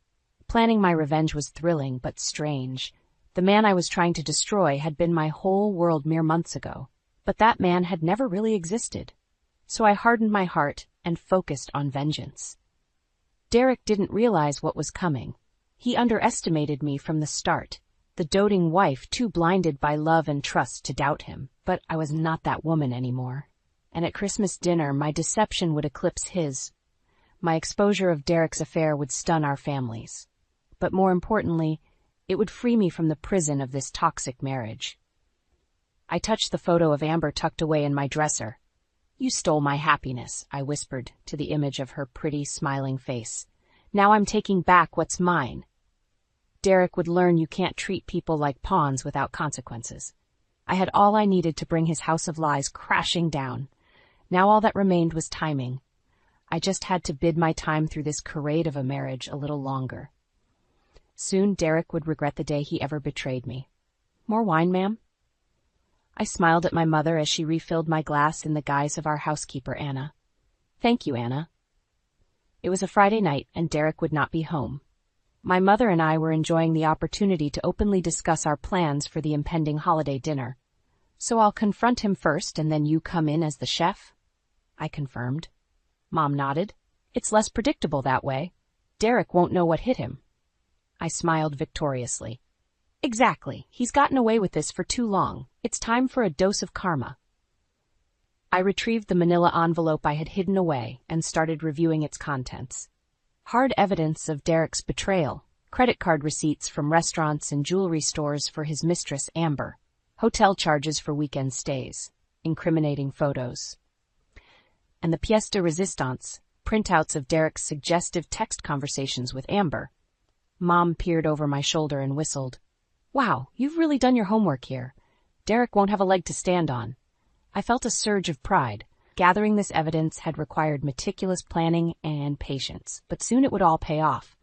Planning my revenge was thrilling, but strange. The man I was trying to destroy had been my whole world mere months ago, but that man had never really existed. So I hardened my heart and focused on vengeance. Derek didn't realize what was coming. He underestimated me from the start, the doting wife too blinded by love and trust to doubt him. But I was not that woman anymore. And at Christmas dinner, my deception would eclipse his. My exposure of Derek's affair would stun our families. But more importantly, it would free me from the prison of this toxic marriage. I touched the photo of Amber tucked away in my dresser. "You stole my happiness," I whispered to the image of her pretty, smiling face. "Now I'm taking back what's mine." Derek would learn you can't treat people like pawns without consequences. I had all I needed to bring his house of lies crashing down. Now all that remained was timing. I just had to bid my time through this charade of a marriage a little longer. Soon Derek would regret the day he ever betrayed me. "More wine, ma'am?" I smiled at my mother as she refilled my glass in the guise of our housekeeper, Anna. "Thank you, Anna." It was a Friday night, and Derek would not be home. My mother and I were enjoying the opportunity to openly discuss our plans for the impending holiday dinner. "So I'll confront him first, and then you come in as the chef?" I confirmed. Mom nodded. "It's less predictable that way. Derek won't know what hit him." I smiled victoriously. "Exactly. He's gotten away with this for too long. It's time for a dose of karma." I retrieved the manila envelope I had hidden away and started reviewing its contents. Hard evidence of Derek's betrayal, credit card receipts from restaurants and jewelry stores for his mistress, Amber, hotel charges for weekend stays, incriminating photos, and the pièce de résistance, printouts of Derek's suggestive text conversations with Amber. Mom peered over my shoulder and whistled. "Wow, you've really done your homework here. Derek won't have a leg to stand on." I felt a surge of pride. Gathering this evidence had required meticulous planning and patience, but soon it would all pay off.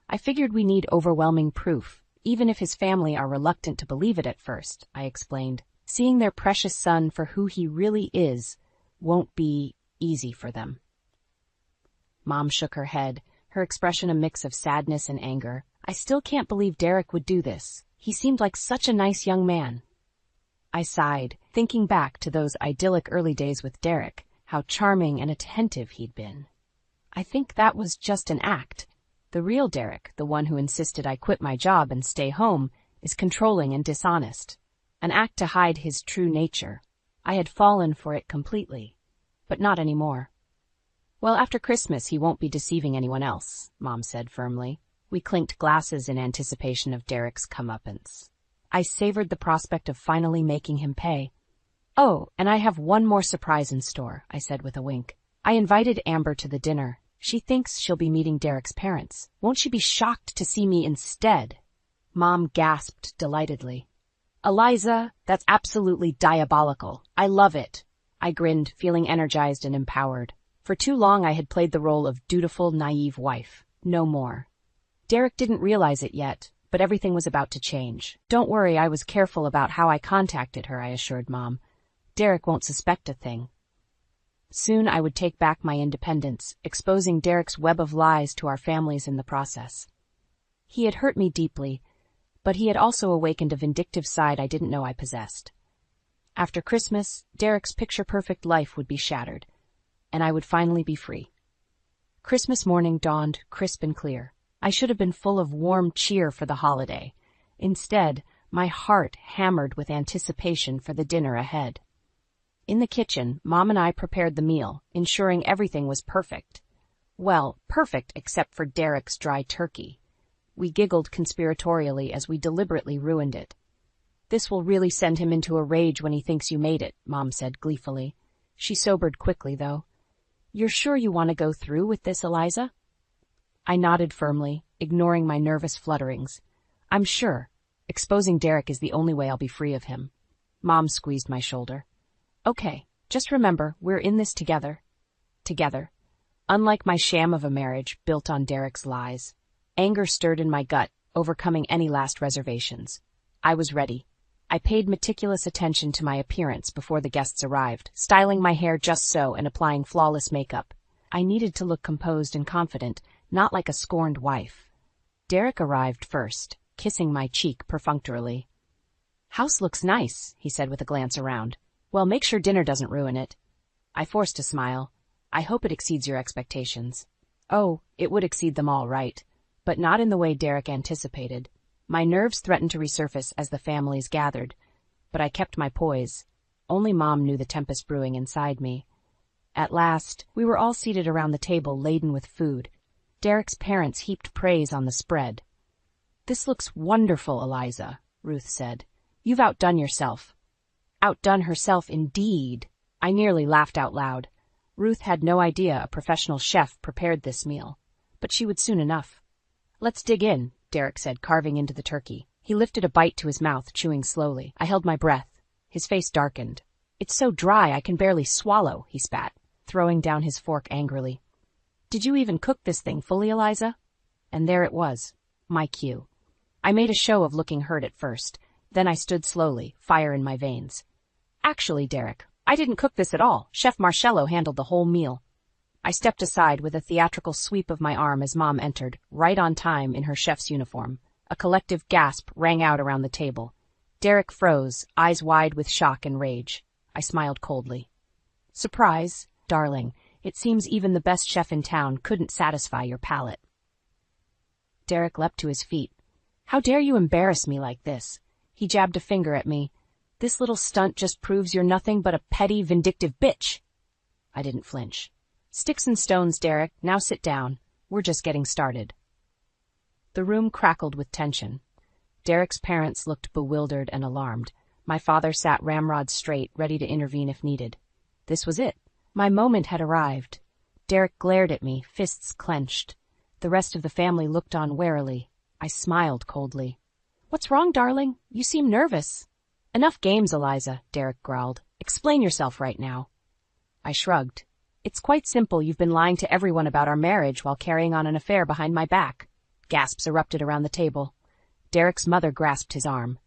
I figured we need overwhelming proof, even if his family are reluctant to believe it at first, I explained. Seeing their precious son for who he really is won't be easy for them. Mom shook her head, her expression a mix of sadness and anger. "I still can't believe Derek would do this. He seemed like such a nice young man." I sighed, thinking back to those idyllic early days with Derek, how charming and attentive he'd been. I think that was just an act. The real Derek, the one who insisted I quit my job and stay home, is controlling and dishonest. An act to hide his true nature. I had fallen for it completely, but not anymore. "Well, after Christmas he won't be deceiving anyone else," Mom said firmly. We clinked glasses in anticipation of Derek's comeuppance. I savored the prospect of finally making him pay. "Oh, and I have one more surprise in store," I said with a wink. "I invited Amber to the dinner. She thinks she'll be meeting Derek's parents. Won't she be shocked to see me instead?" Mom gasped delightedly. "Eliza, that's absolutely diabolical. I love it." I grinned, feeling energized and empowered. For too long I had played the role of dutiful, naive wife. No more. Derek didn't realize it yet, but everything was about to change. "Don't worry, I was careful about how I contacted her," I assured Mom. "Derek won't suspect a thing." Soon I would take back my independence, exposing Derek's web of lies to our families in the process. He had hurt me deeply, but he had also awakened a vindictive side I didn't know I possessed. After Christmas, Derek's picture-perfect life would be shattered, and I would finally be free. Christmas morning dawned crisp and clear. I should have been full of warm cheer for the holiday. Instead, my heart hammered with anticipation for the dinner ahead. In the kitchen, Mom and I prepared the meal, ensuring everything was perfect. Well, perfect except for Derek's dry turkey. We giggled conspiratorially as we deliberately ruined it. "This will really send him into a rage when he thinks you made it," Mom said gleefully. She sobered quickly, though. "You're sure you want to go through with this, Eliza?" I nodded firmly, ignoring my nervous flutterings. I'm sure. Exposing Derek is the only way I'll be free of him. Mom squeezed my shoulder. Okay, just remember, we're in this together. Together. Unlike my sham of a marriage built on Derek's lies, anger stirred in my gut, overcoming any last reservations. I was ready. I paid meticulous attention to my appearance before the guests arrived, styling my hair just so and applying flawless makeup. I needed to look composed and confident, not like a scorned wife. Derek arrived first, kissing my cheek perfunctorily. House looks nice, he said with a glance around. Well, make sure dinner doesn't ruin it. I forced a smile. I hope it exceeds your expectations. Oh, it would exceed them all, right, but not in the way Derek anticipated. My nerves threatened to resurface as the families gathered, but I kept my poise. Only Mom knew the tempest brewing inside me. At last, we were all seated around the table laden with food. Derek's parents heaped praise on the spread. This looks wonderful, Eliza, Ruth said. You've outdone yourself. Outdone herself indeed. I nearly laughed out loud. Ruth had no idea a professional chef prepared this meal, but she would soon enough. Let's dig in, Derek said, carving into the turkey. He lifted a bite to his mouth, chewing slowly. I held my breath. His face darkened. It's so dry I can barely swallow, he spat, throwing down his fork angrily. Did you even cook this thing fully, Eliza? And there it was, my cue. I made a show of looking hurt at first. Then I stood slowly, fire in my veins. Actually, Derek, I didn't cook this at all. Chef Marcello handled the whole meal. I stepped aside with a theatrical sweep of my arm as Mom entered, right on time in her chef's uniform. A collective gasp rang out around the table. Derek froze, eyes wide with shock and rage. I smiled coldly. Surprise, darling. It seems even the best chef in town couldn't satisfy your palate. Derek leapt to his feet. How dare you embarrass me like this? He jabbed a finger at me. This little stunt just proves you're nothing but a petty, vindictive bitch. I didn't flinch. Sticks and stones, Derek. Now sit down. We're just getting started. The room crackled with tension. Derek's parents looked bewildered and alarmed. My father sat ramrod straight, ready to intervene if needed. This was it. My moment had arrived. Derek glared at me, fists clenched. The rest of the family looked on warily. I smiled coldly. What's wrong, darling? You seem nervous. Enough games, Eliza, Derek growled. Explain yourself right now. I shrugged. It's quite simple. You've been lying to everyone about our marriage while carrying on an affair behind my back. Gasps erupted around the table. Derek's mother grasped his arm.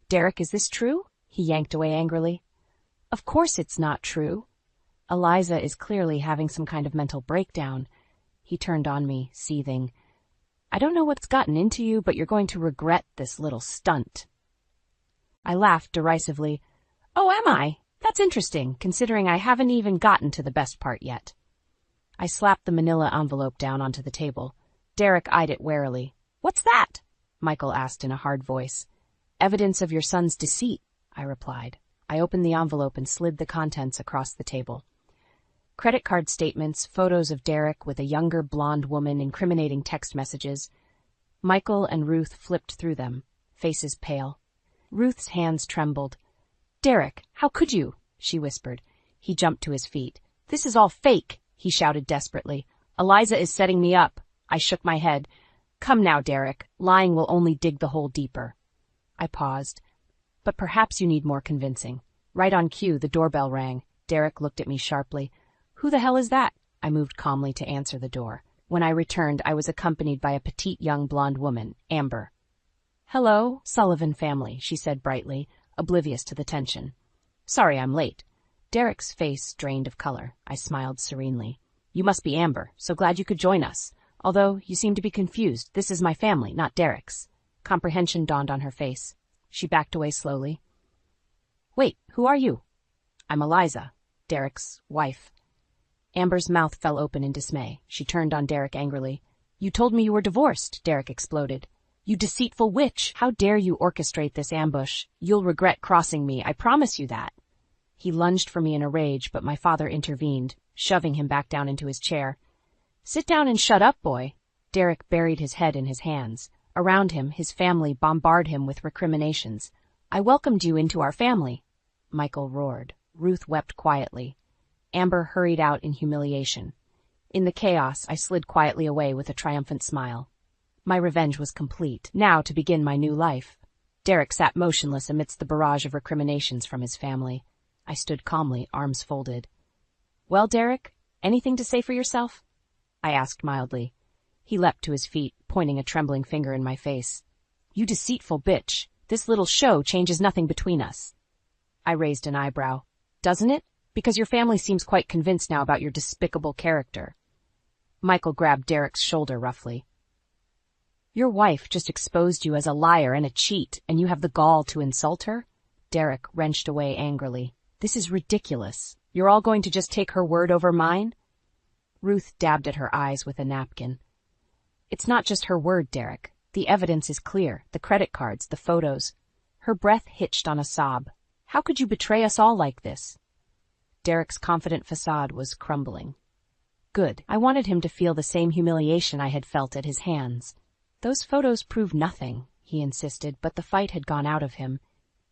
Derek, is this true? He yanked away angrily. Of course it's not true. Eliza is clearly having some kind of mental breakdown. He turned on me, seething. I don't know what's gotten into you, but you're going to regret this little stunt. I laughed derisively. Oh, am I? That's interesting, considering I haven't even gotten to the best part yet. I slapped the manila envelope down onto the table. Derek eyed it warily. What's that? Michael asked in a hard voice. Evidence of your son's deceit, I replied. I opened the envelope and slid the contents across the table. Credit card statements, photos of Derek with a younger blonde woman, incriminating text messages. Michael and Ruth flipped through them, faces pale. Ruth's hands trembled. Derek, how could you? She whispered. He jumped to his feet. This is all fake, he shouted desperately. Eliza is setting me up. I shook my head. Come now, Derek. Lying will only dig the hole deeper. I paused. But perhaps you need more convincing. Right on cue, the doorbell rang. Derek looked at me sharply. Who the hell is that? I moved calmly to answer the door. When I returned, I was accompanied by a petite young blonde woman, Amber. Hello, Sullivan family, she said brightly, oblivious to the tension. Sorry I'm late. Derek's face drained of color. I smiled serenely. You must be Amber, so glad you could join us. Although you seem to be confused, this is my family, not Derek's. Comprehension dawned on her face. She backed away slowly. Wait, who are you? I'm Eliza, Derek's wife. Amber's mouth fell open in dismay. She turned on Derek angrily. You told me you were divorced, Derek exploded. You deceitful witch! How dare you orchestrate this ambush? You'll regret crossing me, I promise you that. He lunged for me in a rage, but my father intervened, shoving him back down into his chair. Sit down and shut up, boy. Derek buried his head in his hands. Around him, his family bombarded him with recriminations. I welcomed you into our family. Michael roared. Ruth wept quietly. Amber hurried out in humiliation. In the chaos, I slid quietly away with a triumphant smile. My revenge was complete. Now to begin my new life. Derek sat motionless amidst the barrage of recriminations from his family. I stood calmly, arms folded. "Well, Derek, anything to say for yourself?" I asked mildly. He leapt to his feet, pointing a trembling finger in my face. "You deceitful bitch. This little show changes nothing between us." I raised an eyebrow. "Doesn't it? Because your family seems quite convinced now about your despicable character." Michael grabbed Derek's shoulder roughly. "Your wife just exposed you as a liar and a cheat, and you have the gall to insult her?" Derek wrenched away angrily. "This is ridiculous. You're all going to just take her word over mine?" Ruth dabbed at her eyes with a napkin. "It's not just her word, Derek. The evidence is clear. The credit cards, the photos." Her breath hitched on a sob. "How could you betray us all like this?" Derek's confident facade was crumbling. Good. I wanted him to feel the same humiliation I had felt at his hands. "Those photos prove nothing," he insisted, but the fight had gone out of him.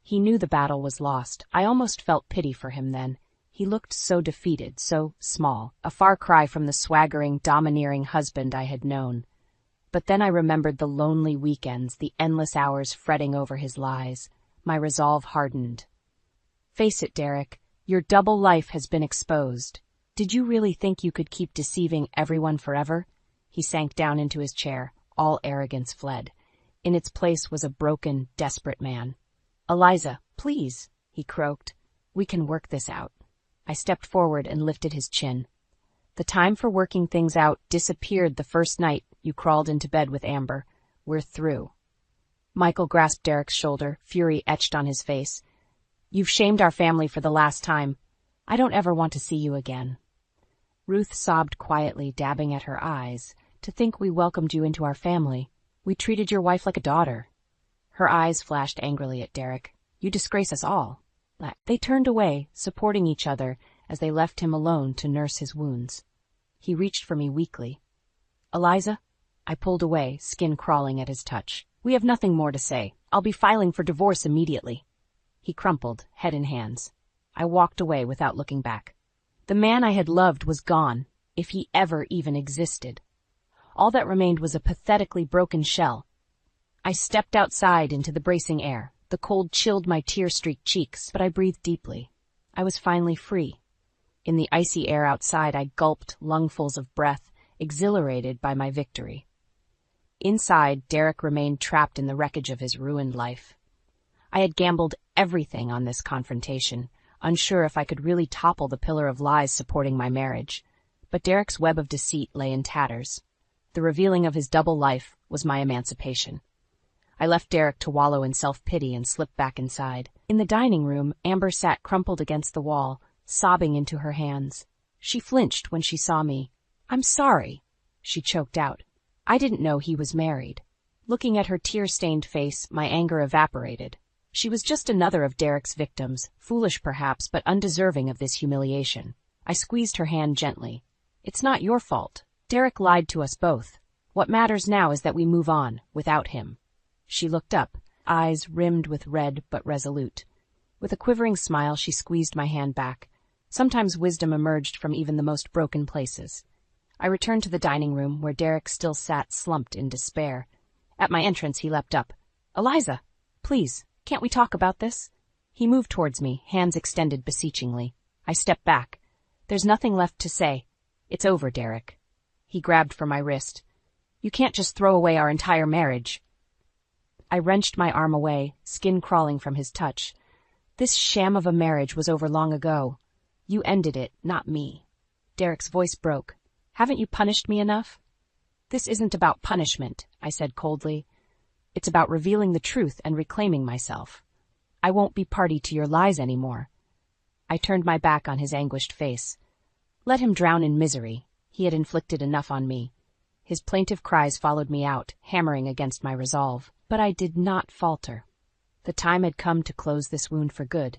He knew the battle was lost. I almost felt pity for him then. He looked so defeated, so small, a far cry from the swaggering, domineering husband I had known. But then I remembered the lonely weekends, the endless hours fretting over his lies. My resolve hardened. "Face it, Derek, your double life has been exposed. Did you really think you could keep deceiving everyone forever?" He sank down into his chair. All arrogance fled. In its place was a broken, desperate man. "Eliza, please," he croaked. "We can work this out." I stepped forward and lifted his chin. "The time for working things out disappeared the first night you crawled into bed with Amber. We're through." Michael grasped Derek's shoulder, fury etched on his face. "You've shamed our family for the last time. I don't ever want to see you again." Ruth sobbed quietly, dabbing at her eyes. "To think we welcomed you into our family. We treated your wife like a daughter." Her eyes flashed angrily at Derek. "You disgrace us all." They turned away, supporting each other as they left him alone to nurse his wounds. He reached for me weakly. "Eliza?" I pulled away, skin crawling at his touch. "We have nothing more to say. I'll be filing for divorce immediately." He crumpled, head in hands. I walked away without looking back. The man I had loved was gone, if he ever even existed. All that remained was a pathetically broken shell. I stepped outside into the bracing air. The cold chilled my tear-streaked cheeks, but I breathed deeply. I was finally free. In the icy air outside, I gulped lungfuls of breath, exhilarated by my victory. Inside, Derek remained trapped in the wreckage of his ruined life. I had gambled everything on this confrontation, unsure if I could really topple the pillar of lies supporting my marriage. But Derek's web of deceit lay in tatters. The revealing of his double life was my emancipation. I left Derek to wallow in self-pity and slipped back inside. In the dining room, Amber sat crumpled against the wall, sobbing into her hands. She flinched when she saw me. "I'm sorry," she choked out. "I didn't know he was married." Looking at her tear-stained face, my anger evaporated. She was just another of Derek's victims, foolish perhaps, but undeserving of this humiliation. I squeezed her hand gently. "It's not your fault. Derek lied to us both. What matters now is that we move on, without him." She looked up, eyes rimmed with red but resolute. With a quivering smile, she squeezed my hand back. Sometimes wisdom emerged from even the most broken places. I returned to the dining room, where Derek still sat slumped in despair. At my entrance, he leapt up. "Eliza, please, can't we talk about this?" He moved towards me, hands extended beseechingly. I stepped back. "There's nothing left to say. It's over, Derek." He grabbed for my wrist. "You can't just throw away our entire marriage." I wrenched my arm away, skin crawling from his touch. "This sham of a marriage was over long ago. You ended it, not me." Derek's voice broke. "Haven't you punished me enough?" "This isn't about punishment," I said coldly. "It's about revealing the truth and reclaiming myself. I won't be party to your lies anymore." I turned my back on his anguished face. Let him drown in misery. He had inflicted enough on me. His plaintive cries followed me out, hammering against my resolve. But I did not falter. The time had come to close this wound for good.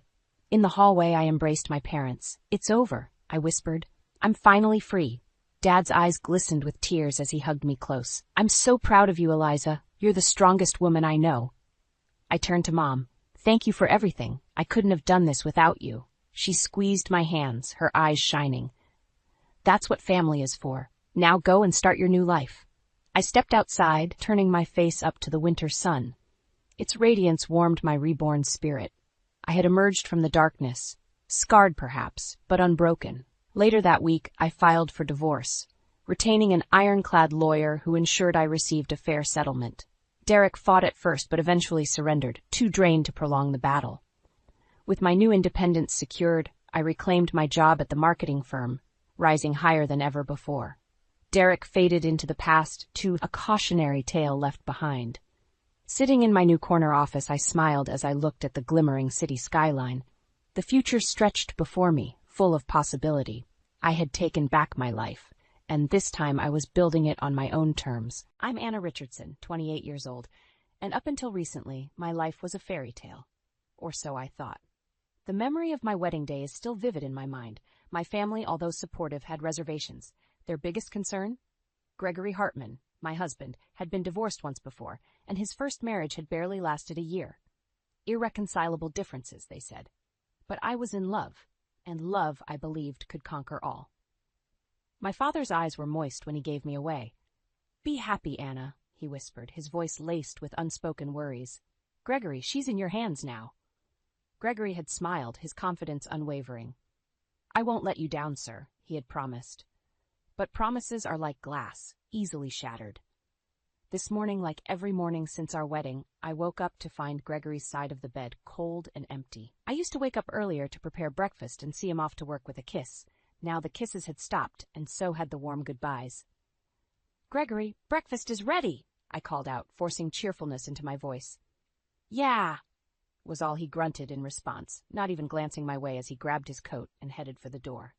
In the hallway, I embraced my parents. "It's over," I whispered. "I'm finally free." Dad's eyes glistened with tears as he hugged me close. "I'm so proud of you, Eliza. You're the strongest woman I know." I turned to Mom. "Thank you for everything. I couldn't have done this without you." She squeezed my hands, her eyes shining. "That's what family is for. Now go and start your new life." I stepped outside, turning my face up to the winter sun. Its radiance warmed my reborn spirit. I had emerged from the darkness, scarred perhaps, but unbroken. Later that week, I filed for divorce, retaining an ironclad lawyer who ensured I received a fair settlement. Derek fought at first but eventually surrendered, too drained to prolong the battle. With my new independence secured, I reclaimed my job at the marketing firm, rising higher than ever before. Derek faded into the past, too, a cautionary tale left behind. Sitting in my new corner office, I smiled as I looked at the glimmering city skyline. The future stretched before me, full of possibility. I had taken back my life, and this time I was building it on my own terms. I'm Anna Richardson, 28 years old, and up until recently, my life was a fairy tale. Or so I thought. The memory of my wedding day is still vivid in my mind. My family, although supportive, had reservations. Their biggest concern? Gregory Hartman, my husband, had been divorced once before, and his first marriage had barely lasted a year. Irreconcilable differences, they said. But I was in love, and love, I believed, could conquer all. My father's eyes were moist when he gave me away. "Be happy, Anna," he whispered, his voice laced with unspoken worries. "Gregory, she's in your hands now." Gregory had smiled, his confidence unwavering. "I won't let you down, sir," he had promised. But promises are like glass, easily shattered. This morning, like every morning since our wedding, I woke up to find Gregory's side of the bed cold and empty. I used to wake up earlier to prepare breakfast and see him off to work with a kiss. Now the kisses had stopped, and so had the warm goodbyes. "Gregory, breakfast is ready," I called out, forcing cheerfulness into my voice. "Yeah," was all he grunted in response, not even glancing my way as he grabbed his coat and headed for the door.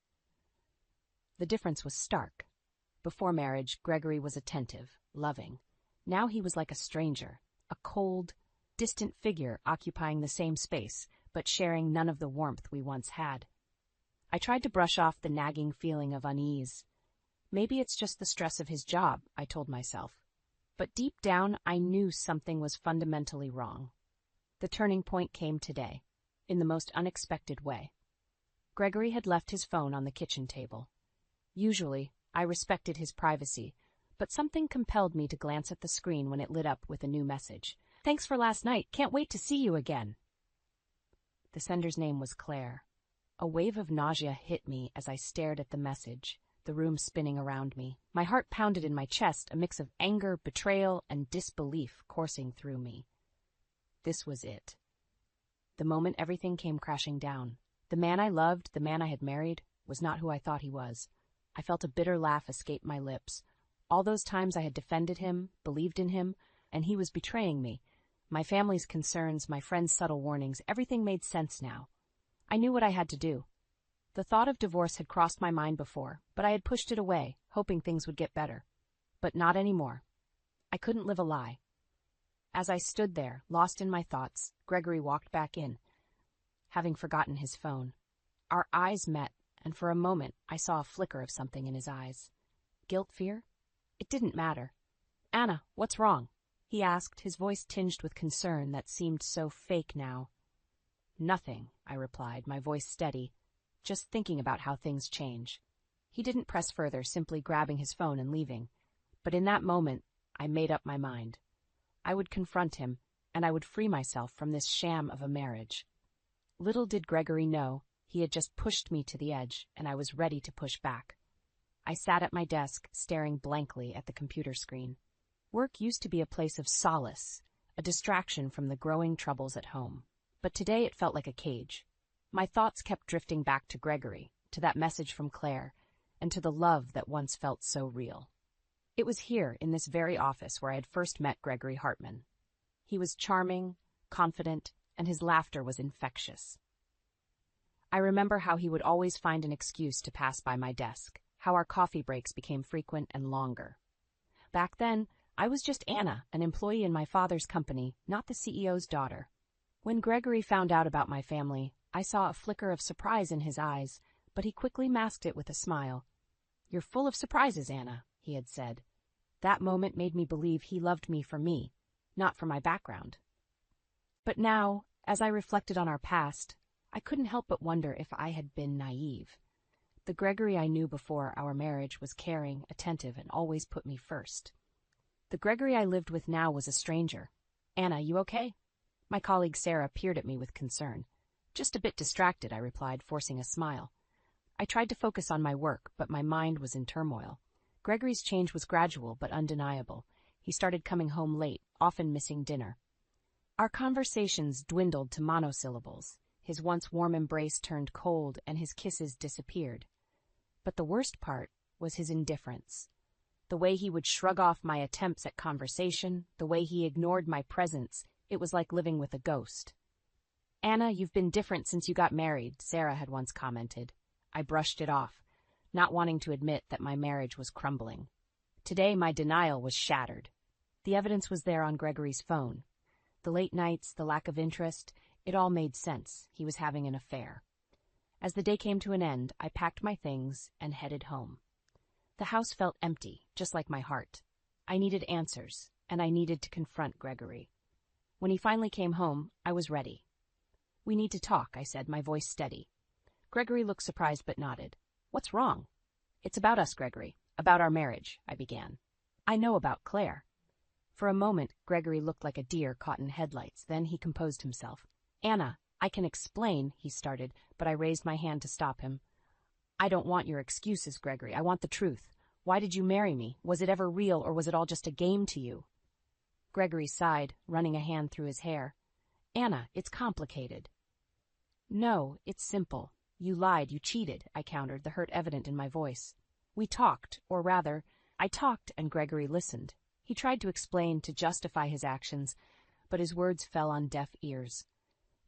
The difference was stark. Before marriage, Gregory was attentive, loving. Now he was like a stranger, a cold, distant figure occupying the same space, but sharing none of the warmth we once had. I tried to brush off the nagging feeling of unease. Maybe it's just the stress of his job, I told myself. But deep down, I knew something was fundamentally wrong. The turning point came today, in the most unexpected way. Gregory had left his phone on the kitchen table. Usually, I respected his privacy, but something compelled me to glance at the screen when it lit up with a new message. "Thanks for last night. Can't wait to see you again." The sender's name was Claire. A wave of nausea hit me as I stared at the message, the room spinning around me. My heart pounded in my chest, a mix of anger, betrayal, and disbelief coursing through me. This was it. The moment everything came crashing down. The man I loved, the man I had married, was not who I thought he was. I felt a bitter laugh escape my lips. All those times I had defended him, believed in him, and he was betraying me. My family's concerns, my friends' subtle warnings, everything made sense now. I knew what I had to do. The thought of divorce had crossed my mind before, but I had pushed it away, hoping things would get better. But not anymore. I couldn't live a lie. As I stood there, lost in my thoughts, Gregory walked back in, having forgotten his phone. Our eyes met, and for a moment I saw a flicker of something in his eyes. Guilt, fear? It didn't matter. "Anna, what's wrong?" he asked, his voice tinged with concern that seemed so fake now. "Nothing," I replied, my voice steady, "just thinking about how things change." He didn't press further, simply grabbing his phone and leaving. But in that moment, I made up my mind. I would confront him, and I would free myself from this sham of a marriage. Little did Gregory know, he had just pushed me to the edge, and I was ready to push back. I sat at my desk, staring blankly at the computer screen. Work used to be a place of solace, a distraction from the growing troubles at home. But today it felt like a cage. My thoughts kept drifting back to Gregory, to that message from Claire, and to the love that once felt so real. It was here, in this very office, where I had first met Gregory Hartman. He was charming, confident, and his laughter was infectious. I remember how he would always find an excuse to pass by my desk, how our coffee breaks became frequent and longer. Back then, I was just Anna, an employee in my father's company, not the CEO's daughter. When Gregory found out about my family, I saw a flicker of surprise in his eyes, but he quickly masked it with a smile. "You're full of surprises, Anna," he had said. That moment made me believe he loved me for me, not for my background. But now, as I reflected on our past, I couldn't help but wonder if I had been naive. The Gregory I knew before our marriage was caring, attentive, and always put me first. The Gregory I lived with now was a stranger. Anna, you okay? My colleague Sarah peered at me with concern. Just a bit distracted, I replied, forcing a smile. I tried to focus on my work, but my mind was in turmoil. Gregory's change was gradual but undeniable. He started coming home late, often missing dinner. Our conversations dwindled to monosyllables. His once warm embrace turned cold, and his kisses disappeared. But the worst part was his indifference. The way he would shrug off my attempts at conversation, the way he ignored my presence, it was like living with a ghost. Anna, you've been different since you got married, Sarah had once commented. I brushed it off, not wanting to admit that my marriage was crumbling. Today, my denial was shattered. The evidence was there on Gregory's phone. The late nights, the lack of interest, it all made sense. He was having an affair. As the day came to an end, I packed my things and headed home. The house felt empty, just like my heart. I needed answers, and I needed to confront Gregory. When he finally came home, I was ready. We need to talk, I said, my voice steady. Gregory looked surprised but nodded. What's wrong? It's about us, Gregory. About our marriage, I began. I know about Claire. For a moment, Gregory looked like a deer caught in headlights. Then he composed himself. Anna, I can explain, he started, but I raised my hand to stop him. I don't want your excuses, Gregory. I want the truth. Why did you marry me? Was it ever real, or was it all just a game to you? Gregory sighed, running a hand through his hair. Anna, it's complicated. No, it's simple. You lied, you cheated, I countered, the hurt evident in my voice. We talked, or rather, I talked and Gregory listened. He tried to explain, to justify his actions, but his words fell on deaf ears.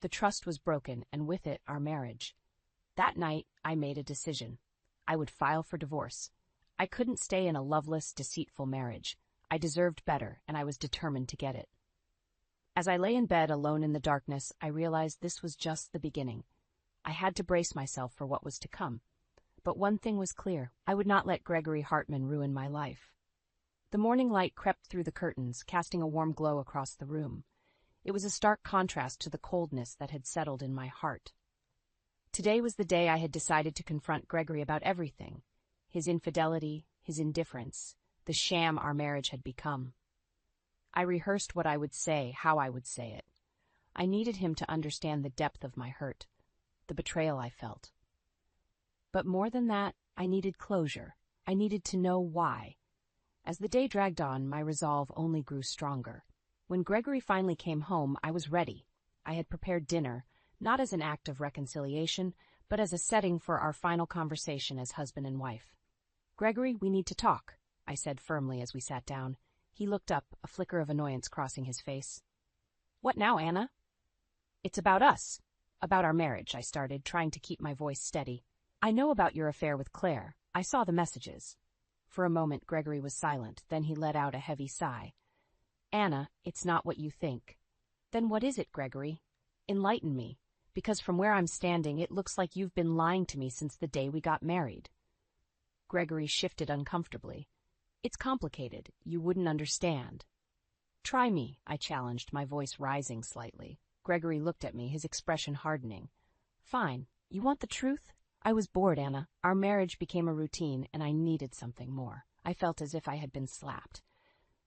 The trust was broken, and with it, our marriage. That night, I made a decision. I would file for divorce. I couldn't stay in a loveless, deceitful marriage. I deserved better, and I was determined to get it. As I lay in bed alone in the darkness, I realized this was just the beginning. I had to brace myself for what was to come. But one thing was clear. I would not let Gregory Hartman ruin my life. The morning light crept through the curtains, casting a warm glow across the room. It was a stark contrast to the coldness that had settled in my heart. Today was the day I had decided to confront Gregory about everything. His infidelity, his indifference, the sham our marriage had become. I rehearsed what I would say, how I would say it. I needed him to understand the depth of my hurt, the betrayal I felt. But more than that, I needed closure. I needed to know why. As the day dragged on, my resolve only grew stronger. When Gregory finally came home, I was ready. I had prepared dinner, not as an act of reconciliation, but as a setting for our final conversation as husband and wife. Gregory, we need to talk, I said firmly as we sat down. He looked up, a flicker of annoyance crossing his face. What now, Anna? It's about us. About our marriage, I started, trying to keep my voice steady. I know about your affair with Claire. I saw the messages. For a moment, Gregory was silent. Then he let out a heavy sigh. Anna, it's not what you think. Then what is it, Gregory? Enlighten me, because from where I'm standing, it looks like you've been lying to me since the day we got married. Gregory shifted uncomfortably. It's complicated. You wouldn't understand. Try me, I challenged, my voice rising slightly. Gregory looked at me, his expression hardening. Fine. You want the truth? I was bored, Anna. Our marriage became a routine, and I needed something more. I felt as if I had been slapped.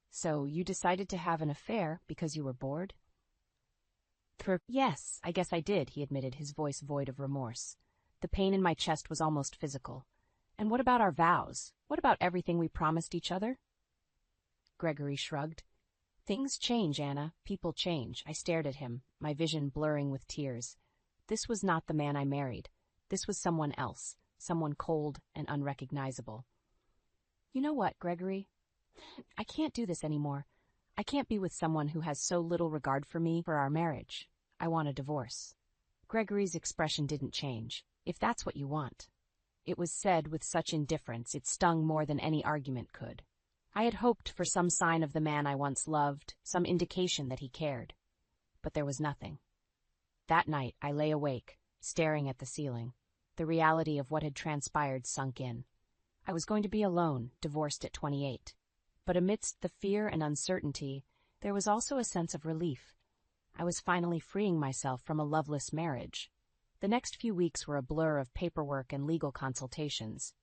So you decided to have an affair because you were bored? Yes, I guess I did, he admitted, his voice void of remorse. The pain in my chest was almost physical. And what about our vows? What about everything we promised each other? Gregory shrugged. Things change, Anna. People change. I stared at him, my vision blurring with tears. This was not the man I married. This was someone else, someone cold and unrecognizable. You know what, Gregory? I can't do this anymore. I can't be with someone who has so little regard for me, for our marriage. I want a divorce. Gregory's expression didn't change. If that's what you want. It was said with such indifference it stung more than any argument could. I had hoped for some sign of the man I once loved, some indication that he cared. But there was nothing. That night I lay awake, staring at the ceiling. The reality of what had transpired sunk in. I was going to be alone, divorced at 28. But amidst the fear and uncertainty, there was also a sense of relief. I was finally freeing myself from a loveless marriage. The next few weeks were a blur of paperwork and legal consultations.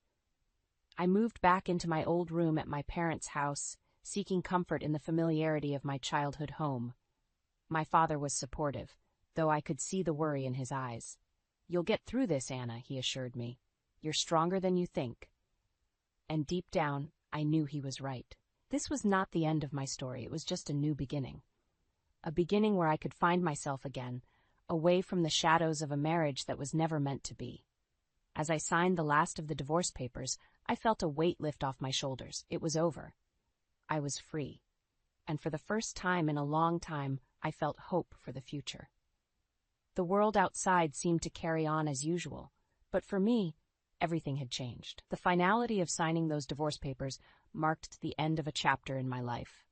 I moved back into my old room at my parents' house, seeking comfort in the familiarity of my childhood home. My father was supportive, though I could see the worry in his eyes. "You'll get through this, Anna," he assured me. "You're stronger than you think." And deep down, I knew he was right. This was not the end of my story, it was just a new beginning. A beginning where I could find myself again, away from the shadows of a marriage that was never meant to be. As I signed the last of the divorce papers, I felt a weight lift off my shoulders. It was over. I was free. And for the first time in a long time, I felt hope for the future. The world outside seemed to carry on as usual, but for me, everything had changed. The finality of signing those divorce papers marked the end of a chapter in my life.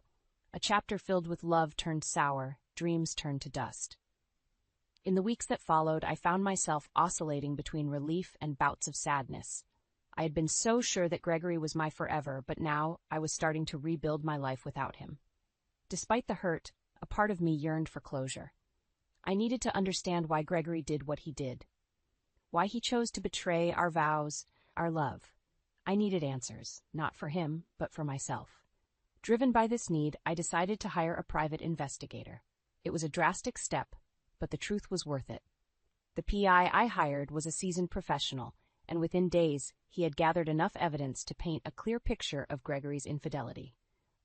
A chapter filled with love turned sour, dreams turned to dust. In the weeks that followed, I found myself oscillating between relief and bouts of sadness. I had been so sure that Gregory was my forever, but now I was starting to rebuild my life without him. Despite the hurt, a part of me yearned for closure. I needed to understand why Gregory did what he did. Why he chose to betray our vows, our love. I needed answers, not for him, but for myself. Driven by this need, I decided to hire a private investigator. It was a drastic step, but the truth was worth it. The PI I hired was a seasoned professional, and within days, he had gathered enough evidence to paint a clear picture of Gregory's infidelity.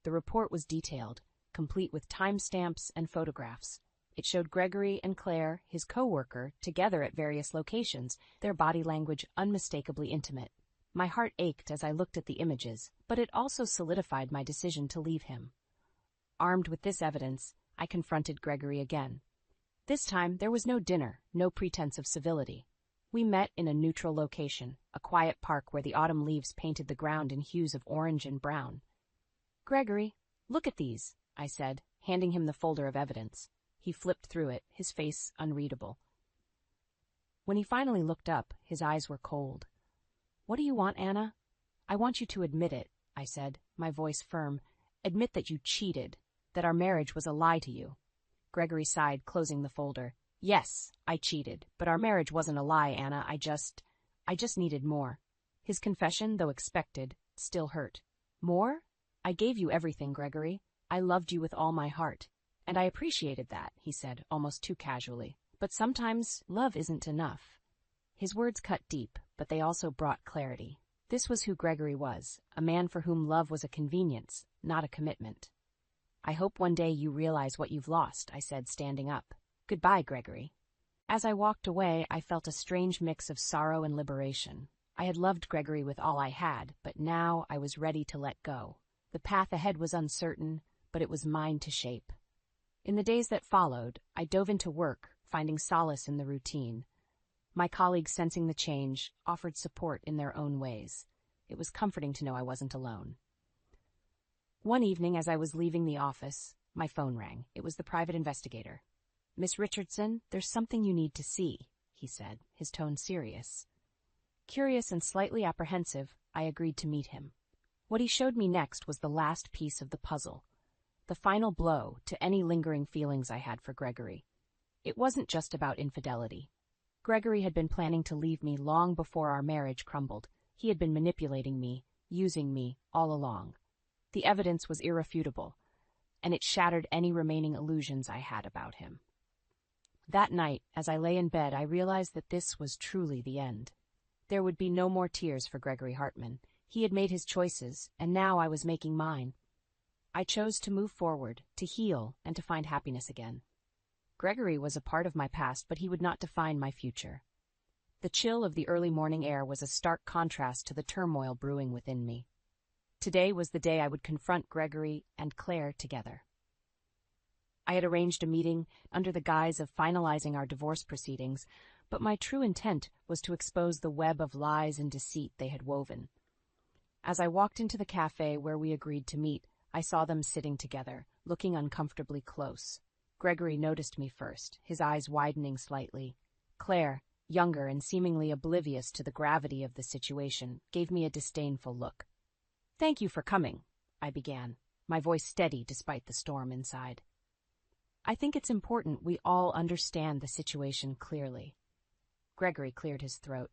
The report was detailed, complete with timestamps and photographs. It showed Gregory and Claire, his co-worker, together at various locations, their body language unmistakably intimate. My heart ached as I looked at the images, but it also solidified my decision to leave him. Armed with this evidence, I confronted Gregory again. This time, there was no dinner, no pretense of civility. We met in a neutral location, a quiet park where the autumn leaves painted the ground in hues of orange and brown. "Gregory, look at these," I said, handing him the folder of evidence. He flipped through it, his face unreadable. When he finally looked up, his eyes were cold. "What do you want, Anna?" "I want you to admit it," I said, my voice firm. "Admit that you cheated, that our marriage was a lie to you." Gregory sighed, closing the folder. "Yes, I cheated, but our marriage wasn't a lie, Anna. I just needed more." His confession, though expected, still hurt. "More? I gave you everything, Gregory. I loved you with all my heart. And I appreciated that," he said, almost too casually. "But sometimes love isn't enough." His words cut deep, but they also brought clarity. This was who Gregory was, a man for whom love was a convenience, not a commitment. "I hope one day you realize what you've lost," I said, standing up. "Goodbye, Gregory." As I walked away, I felt a strange mix of sorrow and liberation. I had loved Gregory with all I had, but now I was ready to let go. The path ahead was uncertain, but it was mine to shape. In the days that followed, I dove into work, finding solace in the routine. My colleagues, sensing the change, offered support in their own ways. It was comforting to know I wasn't alone. One evening, as I was leaving the office, my phone rang. It was the private investigator. "Miss Richardson, there's something you need to see," he said, his tone serious. Curious and slightly apprehensive, I agreed to meet him. What he showed me next was the last piece of the puzzle. The final blow to any lingering feelings I had for Gregory. It wasn't just about infidelity. Gregory had been planning to leave me long before our marriage crumbled. He had been manipulating me, using me, all along. The evidence was irrefutable, and it shattered any remaining illusions I had about him. That night, as I lay in bed, I realized that this was truly the end. There would be no more tears for Gregory Hartman. He had made his choices, and now I was making mine. I chose to move forward, to heal, and to find happiness again. Gregory was a part of my past, but he would not define my future. The chill of the early morning air was a stark contrast to the turmoil brewing within me. Today was the day I would confront Gregory and Claire together. I had arranged a meeting under the guise of finalizing our divorce proceedings, but my true intent was to expose the web of lies and deceit they had woven. As I walked into the cafe where we agreed to meet, I saw them sitting together, looking uncomfortably close. Gregory noticed me first, his eyes widening slightly. Claire, younger and seemingly oblivious to the gravity of the situation, gave me a disdainful look. "Thank you for coming," I began, my voice steady despite the storm inside. "I think it's important we all understand the situation clearly." Gregory cleared his throat.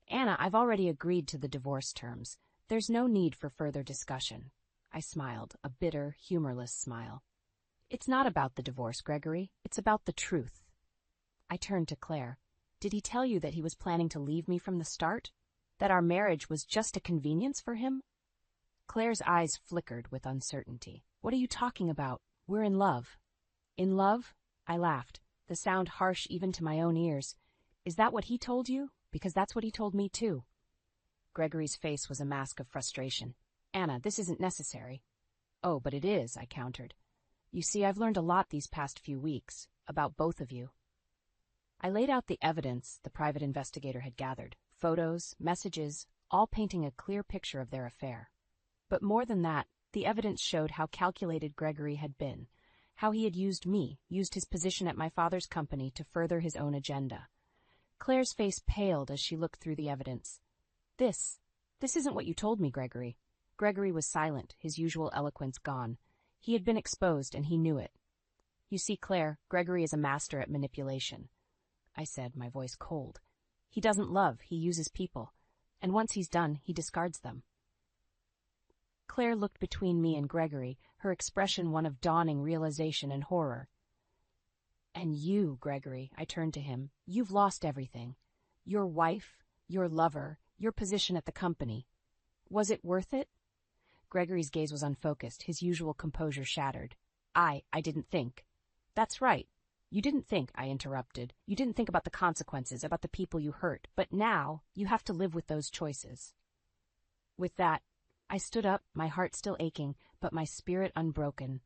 "Anna, I've already agreed to the divorce terms. There's no need for further discussion. I smiled, a bitter, humorless smile. It's not about the divorce, Gregory. It's about the truth. I turned to Claire. Did he tell you that he was planning to leave me from the start? That our marriage was just a convenience for him? Claire's eyes flickered with uncertainty. What are you talking about? We're in love. In love? I laughed, the sound harsh even to my own ears. Is that what he told you? Because that's what he told me too. Gregory's face was a mask of frustration. Anna, this isn't necessary. Oh, but it is, I countered. You see, I've learned a lot these past few weeks, about both of you. I laid out the evidence the private investigator had gathered, photos, messages, all painting a clear picture of their affair. But more than that, the evidence showed how calculated Gregory had been, how he had used me, used his position at my father's company to further his own agenda. Claire's face paled as she looked through the evidence. This isn't what you told me, Gregory. Gregory was silent, his usual eloquence gone. He had been exposed, and he knew it. You see, Claire, Gregory is a master at manipulation. I said, my voice cold. He doesn't love, he uses people. And once he's done, he discards them. Claire looked between me and Gregory, her expression one of dawning realization and horror. And you, Gregory, I turned to him, you've lost everything. Your wife, your lover, your position at the company. Was it worth it? Gregory's gaze was unfocused, his usual composure shattered. I didn't think. That's right. You didn't think, I interrupted. You didn't think about the consequences, about the people you hurt, but now you have to live with those choices. With that, I stood up, my heart still aching, but my spirit unbroken.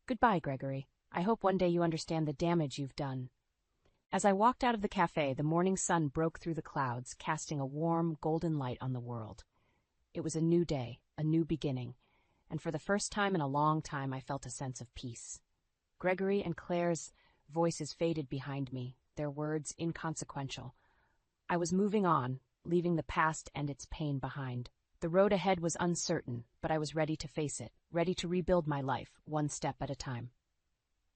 Goodbye, Gregory. I hope one day you understand the damage you've done. As I walked out of the cafe, the morning sun broke through the clouds, casting a warm, golden light on the world. It was a new day, a new beginning, and for the first time in a long time I felt a sense of peace. Gregory and Claire's voices faded behind me, their words inconsequential. I was moving on, leaving the past and its pain behind. The road ahead was uncertain, but I was ready to face it, ready to rebuild my life, one step at a time.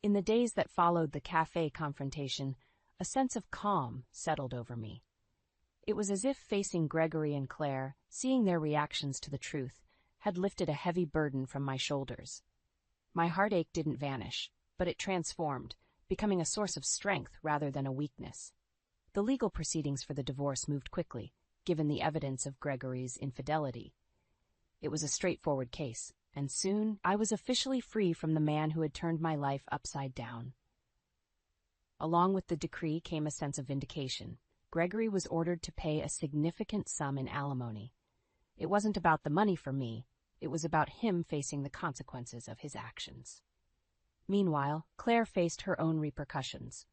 In the days that followed the cafe confrontation, a sense of calm settled over me. It was as if facing Gregory and Claire, seeing their reactions to the truth, had lifted a heavy burden from my shoulders. My heartache didn't vanish, but it transformed, becoming a source of strength rather than a weakness. The legal proceedings for the divorce moved quickly, given the evidence of Gregory's infidelity. It was a straightforward case, and soon I was officially free from the man who had turned my life upside down. Along with the decree came a sense of vindication. Gregory was ordered to pay a significant sum in alimony. It wasn't about the money for me, it was about him facing the consequences of his actions. Meanwhile, Claire faced her own repercussions.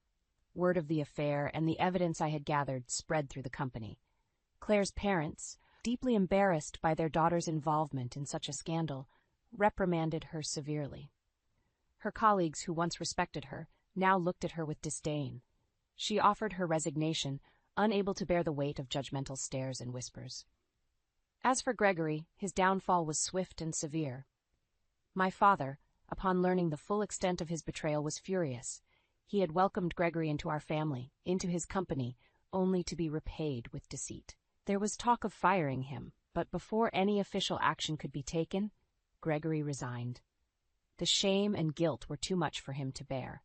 Word of the affair and the evidence I had gathered spread through the company. Claire's parents, deeply embarrassed by their daughter's involvement in such a scandal, reprimanded her severely. Her colleagues, who once respected her, now looked at her with disdain. She offered her resignation, unable to bear the weight of judgmental stares and whispers. As for Gregory, his downfall was swift and severe. My father, upon learning the full extent of his betrayal, was furious. He had welcomed Gregory into our family, into his company, only to be repaid with deceit. There was talk of firing him, but before any official action could be taken, Gregory resigned. The shame and guilt were too much for him to bear.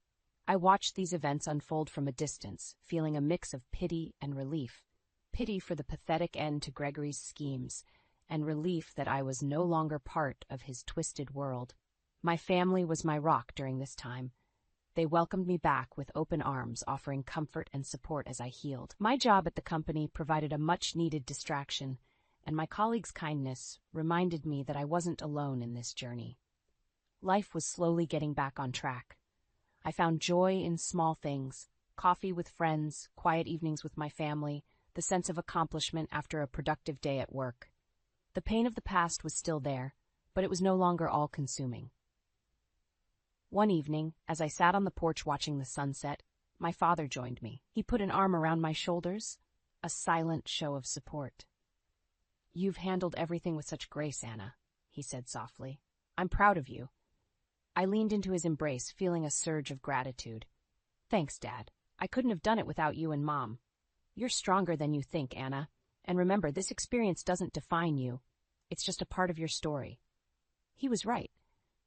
I watched these events unfold from a distance, feeling a mix of pity and relief. Pity for the pathetic end to Gregory's schemes, and relief that I was no longer part of his twisted world. My family was my rock during this time. They welcomed me back with open arms, offering comfort and support as I healed. My job at the company provided a much-needed distraction, and my colleagues' kindness reminded me that I wasn't alone in this journey. Life was slowly getting back on track. I found joy in small things: coffee with friends, quiet evenings with my family, the sense of accomplishment after a productive day at work. The pain of the past was still there, but it was no longer all-consuming. One evening, as I sat on the porch watching the sunset, my father joined me. He put an arm around my shoulders, a silent show of support. "You've handled everything with such grace, Anna," he said softly. "I'm proud of you." I leaned into his embrace, feeling a surge of gratitude. "Thanks, Dad. I couldn't have done it without you and Mom. You're stronger than you think, Anna. And remember, this experience doesn't define you. It's just a part of your story." He was right.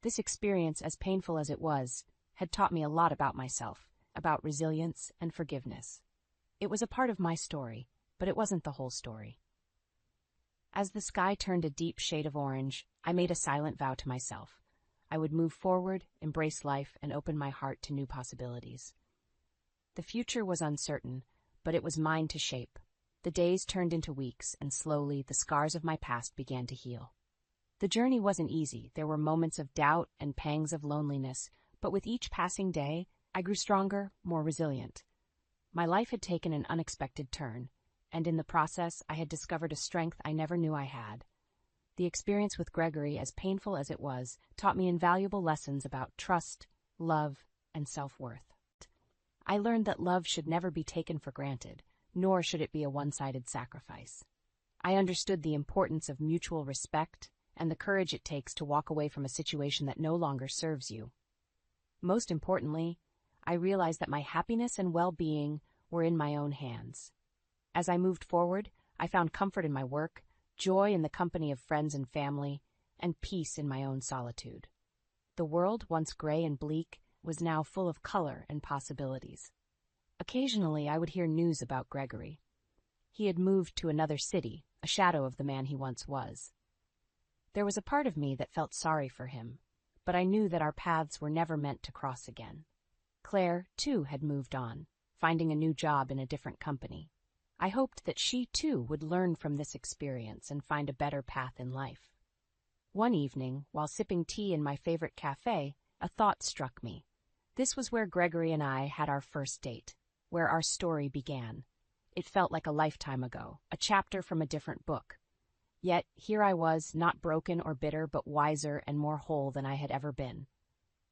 This experience, as painful as it was, had taught me a lot about myself, about resilience and forgiveness. It was a part of my story, but it wasn't the whole story. As the sky turned a deep shade of orange, I made a silent vow to myself. I would move forward, embrace life, and open my heart to new possibilities. The future was uncertain, but it was mine to shape. The days turned into weeks, and slowly the scars of my past began to heal. The journey wasn't easy. There were moments of doubt and pangs of loneliness, but with each passing day, I grew stronger, more resilient. My life had taken an unexpected turn, and in the process, I had discovered a strength I never knew I had. The experience with Gregory, as painful as it was, taught me invaluable lessons about trust, love, and self-worth. I learned that love should never be taken for granted, nor should it be a one-sided sacrifice. I understood the importance of mutual respect and the courage it takes to walk away from a situation that no longer serves you. Most importantly, I realized that my happiness and well-being were in my own hands. As I moved forward, I found comfort in my work, joy in the company of friends and family, and peace in my own solitude. The world, once gray and bleak, was now full of color and possibilities. Occasionally, I would hear news about Gregory. He had moved to another city, a shadow of the man he once was. There was a part of me that felt sorry for him, but I knew that our paths were never meant to cross again. Claire, too, had moved on, finding a new job in a different company. I hoped that she, too, would learn from this experience and find a better path in life. One evening, while sipping tea in my favorite cafe, a thought struck me. This was where Gregory and I had our first date, where our story began. It felt like a lifetime ago, a chapter from a different book. Yet here I was, not broken or bitter, but wiser and more whole than I had ever been.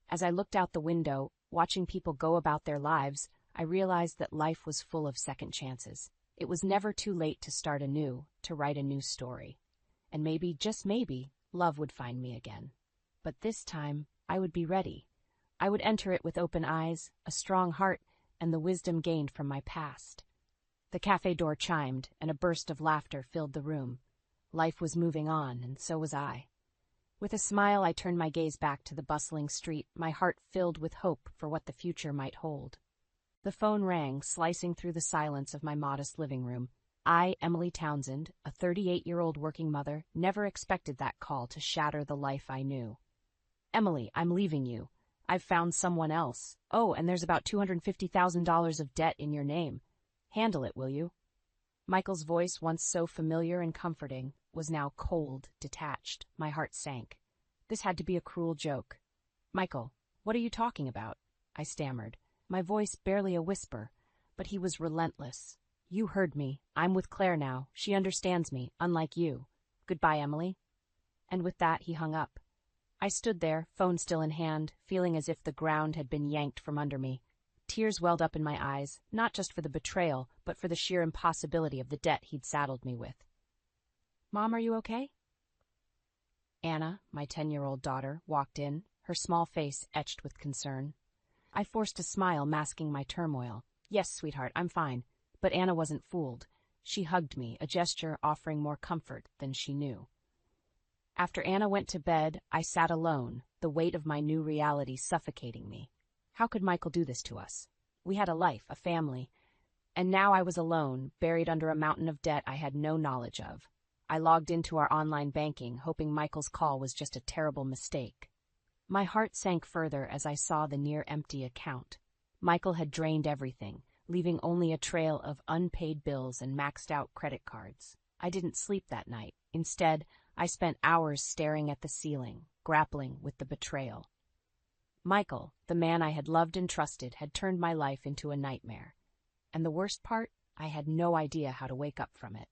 As I looked out the window, watching people go about their lives, I realized that life was full of second chances. It was never too late to start anew, to write a new story. And maybe, just maybe, love would find me again. But this time, I would be ready. I would enter it with open eyes, a strong heart, and the wisdom gained from my past. The cafe door chimed, and a burst of laughter filled the room. Life was moving on, and so was I. With a smile, I turned my gaze back to the bustling street, my heart filled with hope for what the future might hold. The phone rang, slicing through the silence of my modest living room. I, Emily Townsend, a 38-year-old working mother, never expected that call to shatter the life I knew. "Emily, I'm leaving you. I've found someone else. Oh, and there's about $250,000 of debt in your name. Handle it, will you?" Michael's voice, once so familiar and comforting, was now cold, detached. My heart sank. This had to be a cruel joke. "Michael, what are you talking about?" I stammered, my voice barely a whisper, but he was relentless. "You heard me. I'm with Claire now. She understands me, unlike you. Goodbye, Emily." And with that, he hung up. I stood there, phone still in hand, feeling as if the ground had been yanked from under me. Tears welled up in my eyes, not just for the betrayal, but for the sheer impossibility of the debt he'd saddled me with. "Mom, are you okay?" Anna, my 10-year-old daughter, walked in, her small face etched with concern. I forced a smile, masking my turmoil. "Yes, sweetheart, I'm fine." But Anna wasn't fooled. She hugged me, a gesture offering more comfort than she knew. After Anna went to bed, I sat alone, the weight of my new reality suffocating me. How could Michael do this to us? We had a life, a family, and now I was alone, buried under a mountain of debt I had no knowledge of. I logged into our online banking, hoping Michael's call was just a terrible mistake. My heart sank further as I saw the near-empty account. Michael had drained everything, leaving only a trail of unpaid bills and maxed-out credit cards. I didn't sleep that night. Instead, I spent hours staring at the ceiling, grappling with the betrayal. Michael, the man I had loved and trusted, had turned my life into a nightmare. And the worst part, I had no idea how to wake up from it.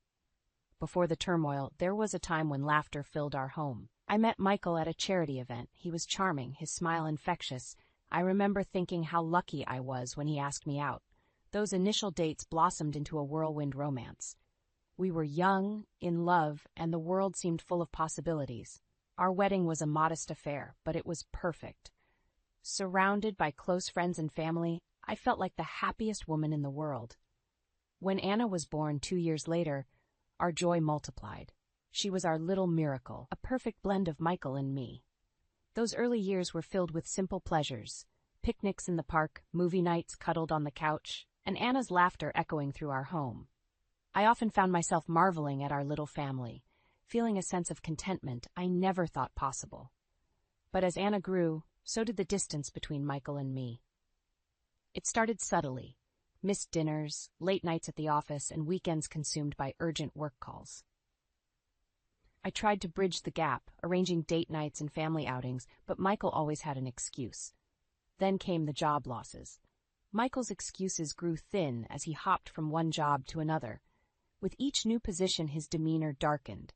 Before the turmoil, there was a time when laughter filled our home. I met Michael at a charity event. He was charming, his smile infectious. I remember thinking how lucky I was when he asked me out. Those initial dates blossomed into a whirlwind romance. We were young, in love, and the world seemed full of possibilities. Our wedding was a modest affair, but it was perfect. Surrounded by close friends and family, I felt like the happiest woman in the world. When Anna was born 2 years later, our joy multiplied. She was our little miracle, a perfect blend of Michael and me. Those early years were filled with simple pleasures, picnics in the park, movie nights cuddled on the couch, and Anna's laughter echoing through our home. I often found myself marveling at our little family, feeling a sense of contentment I never thought possible. But as Anna grew, so did the distance between Michael and me. It started subtly, missed dinners, late nights at the office, and weekends consumed by urgent work calls. I tried to bridge the gap, arranging date nights and family outings, but Michael always had an excuse. Then came the job losses. Michael's excuses grew thin as he hopped from one job to another. With each new position, his demeanor darkened.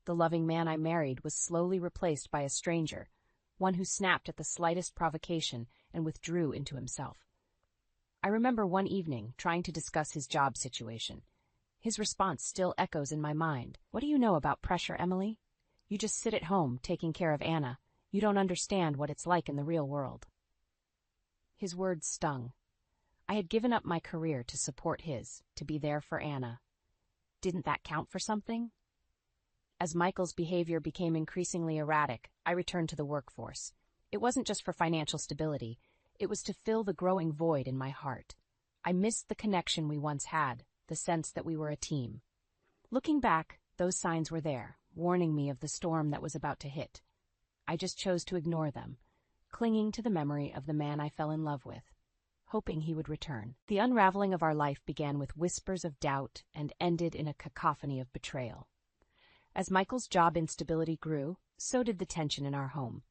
The loving man I married was slowly replaced by a stranger, one who snapped at the slightest provocation and withdrew into himself. I remember one evening trying to discuss his job situation. His response still echoes in my mind. "What do you know about pressure, Emily? You just sit at home taking care of Anna. You don't understand what it's like in the real world." His words stung. I had given up my career to support his, to be there for Anna. Didn't that count for something? As Michael's behavior became increasingly erratic, I returned to the workforce. It wasn't just for financial stability. It was to fill the growing void in my heart. I missed the connection we once had, the sense that we were a team. Looking back, those signs were there, warning me of the storm that was about to hit. I just chose to ignore them, clinging to the memory of the man I fell in love with, hoping he would return. The unraveling of our life began with whispers of doubt and ended in a cacophony of betrayal. As Michael's job instability grew, so did the tension in our home.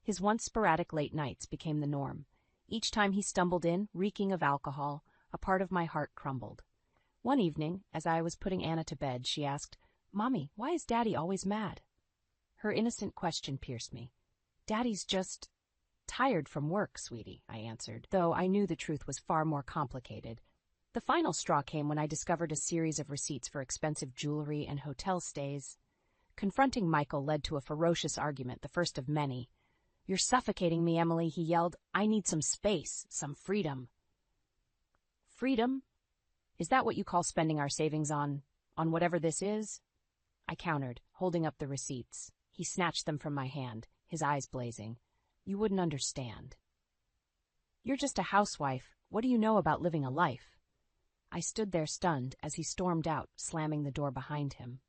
His once sporadic late nights became the norm. Each time he stumbled in, reeking of alcohol, a part of my heart crumbled. One evening, as I was putting Anna to bed, she asked, "Mommy, why is Daddy always mad?" Her innocent question pierced me. "Daddy's just tired from work, sweetie," I answered, though I knew the truth was far more complicated. The final straw came when I discovered a series of receipts for expensive jewelry and hotel stays. Confronting Michael led to a ferocious argument, the first of many. "You're suffocating me, Emily," he yelled. "I need some space, some freedom." Freedom? Is that what you call spending our savings on whatever this is? I countered, holding up the receipts. He snatched them from my hand, his eyes blazing. "You wouldn't understand." "You're just a housewife. What do you know about living a life?" I stood there stunned as he stormed out, slamming the door behind him.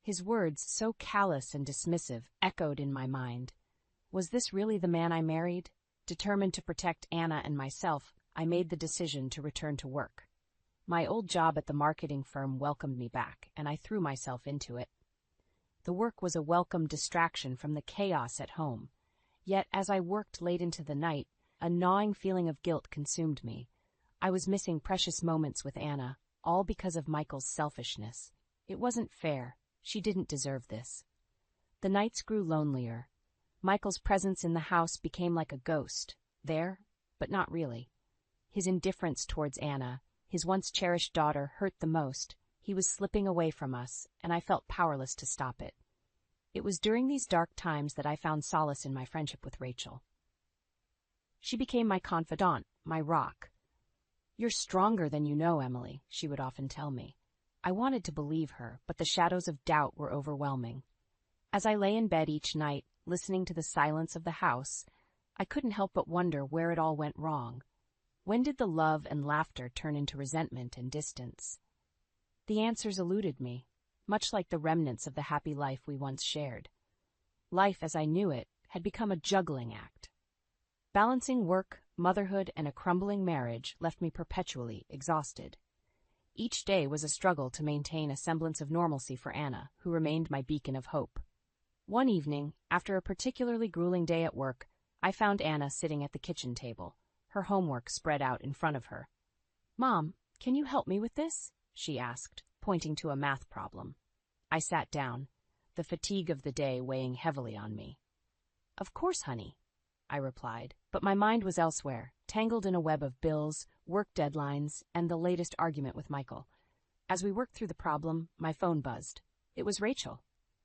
His words, so callous and dismissive, echoed in my mind. Was this really the man I married? Determined to protect Anna and myself, I made the decision to return to work. My old job at the marketing firm welcomed me back, and I threw myself into it. The work was a welcome distraction from the chaos at home. Yet, as I worked late into the night, a gnawing feeling of guilt consumed me. I was missing precious moments with Anna, all because of Michael's selfishness. It wasn't fair. She didn't deserve this. The nights grew lonelier. Michael's presence in the house became like a ghost, there, but not really. His indifference towards Anna, his once cherished daughter, hurt the most. He was slipping away from us, and I felt powerless to stop it. It was during these dark times that I found solace in my friendship with Rachel. She became my confidant, my rock. "You're stronger than you know, Emily," she would often tell me. I wanted to believe her, but the shadows of doubt were overwhelming. As I lay in bed each night, listening to the silence of the house, I couldn't help but wonder where it all went wrong. When did the love and laughter turn into resentment and distance? The answers eluded me, much like the remnants of the happy life we once shared. Life, as I knew it, had become a juggling act. Balancing work, motherhood, and a crumbling marriage left me perpetually exhausted. Each day was a struggle to maintain a semblance of normalcy for Anna, who remained my beacon of hope. One evening, after a particularly grueling day at work, I found Anna sitting at the kitchen table, her homework spread out in front of her. "Mom, can you help me with this?" she asked, pointing to a math problem. I sat down, the fatigue of the day weighing heavily on me. "Of course, honey," I replied, but my mind was elsewhere, tangled in a web of bills, work deadlines, and the latest argument with Michael. As we worked through the problem, my phone buzzed. It was Rachel.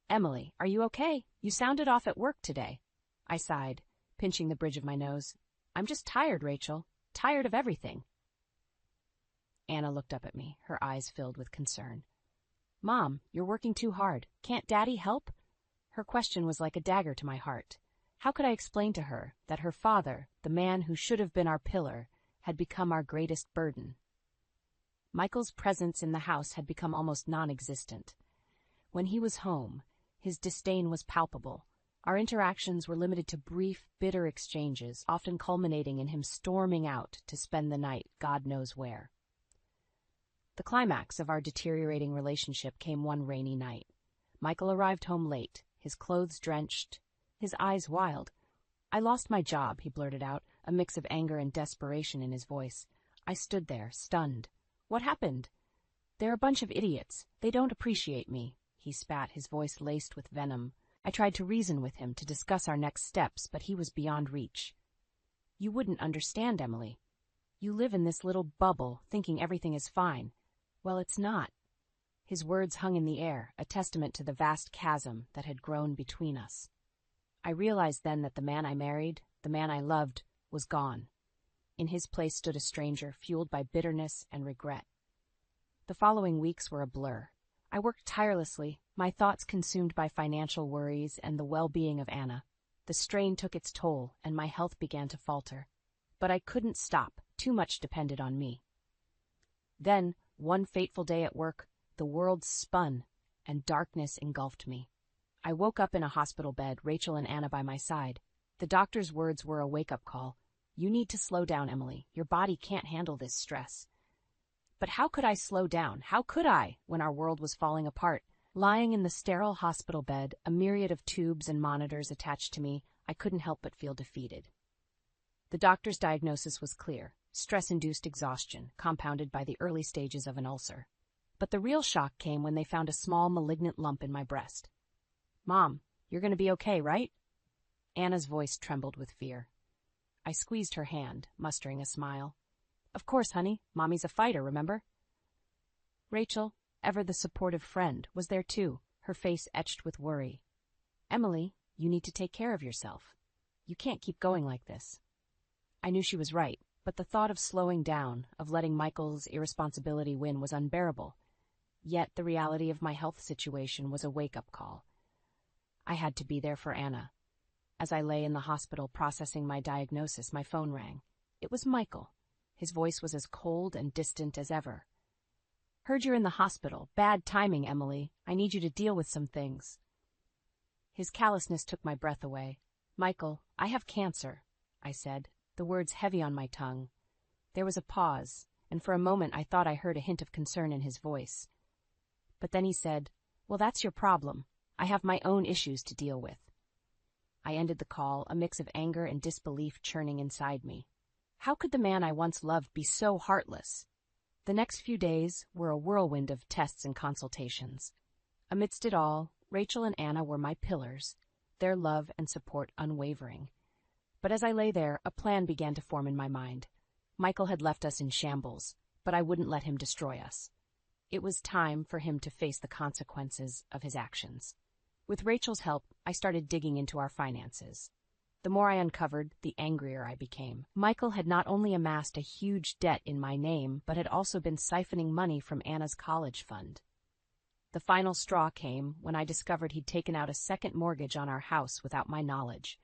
"Emily, are you okay? You sounded off at work today." I sighed, pinching the bridge of my nose. "I'm just tired, Rachel. Tired of everything." Anna looked up at me, her eyes filled with concern. "Mom, you're working too hard. Can't Daddy help?" Her question was like a dagger to my heart. How could I explain to her that her father, the man who should have been our pillar, had become our greatest burden? Michael's presence in the house had become almost non-existent. When he was home, his disdain was palpable. Our interactions were limited to brief, bitter exchanges, often culminating in him storming out to spend the night God knows where. The climax of our deteriorating relationship came one rainy night. Michael arrived home late, his clothes drenched, his eyes wild. "I lost my job," he blurted out, a mix of anger and desperation in his voice. I stood there, stunned. "What happened?" "They're a bunch of idiots. They don't appreciate me," he spat, his voice laced with venom. I tried to reason with him, to discuss our next steps, but he was beyond reach. "You wouldn't understand, Emily. You live in this little bubble, thinking everything is fine. Well, it's not." His words hung in the air, a testament to the vast chasm that had grown between us. I realized then that the man I married, the man I loved, was gone. In his place stood a stranger, fueled by bitterness and regret. The following weeks were a blur. I worked tirelessly, my thoughts consumed by financial worries and the well-being of Anna. The strain took its toll, and my health began to falter. But I couldn't stop. Too much depended on me. Then, one fateful day at work, the world spun, and darkness engulfed me. I woke up in a hospital bed, Rachel and Anna by my side. The doctor's words were a wake-up call. "You need to slow down, Emily. Your body can't handle this stress." But how could I slow down? How could I, when our world was falling apart? Lying in the sterile hospital bed, a myriad of tubes and monitors attached to me, I couldn't help but feel defeated. The doctor's diagnosis was clear: stress-induced exhaustion, compounded by the early stages of an ulcer. But the real shock came when they found a small malignant lump in my breast. "Mom, you're going to be okay, right?" Anna's voice trembled with fear. I squeezed her hand, mustering a smile. "Of course, honey. Mommy's a fighter, remember?" Rachel, ever the supportive friend, was there too, her face etched with worry. "Emily, you need to take care of yourself. You can't keep going like this." I knew she was right, but the thought of slowing down, of letting Michael's irresponsibility win, was unbearable. Yet the reality of my health situation was a wake-up call. I had to be there for Anna. As I lay in the hospital processing my diagnosis, my phone rang. It was Michael. His voice was as cold and distant as ever. "Heard you're in the hospital. Bad timing, Emily. I need you to deal with some things." His callousness took my breath away. "Michael, I have cancer," I said, the words heavy on my tongue. There was a pause, and for a moment I thought I heard a hint of concern in his voice. But then he said, "Well, that's your problem. I have my own issues to deal with." I ended the call, a mix of anger and disbelief churning inside me. How could the man I once loved be so heartless? The next few days were a whirlwind of tests and consultations. Amidst it all, Rachel and Anna were my pillars, their love and support unwavering. But as I lay there, a plan began to form in my mind. Michael had left us in shambles, but I wouldn't let him destroy us. It was time for him to face the consequences of his actions. With Rachel's help, I started digging into our finances. The more I uncovered, the angrier I became. Michael had not only amassed a huge debt in my name, but had also been siphoning money from Anna's college fund. The final straw came when I discovered he'd taken out a second mortgage on our house without my knowledge.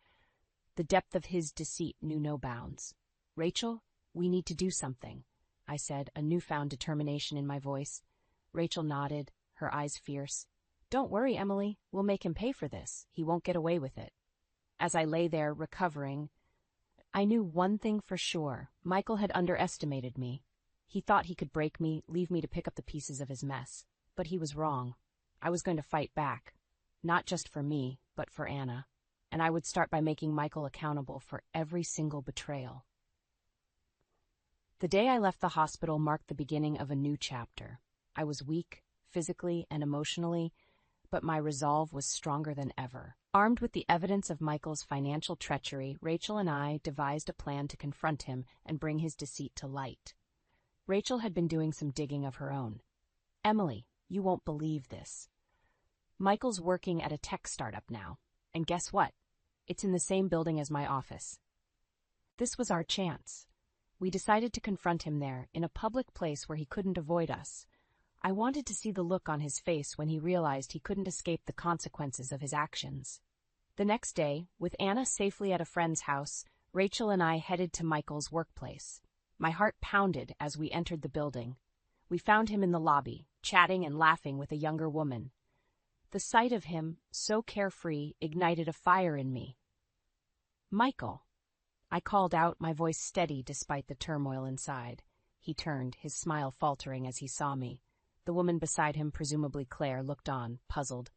The depth of his deceit knew no bounds. "Rachel, we need to do something," I said, a newfound determination in my voice. Rachel nodded, her eyes fierce. "Don't worry, Emily. We'll make him pay for this. He won't get away with it." As I lay there, recovering, I knew one thing for sure. Michael had underestimated me. He thought he could break me, leave me to pick up the pieces of his mess. But he was wrong. I was going to fight back. Not just for me, but for Anna. And I would start by making Michael accountable for every single betrayal. The day I left the hospital marked the beginning of a new chapter. I was weak, physically and emotionally, but my resolve was stronger than ever. Armed with the evidence of Michael's financial treachery, Rachel and I devised a plan to confront him and bring his deceit to light. Rachel had been doing some digging of her own. "Emily, you won't believe this. Michael's working at a tech startup now, and guess what? It's in the same building as my office." This was our chance. We decided to confront him there, in a public place where he couldn't avoid us. I wanted to see the look on his face when he realized he couldn't escape the consequences of his actions. The next day, with Anna safely at a friend's house, Rachel and I headed to Michael's workplace. My heart pounded as we entered the building. We found him in the lobby, chatting and laughing with a younger woman. The sight of him, so carefree, ignited a fire in me. "Michael," I called out, my voice steady despite the turmoil inside. He turned, his smile faltering as he saw me. The woman beside him, presumably Claire, looked on, puzzled.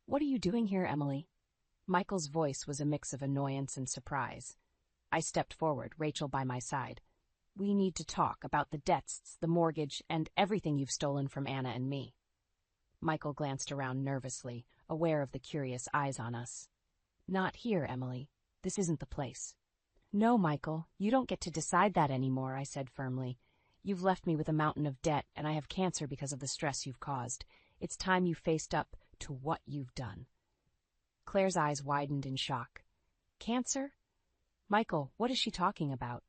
"What are you doing here, Emily?" Michael's voice was a mix of annoyance and surprise. I stepped forward, Rachel by my side. "We need to talk about the debts, the mortgage, and everything you've stolen from Anna and me." Michael glanced around nervously, aware of the curious eyes on us. "Not here, Emily. This isn't the place." "No, Michael, you don't get to decide that anymore," I said firmly. "You've left me with a mountain of debt, and I have cancer because of the stress you've caused. It's time you faced up to what you've done." Claire's eyes widened in shock. "Cancer? Michael, what is she talking about?"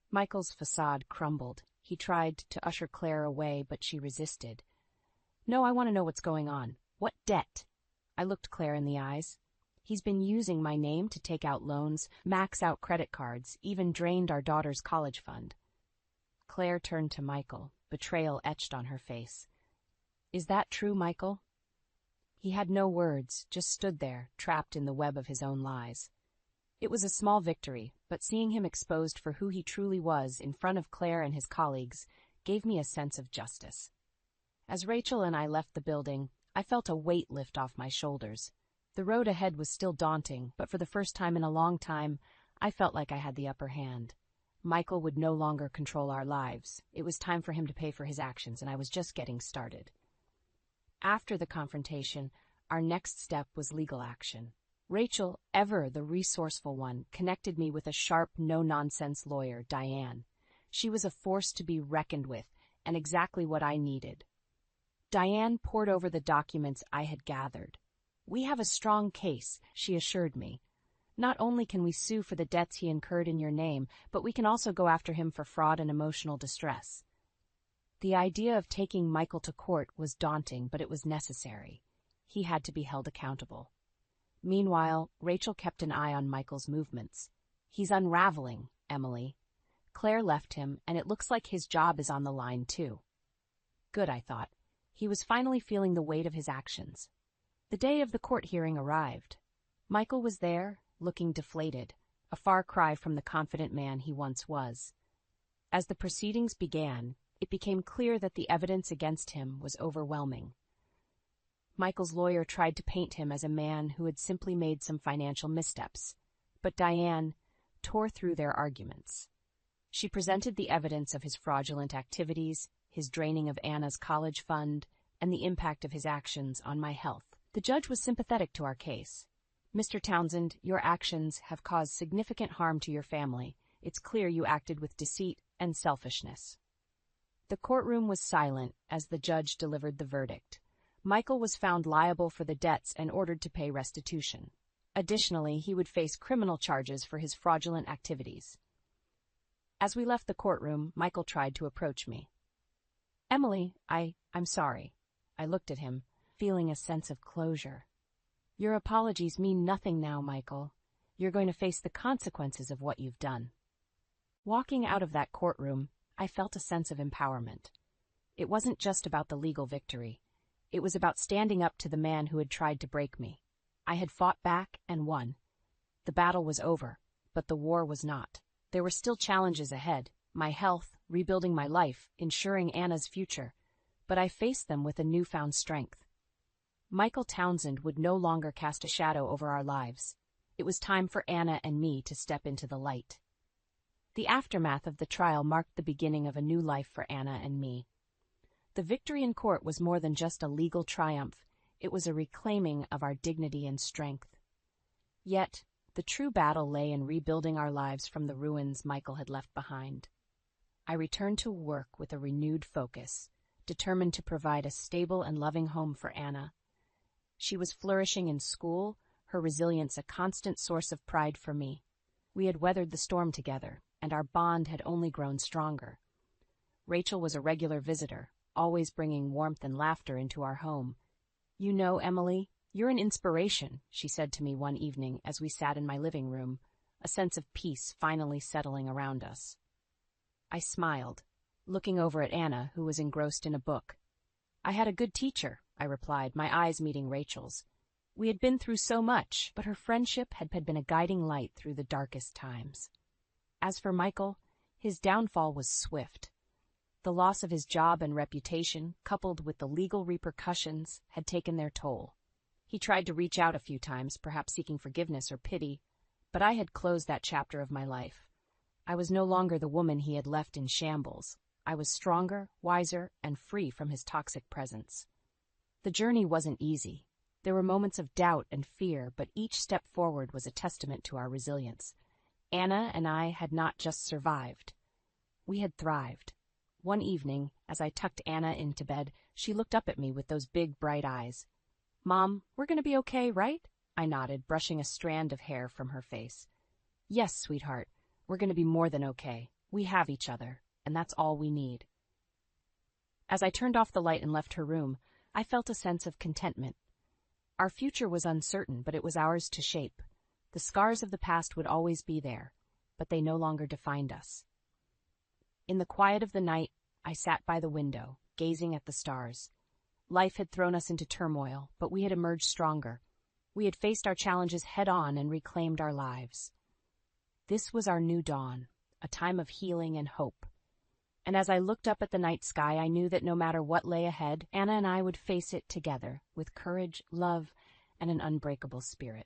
Michael's facade crumbled. He tried to usher Claire away, but she resisted. "No, I want to know what's going on. What debt?" I looked Claire in the eyes. "He's been using my name to take out loans, max out credit cards, even drained our daughter's college fund." Claire turned to Michael, betrayal etched on her face. "Is that true, Michael?" He had no words, just stood there, trapped in the web of his own lies. It was a small victory, but seeing him exposed for who he truly was in front of Claire and his colleagues gave me a sense of justice. As Rachel and I left the building, I felt a weight lift off my shoulders. The road ahead was still daunting, but for the first time in a long time, I felt like I had the upper hand. Michael would no longer control our lives. It was time for him to pay for his actions, and I was just getting started. After the confrontation, our next step was legal action. Rachel, ever the resourceful one, connected me with a sharp, no-nonsense lawyer, Diane. She was a force to be reckoned with, and exactly what I needed. Diane pored over the documents I had gathered. "We have a strong case," she assured me. "Not only can we sue for the debts he incurred in your name, but we can also go after him for fraud and emotional distress." The idea of taking Michael to court was daunting, but it was necessary. He had to be held accountable. Meanwhile, Rachel kept an eye on Michael's movements. "He's unraveling, Emily. Claire left him, and it looks like his job is on the line, too." Good, I thought. He was finally feeling the weight of his actions. The day of the court hearing arrived. Michael was there, looking deflated, a far cry from the confident man he once was. As the proceedings began, it became clear that the evidence against him was overwhelming. Michael's lawyer tried to paint him as a man who had simply made some financial missteps, but Diane tore through their arguments. She presented the evidence of his fraudulent activities, his draining of Anna's college fund, and the impact of his actions on my health. The judge was sympathetic to our case. "Mr. Townsend, your actions have caused significant harm to your family. It's clear you acted with deceit and selfishness." The courtroom was silent as the judge delivered the verdict. Michael was found liable for the debts and ordered to pay restitution. Additionally, he would face criminal charges for his fraudulent activities. As we left the courtroom, Michael tried to approach me. "Emily, I'm sorry." I looked at him, feeling a sense of closure. "Your apologies mean nothing now, Michael. You're going to face the consequences of what you've done." Walking out of that courtroom, I felt a sense of empowerment. It wasn't just about the legal victory. It was about standing up to the man who had tried to break me. I had fought back and won. The battle was over, but the war was not. There were still challenges ahead: my health, rebuilding my life, ensuring Anna's future. But I faced them with a newfound strength. Michael Townsend would no longer cast a shadow over our lives. It was time for Anna and me to step into the light. The aftermath of the trial marked the beginning of a new life for Anna and me. The victory in court was more than just a legal triumph. It was a reclaiming of our dignity and strength. Yet, the true battle lay in rebuilding our lives from the ruins Michael had left behind. I returned to work with a renewed focus, determined to provide a stable and loving home for Anna. She was flourishing in school, her resilience a constant source of pride for me. We had weathered the storm together, and our bond had only grown stronger. Rachel was a regular visitor, always bringing warmth and laughter into our home. "You know, Emily, "You're an inspiration," she said to me one evening as we sat in my living room, a sense of peace finally settling around us. I smiled, looking over at Anna, who was engrossed in a book. "I had a good teacher," I replied, my eyes meeting Rachel's. We had been through so much, but her friendship had been a guiding light through the darkest times. As for Michael, his downfall was swift. The loss of his job and reputation, coupled with the legal repercussions, had taken their toll. He tried to reach out a few times, perhaps seeking forgiveness or pity, but I had closed that chapter of my life. I was no longer the woman he had left in shambles. I was stronger, wiser, and free from his toxic presence. The journey wasn't easy. There were moments of doubt and fear, but each step forward was a testament to our resilience. Anna and I had not just survived. We had thrived. One evening, as I tucked Anna into bed, she looked up at me with those big, bright eyes. "Mom, we're going to be okay, right?" I nodded, brushing a strand of hair from her face. "Yes, sweetheart, we're going to be more than okay. We have each other, and that's all we need." As I turned off the light and left her room, I felt a sense of contentment. Our future was uncertain, but it was ours to shape. The scars of the past would always be there, but they no longer defined us. In the quiet of the night, I sat by the window, gazing at the stars. Life had thrown us into turmoil, but we had emerged stronger. We had faced our challenges head-on and reclaimed our lives. This was our new dawn, a time of healing and hope. And as I looked up at the night sky, I knew that no matter what lay ahead, Anna and I would face it together, with courage, love, and an unbreakable spirit.